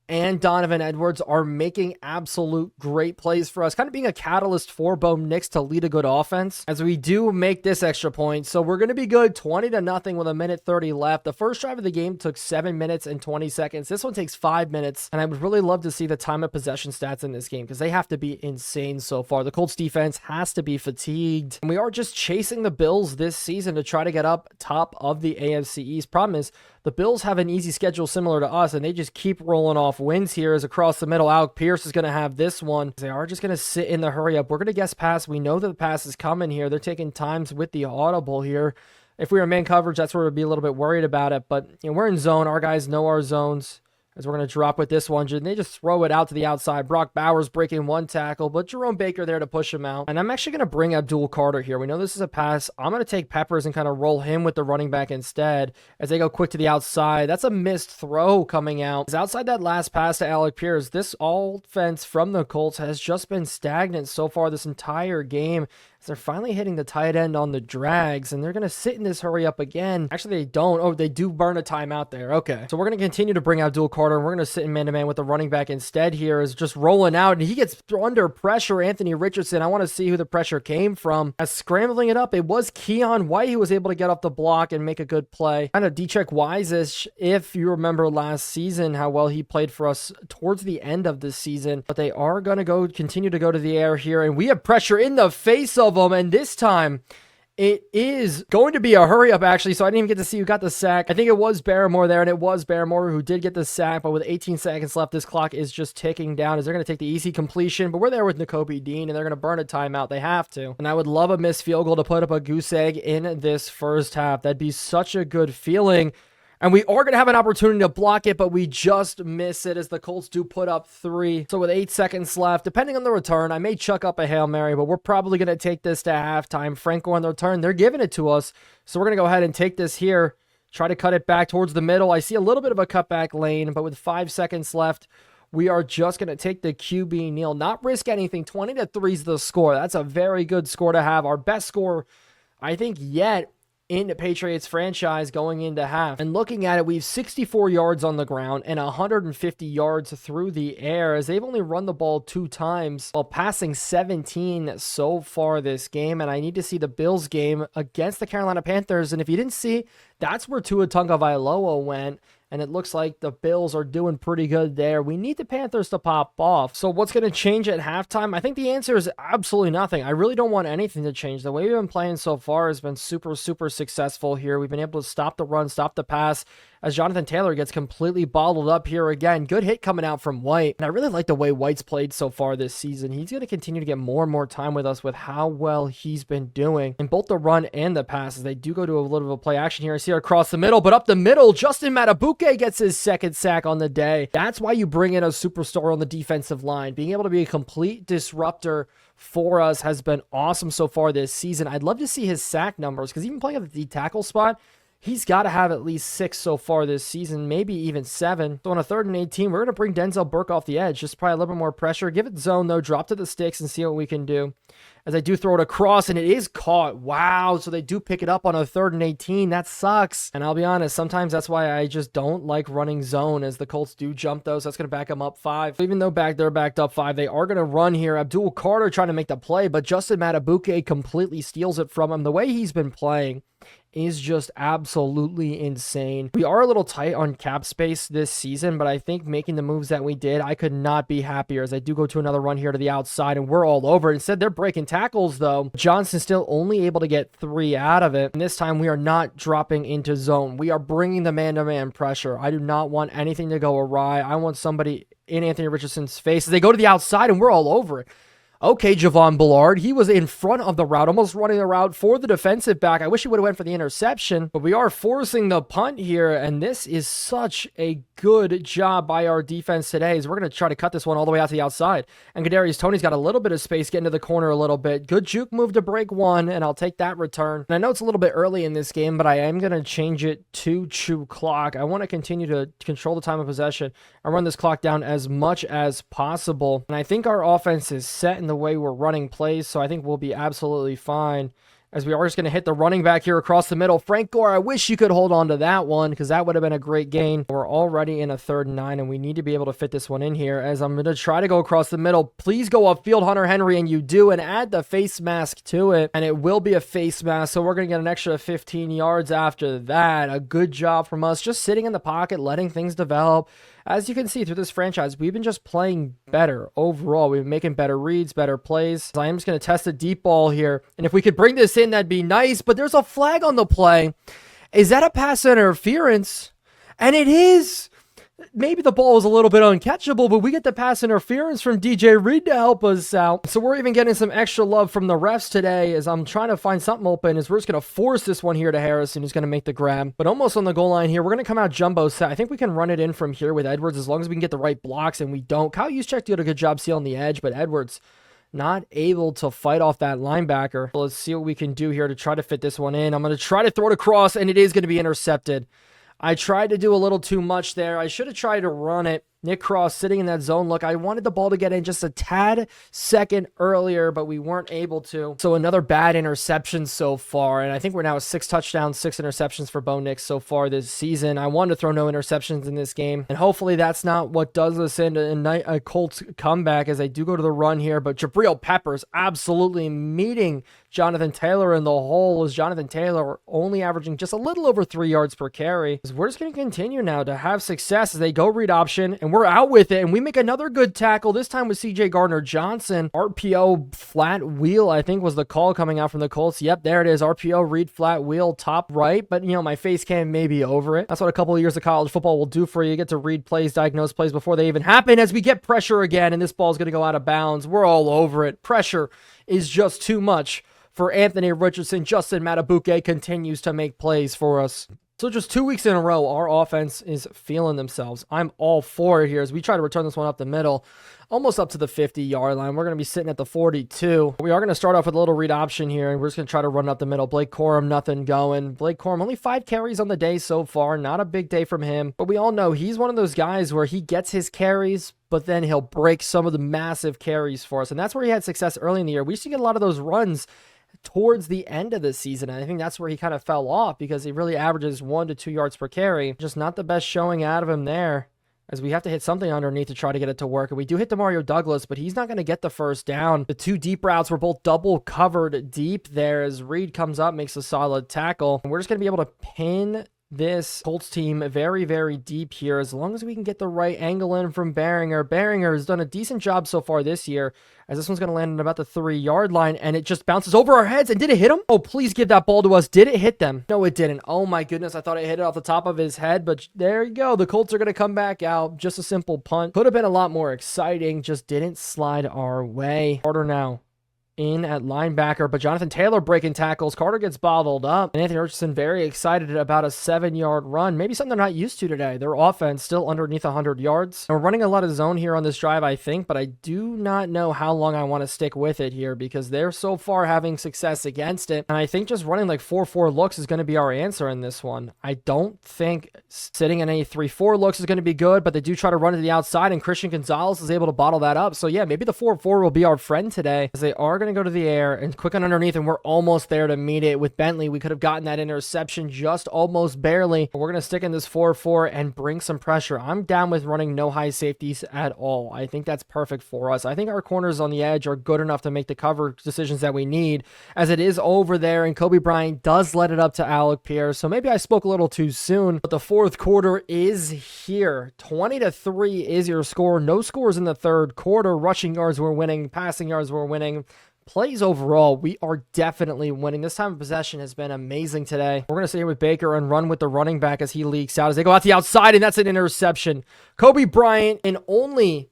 and Donovan Edwards are making absolute great plays for us, kind of being a catalyst for Bo Nix to lead a good offense as we do make this extra point. So we're going to be good 20-0 with 1:30 left. The first drive of the game took 7 minutes and 20 seconds. This one takes 5 minutes, and I would really love to see the time of possession stats in this game because they have to be insane so far. The Colts defense has to be fatigued, and we are just chasing the Bills this season to try to get up top of the AFC East. Problem is, the Bills have an easy schedule similar to us, and they just keep rolling off wins here as across the middle. Alec Pierce is going to have this one. They are just going to sit in the hurry up. We're going to guess pass. We know that the pass is coming here. They're taking times with the audible here. If we were man coverage, that's where we'd be a little bit worried about it. But we're in zone. Our guys know our zones. As we're going to drop with this one, and they just throw it out to the outside. Brock Bowers breaking one tackle, but Jerome Baker there to push him out. And I'm actually going to bring Abdul Carter here. We know this is a pass. I'm going to take Peppers and kind of roll him with the running back instead as they go quick to the outside. That's a missed throw coming out. As outside that last pass to Alec Pierce, this offense from the Colts has just been stagnant so far this entire game. They're finally hitting the tight end on the drags, and they're going to sit in this hurry up again. Actually, they don't. Oh, they do burn a timeout there. Okay. So we're going to continue to bring Abdul Carter, and we're going to sit in man-to-man with the running back instead here is just rolling out, and he gets under pressure. Anthony Richardson, I want to see who the pressure came from. As scrambling it up, it was Keon White who was able to get off the block and make a good play. Kind of D-check Wise-ish, if you remember last season, how well he played for us towards the end of this season. But they are going to continue to go to the air here, and we have pressure in the face of them, and this time it is going to be a hurry up actually, so I didn't even get to see who got the sack. I think it was Barrymore there, and it was Barrymore who did get the sack, but with 18 seconds left, this clock is just ticking down as they're going to take the easy completion, but we're there with Nakobe Dean, and they're going to burn a timeout. They have to, and I would love a missed field goal to put up a goose egg in this first half. That'd be such a good feeling. And we are going to have an opportunity to block it, but we just miss it as the Colts do put up 3. So with 8 seconds left, depending on the return, I may chuck up a Hail Mary, but we're probably going to take this to halftime. Franco on the return, they're giving it to us. So we're going to go ahead and take this here, try to cut it back towards the middle. I see a little bit of a cutback lane, but with 5 seconds left, we are just going to take the QB kneel, not risk anything. 20-3 is the score. That's a very good score to have. Our best score, I think, yet in the Patriots franchise going into half. And looking at it, we have 64 yards on the ground and 150 yards through the air as they've only run the ball 2 times while passing 17 so far this game. And I need to see the Bills game against the Carolina Panthers. And if you didn't see, that's where Tua Tagovailoa went. And it looks like the Bills are doing pretty good there. We need the Panthers to pop off. So what's going to change at halftime? I think the answer is absolutely nothing. I really don't want anything to change. The way we've been playing so far has been super, super successful here. We've been able to stop the run, stop the pass, as Jonathan Taylor gets completely bottled up here again. Good hit coming out from White. And I really like the way White's played so far this season. He's going to continue to get more and more time with us with how well he's been doing in both the run and the passes. They do go to a little bit of a play action here. I see her across the middle, but up the middle, Justin Matabuke gets his second sack on the day. That's why you bring in a superstar on the defensive line. Being able to be a complete disruptor for us has been awesome so far this season. I'd love to see his sack numbers, because even playing at the D tackle spot, he's got to have at least 6 so far this season, maybe even 7. So on a 3rd and 18, we're going to bring Denzel Burke off the edge. Just probably a little bit more pressure. Give it zone, though. Drop to the sticks and see what we can do. As I do throw it across, and it is caught. Wow, so they do pick it up on a 3rd and 18. That sucks. And I'll be honest, sometimes that's why I just don't like running zone, as the Colts do jump those. That's going to back them up 5. Even though they're backed up 5, they are going to run here. Abdul Carter trying to make the play, but Justin Matabuke completely steals it from him. The way he's been playing is just absolutely insane. We are a little tight on cap space this season, but I think making the moves that we did, I could not be happier, as I do go to another run here to the outside, and we're all over. Instead, they're breaking tackles, though. Johnson still only able to get 3 out of it, and this time we are not dropping into zone. We are bringing the man-to-man pressure. I do not want anything to go awry. I want somebody in Anthony Richardson's face as they go to the outside, and we're all over it. Okay, Javon Bullard, he was in front of the route, almost running the route for the defensive back. I wish he would have went for the interception, but we are forcing the punt here, and this is such a good job by our defense today, as we're going to try to cut this one all the way out to the outside. And Kadarius Toney's got a little bit of space getting to the corner a little bit. Good juke move to break 1, and I'll take that return. And I know it's a little bit early in this game, but I am going to change it to true clock. I want to continue to control the time of possession and run this clock down as much as possible. And I think our offense is set in the way we're running plays, so I think we'll be absolutely fine, as we are just going to hit the running back here across the middle. Frank Gore, I wish you could hold on to that one, because that would have been a great gain. We're already in a 3rd and 9, and we need to be able to fit this one in here, as I'm going to try to go across the middle. Please go upfield, Hunter Henry, and you do, and add the face mask to it, and it will be a face mask, so we're going to get an extra 15 yards after that. A good job from us, just sitting in the pocket, letting things develop. As you can see through this franchise, we've been just playing better overall. We've been making better reads, better plays. So I am just going to test a deep ball here. And if we could bring this in, that'd be nice. But there's a flag on the play. Is that a pass interference? And it is. Maybe the ball was a little bit uncatchable, but we get the pass interference from DJ Reed to help us out. So we're even getting some extra love from the refs today, as I'm trying to find something open, as we're just going to force this one here to Harrison, who's going to make the grab. But almost on the goal line here, we're going to come out jumbo set. I think we can run it in from here with Edwards, as long as we can get the right blocks, and we don't. Kyle Juszczyk did a good job sealing the edge, but Edwards not able to fight off that linebacker. So let's see what we can do here to try to fit this one in. I'm going to try to throw it across, and it is going to be intercepted. I tried to do a little too much there. I should have tried to run it. Nick Cross sitting in that zone look. I wanted the ball to get in just a tad second earlier, but we weren't able to. So another bad interception so far. And I think we're now at 6 touchdowns, 6 interceptions for Bo Nix so far this season. I wanted to throw no interceptions in this game. And hopefully that's not what does us into a Colts comeback, as I do go to the run here. But Jabril Peppers absolutely meeting Jonathan Taylor in the hole, as Jonathan Taylor only averaging just a little over 3 yards per carry. We're just going to continue now to have success as they go read option, and we're out with it, and we make another good tackle, this time with CJ Gardner-Johnson. RPO flat wheel, I think, was the call coming out from the Colts. Yep, there it is. RPO read flat wheel top right, but, you know, my face cam may be over it. That's what a couple of years of college football will do for you. You get to read plays, diagnose plays before they even happen, as we get pressure again, and this ball's going to go out of bounds. We're all over it. Pressure is just too much for Anthony Richardson. Justin Matabuke continues to make plays for us. So just 2 weeks in a row, our offense is feeling themselves. I'm all for it here as we try to return this one up the middle, almost up to the 50-yard line. We're going to be sitting at the 42. We are going to start off with a little read option here, and we're just going to try to run up the middle. Blake Corum, nothing going. Blake Corum, only 5 carries on the day so far. Not a big day from him, but we all know he's one of those guys where he gets his carries, but then he'll break some of the massive carries for us, and that's where he had success early in the year. We used to get a lot of those runs towards the end of the season, and I think that's where he kind of fell off, because he really averages 1 to 2 yards per carry. Just not the best showing out of him there, as we have to hit something underneath to try to get it to work. And we do hit Demario Douglas, but he's not going to get the first down. The 2 deep routes were both double covered deep there, as Reed comes up, makes a solid tackle. And we're just going to be able to pin this Colts team very, very deep here, as long as we can get the right angle in from Behringer. Behringer has done a decent job so far this year, as this one's going to land at about the 3-yard line, and it just bounces over our heads. And did it hit him? Oh, please give that ball to us. Did it hit them? No, it didn't. Oh my goodness, I thought it hit it off the top of his head, but there you go. The Colts are going to come back out. Just a simple punt. Could have been a lot more exciting, just didn't slide our way. Carter now in at linebacker, but Jonathan Taylor breaking tackles. Carter gets bottled up, and Anthony Richardson very excited about a 7-yard run. Maybe something they're not used to today. Their offense still underneath 100 yards. And we're running a lot of zone here on this drive, I think, but I do not know how long I want to stick with it here, because they're so far having success against it. And I think just running like 4-4 looks is going to be our answer in this one. I don't think sitting in any 3-4 looks is going to be good, but they do try to run to the outside, and Christian Gonzalez is able to bottle that up. So yeah, maybe the 4-4 will be our friend today, as they are going to go to the air and quick on underneath, and we're almost there to meet it with Bentley. We could have gotten that interception just almost barely. But we're going to stick in this 4-4 and bring some pressure. I'm down with running no high safeties at all. I think that's perfect for us. I think our corners on the edge are good enough to make the cover decisions that we need, as it is over there, and Kobe Bryant does let it up to Alec Pierce. So maybe I spoke a little too soon, but the fourth quarter is here. 20-3 is your score. No scores in the third quarter. Rushing yards we're winning. Passing yards we're winning. Plays overall, we are definitely winning. This time of possession has been amazing today. We're going to stay here with Baker and run with the running back as he leaks out, as they go out the outside, and that's an interception. Kobe Bryant, in only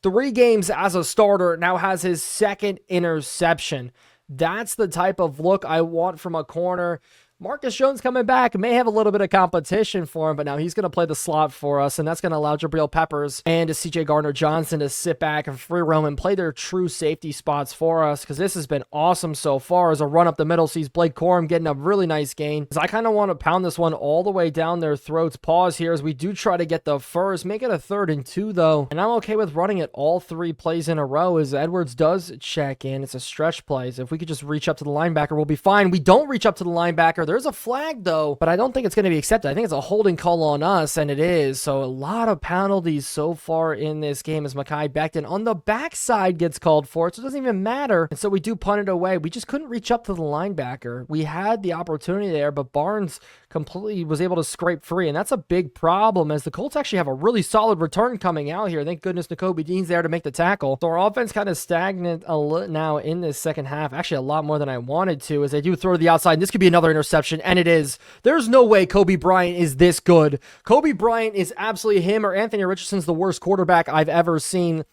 3 games as a starter, now has his 2nd interception. That's the type of look I want from a corner. Marcus Jones coming back may have a little bit of competition for him, but now he's going to play the slot for us, and that's going to allow Jabril Peppers and CJ Gardner-Johnson to sit back and free roam and play their true safety spots for us, because this has been awesome so far. As a run up the middle sees Blake Corum getting a really nice gain, because I kind of want to pound this one all the way down their throats. Pause here as we do try to get the first. Make it a 3rd and 2 though, and I'm okay with running it all 3 plays in a row, as Edwards does check in. It's a stretch play, so if we could just reach up to the linebacker, we'll be fine. We don't reach up to the linebacker. There's a flag though, but I don't think it's going to be accepted. I think it's a holding call on us, and it is. So a lot of penalties so far in this game, as Mekhi Becton on the backside gets called for it, so it doesn't even matter. And so we do punt it away. We just couldn't reach up to the linebacker. We had the opportunity there, but Barnes completely was able to scrape free, and that's a big problem, as the Colts actually have a really solid return coming out here. Thank goodness Nakobe Dean's there to make the tackle. So our offense kind of stagnant a little now in this second half, actually a lot more than I wanted to, as they do throw to the outside, and this could be another interception, and it is. There's no way Kobe Bryant is this good. Kobe Bryant is absolutely, him or Anthony Richardson's the worst quarterback I've ever seen.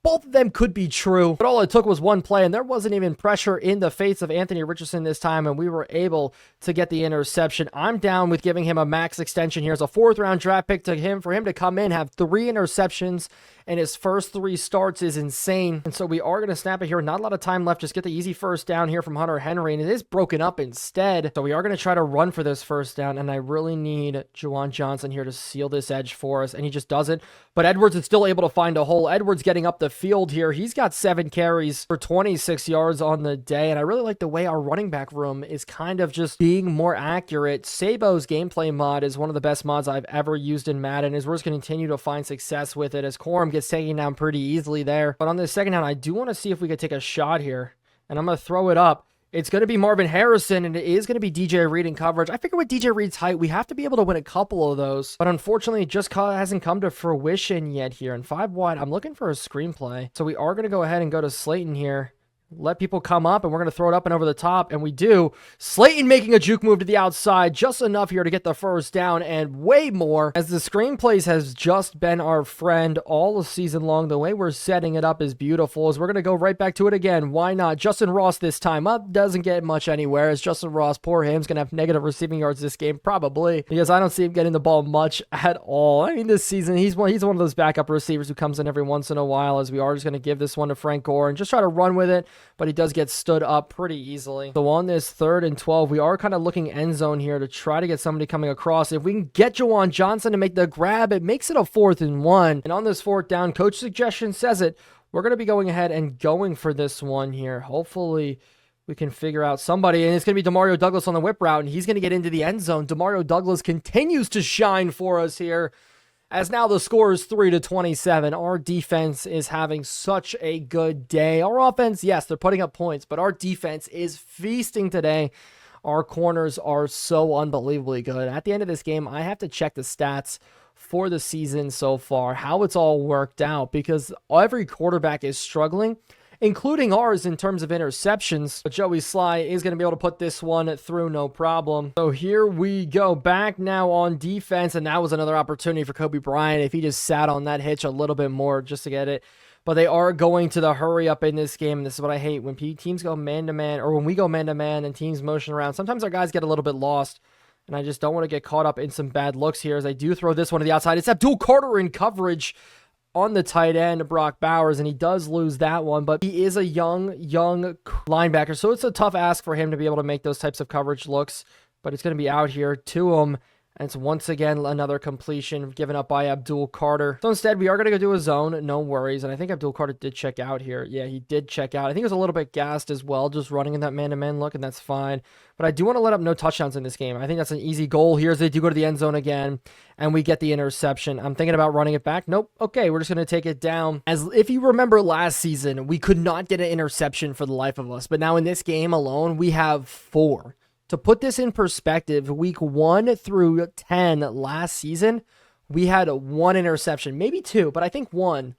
Both of them could be true, but all it took was one play, and there wasn't even pressure in the face of Anthony Richardson this time, and we were able to get the interception. I'm down with giving him a max extension here. It's a 4th-round draft pick to him. For him to come in, have 3 interceptions in his first 3 starts is insane, and so we are going to snap it here. Not a lot of time left. Just get the easy first down here from Hunter Henry, and it is broken up instead, so we are going to try to run for this first down, and I really need Juwan Johnson here to seal this edge for us, and he just doesn't. But Edwards is still able to find a hole. Edwards getting up the field here. He's got 7 carries for 26 yards on the day, and I really like the way our running back room is kind of just being more accurate. Sabo's gameplay mod is one of the best mods I've ever used in Madden, as we're just going to continue to find success with it, as Corum gets taken down pretty easily there. But on this second down, I do want to see if we could take a shot here, and I'm going to throw it up. It's going to be Marvin Harrison, and it is going to be DJ Reed in coverage. I figure with DJ Reed's height, we have to be able to win a couple of those. But unfortunately, it just hasn't come to fruition yet here. And 5 wide, I'm looking for a screenplay. So we are going to go ahead and go to Slayton here. Let people come up, and we're going to throw it up and over the top, and we do. Slayton making a juke move to the outside, just enough here to get the first down, and way more, as the screenplays has just been our friend all the season long. The way we're setting it up is beautiful, as we're going to go right back to it again. Why not? Justin Ross this time up doesn't get much anywhere, as Justin Ross, poor him, is going to have negative receiving yards this game, probably, because I don't see him getting the ball much at all. I mean, this season, he's one of those backup receivers who comes in every once in a while, as we are just going to give this one to Frank Gore and just try to run with it. But he does get stood up pretty easily. So on this 3rd and 12, we are kind of looking end zone here to try to get somebody coming across. If we can get Juwan Johnson to make the grab, it makes it a 4th and 1. And on this 4th down, coach suggestion says it, we're going to be going ahead and going for this one here. Hopefully we can figure out somebody, and it's going to be Demario Douglas on the whip route, and he's going to get into the end zone. Demario Douglas continues to shine for us here, as now the score is 3-27. Our defense is having such a good day. Our offense, yes, they're putting up points, but our defense is feasting today. Our corners are so unbelievably good. At the end of this game, I have to check the stats for the season so far, how it's all worked out, because every quarterback is struggling, including ours in terms of interceptions. But Joey Sly is going to be able to put this one through no problem. So here we go, back now on defense, and that was another opportunity for Kobe Bryant if he just sat on that hitch a little bit more just to get it. But they are going to the hurry up in this game, and this is what I hate. When teams go man-to-man, or when we go man-to-man and teams motion around, sometimes our guys get a little bit lost, and I just don't want to get caught up in some bad looks here as I do throw this one to the outside. It's Abdul Carter in coverage on the tight end, Brock Bowers, and he does lose that one, but he is a young linebacker, so it's a tough ask for him to be able to make those types of coverage looks, but it's going to be out here to him. And it's once again another completion given up by Abdul Carter. So instead, we are going to go do a zone. No worries. And I think Abdul Carter did check out here. Yeah, he did check out. I think he was a little bit gassed as well, just running in that man-to-man look, and that's fine. But I do want to let up no touchdowns in this game. I think that's an easy goal here as they do go to the end zone again, and we get the interception. I'm thinking about running it back. Nope. Okay, we're just going to take it down. As if you remember last season, we could not get an interception for the life of us. But now in this game alone, we have 4. To put this in perspective, week 1 through 10 last season, we had 1 interception, maybe 2, but I think 1.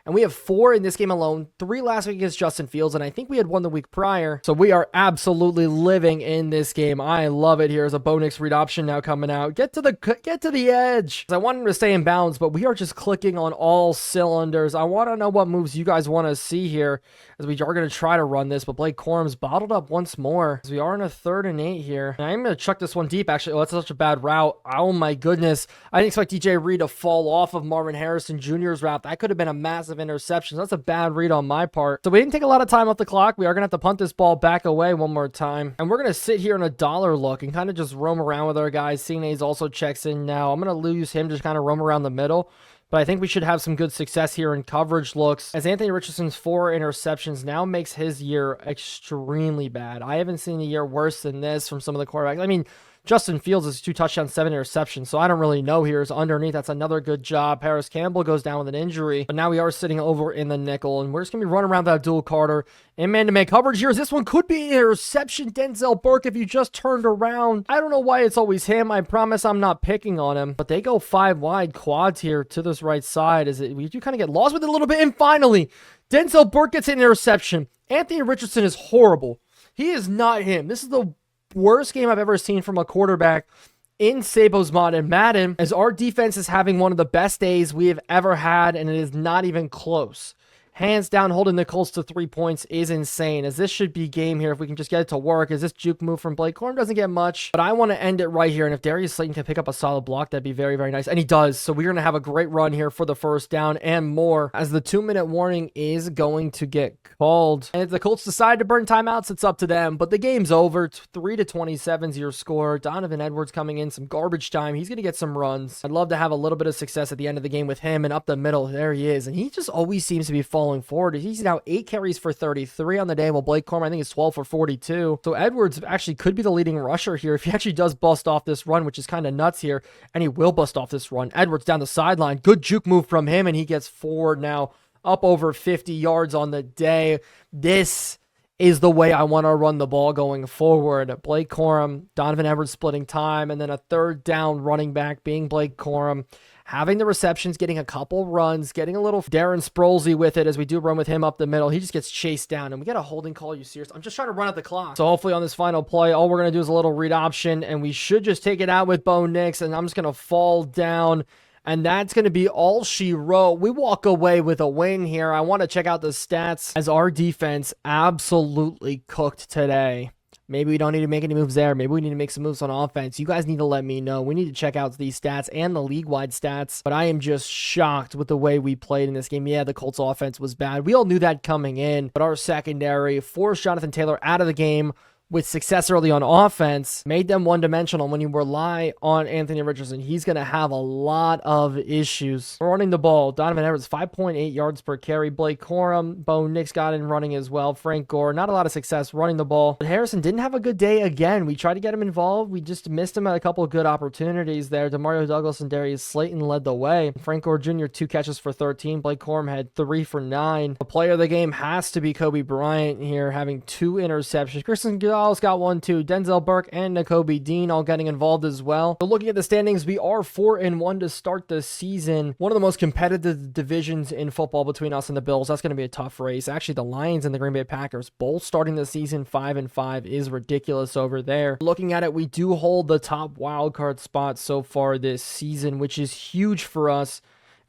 And we have 4 in this game alone, 3 last week against Justin Fields, and I think we had 1 the week prior. So we are absolutely living in this game. I love it. Here's a Bo Nix read option now coming out. Get to the edge. I want him to stay in bounds, but we are just clicking on all cylinders. I want to know what moves you guys want to see here as we are going to try to run this, but Blake Corum's bottled up once more as we are in a 3rd and 8 here. And I'm going to chuck this one deep, actually. Oh, that's such a bad route. Oh my goodness. I didn't expect DJ Reed to fall off of Marvin Harrison Jr.'s route. That could have been a massive interception. That's a bad read on my part. So we didn't take a lot of time off the clock. We are going to have to punt this ball back away one more time. And we're going to sit here in a dollar look and kind of just roam around with our guys. Seeing he's also checks in now. I'm going to lose him, just kind of roam around the middle. But I think we should have some good success here in coverage looks, as Anthony Richardson's 4 interceptions now makes his year extremely bad. I haven't seen a year worse than this from some of the quarterbacks. I mean, Justin Fields is 2 touchdowns, 7 interceptions, so I don't really know here. Is underneath, that's another good job. Paris Campbell goes down with an injury, but now we are sitting over in the nickel, and we're just going to be running around that Abdul Carter in man-to-man coverage here. This one could be an interception. Denzel Burke, if you just turned around. I don't know why it's always him. I promise I'm not picking on him, but they go 5 wide quads here to this right side. We do kind of get lost with it a little bit, and finally, Denzel Burke gets an interception. Anthony Richardson is horrible. He is not him. This is the worst game I've ever seen from a quarterback in Sabo's Modded Madden, as our defense is having one of the best days we have ever had, and it is not even close. Hands down, holding the Colts to 3 points is insane, as this should be game here if we can just get it to work, as this juke move from Blake Corum doesn't get much, but I want to end it right here, and if Darius Slayton can pick up a solid block, that'd be very, very nice, and he does, so we're going to have a great run here for the first down and more, as the 2-minute warning is going to get called, and if the Colts decide to burn timeouts, it's up to them, but the game's over. 3-27 is your score. Donovan Edwards coming in, some garbage time. He's going to get some runs. I'd love to have a little bit of success at the end of the game with him, and up the middle, there he is, and he just always seems to be falling forward. He's now 8 carries for 33 on the day, while Blake Corum, I think, is 12 for 42. So Edwards actually could be the leading rusher here if he actually does bust off this run, which is kind of nuts here, and he will bust off this run. Edwards down the sideline. Good juke move from him, and he gets forward now, up over 50 yards on the day. This is the way I want to run the ball going forward. Blake Corum, Donovan Edwards splitting time, and then a 3rd down running back being Blake Corum. Having the receptions, getting a couple runs, getting a little Darren Sproulsy with it as we do run with him up the middle. He just gets chased down, and we get a holding call. Are you serious? I'm just trying to run out the clock. So hopefully on this final play, all we're going to do is a little read option, and we should just take it out with Bo Nix, and I'm just going to fall down, and that's going to be all she wrote. We walk away with a win here. I want to check out the stats, as our defense absolutely cooked today. Maybe we don't need to make any moves there. Maybe we need to make some moves on offense. You guys need to let me know. We need to check out these stats and the league-wide stats. But I am just shocked with the way we played in this game. Yeah, the Colts offense was bad. We all knew that coming in. But our secondary forced Jonathan Taylor out of the game with success early on offense, made them one-dimensional. When you rely on Anthony Richardson, he's going to have a lot of issues. We're running the ball. Donovan Edwards, 5.8 yards per carry. Blake Corum, Bo Nix got in running as well. Frank Gore, not a lot of success running the ball. But Harrison didn't have a good day again. We tried to get him involved. We just missed him at a couple of good opportunities there. Demario Douglas and Darius Slayton led the way. Frank Gore Jr., 2 catches for 13. Blake Corum had 3 for 9. The player of the game has to be Kobe Bryant here, having 2 interceptions. Christian Gonzalez got one too. Denzel Burke and Nakobe Dean all getting involved as well. So looking at the standings, we are 4-1 to start the season. One of the most competitive divisions in football between us and the Bills. That's going to be a tough race. Actually, the Lions and the Green Bay Packers both starting the season 5-5 is ridiculous over there. Looking at it, we do hold the top wildcard spot so far this season, which is huge for us,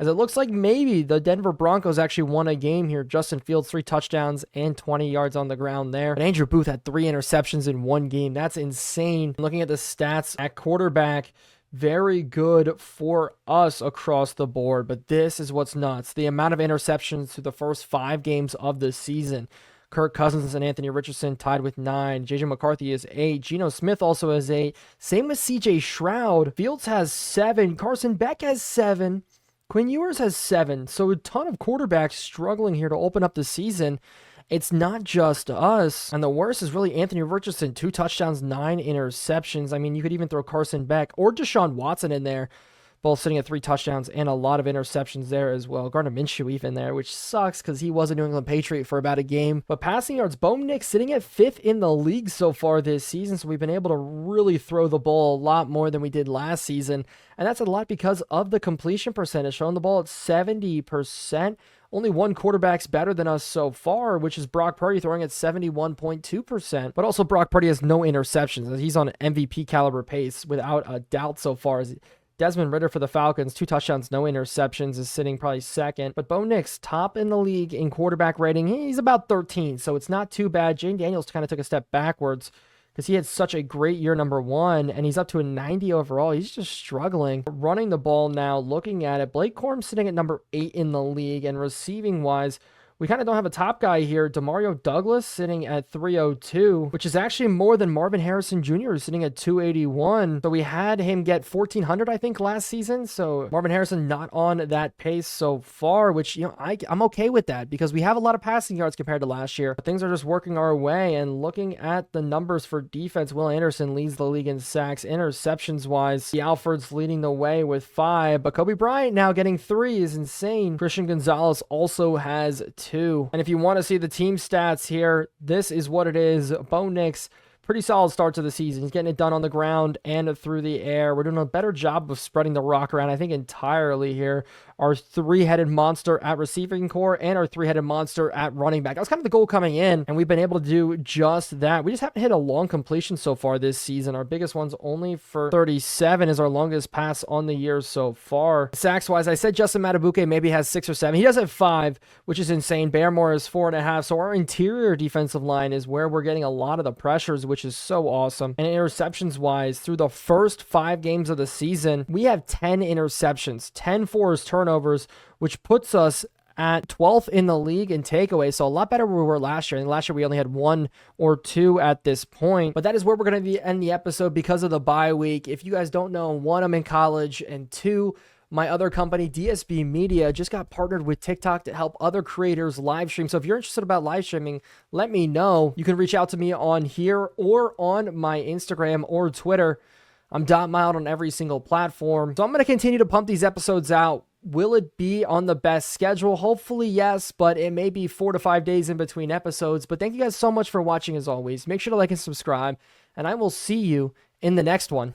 as it looks like maybe the Denver Broncos actually won a game here. Justin Fields, 3 touchdowns and 20 yards on the ground there. But Andrew Booth had 3 interceptions in one game. That's insane. Looking at the stats at quarterback, very good for us across the board. But this is what's nuts. The amount of interceptions through the first 5 games of the season. Kirk Cousins and Anthony Richardson tied with 9. JJ McCarthy is 8. Geno Smith also has 8. Same with CJ Stroud. Fields has 7. Carson Beck has 7. Quinn Ewers has 7, so a ton of quarterbacks struggling here to open up the season. It's not just us, and the worst is really Anthony Richardson, 2 touchdowns, 9 interceptions. I mean, you could even throw Carson Beck or Deshaun Watson in there, both sitting at 3 touchdowns and a lot of interceptions there as well. Gardner Minshew even there, which sucks because he was a New England Patriot for about a game. But passing yards, Bo Nix sitting at 5th in the league so far this season, so we've been able to really throw the ball a lot more than we did last season. And that's a lot because of the completion percentage, showing the ball at 70%. Only one quarterback's better than us so far, which is Brock Purdy throwing at 71.2%. But also Brock Purdy has no interceptions. He's on MVP caliber pace without a doubt so far. Desmond Ridder for the Falcons, 2 touchdowns, no interceptions, is sitting probably 2nd. But Bo Nix, top in the league in quarterback rating. He's about 13, so it's not too bad. Jane Daniels kind of took a step backwards because he had such a great year, number 1, and he's up to a 90 overall. He's just struggling. Running the ball now, looking at it, Blake Corum sitting at number 8 in the league, and receiving-wise, we kind of don't have a top guy here. Demario Douglas sitting at 302, which is actually more than Marvin Harrison Jr. is sitting at 281. So we had him get 1,400, I think, last season. So Marvin Harrison not on that pace so far, which, you know, I'm okay with that because we have a lot of passing yards compared to last year. But things are just working our way. And looking at the numbers for defense, Will Anderson leads the league in sacks. Interceptions-wise, the Alford's leading the way with 5. But Kobe Bryant now getting 3 is insane. Christian Gonzalez also has 2. And if you want to see the team stats here, this is what it is. Bo Nix, pretty solid start to the season. He's getting it done on the ground and through the air. We're doing a better job of spreading the rock around, I think, entirely here. Our 3-headed monster at receiving core and our 3-headed monster at running back. That was kind of the goal coming in, and we've been able to do just that. We just haven't hit a long completion so far this season. Our biggest one's only for 37 is our longest pass on the year so far. Sacks-wise, I said Justin Matabuke maybe has 6 or 7. He does have 5, which is insane. Barrymore is 4.5. So our interior defensive line is where we're getting a lot of the pressures, which is so awesome. And interceptions-wise, through the first 5 games of the season, we have 10 interceptions, 10 forced turnovers, which puts us at 12th in the league in takeaways. So a lot better where we were last year. And last year we only had 1 or 2 at this point. But that is where we're going to end the episode because of the bye week. If you guys don't know, 1, I'm in college, and 2, my other company, DSB Media, just got partnered with TikTok to help other creators live stream. So if you're interested about live streaming, let me know. You can reach out to me on here or on my Instagram or Twitter. I'm dotmild on every single platform. So I'm going to continue to pump these episodes out. Will it be on the best schedule? Hopefully, yes, but it may be 4 to 5 days in between episodes. But thank you guys so much for watching as always. Make sure to like and subscribe, and I will see you in the next one.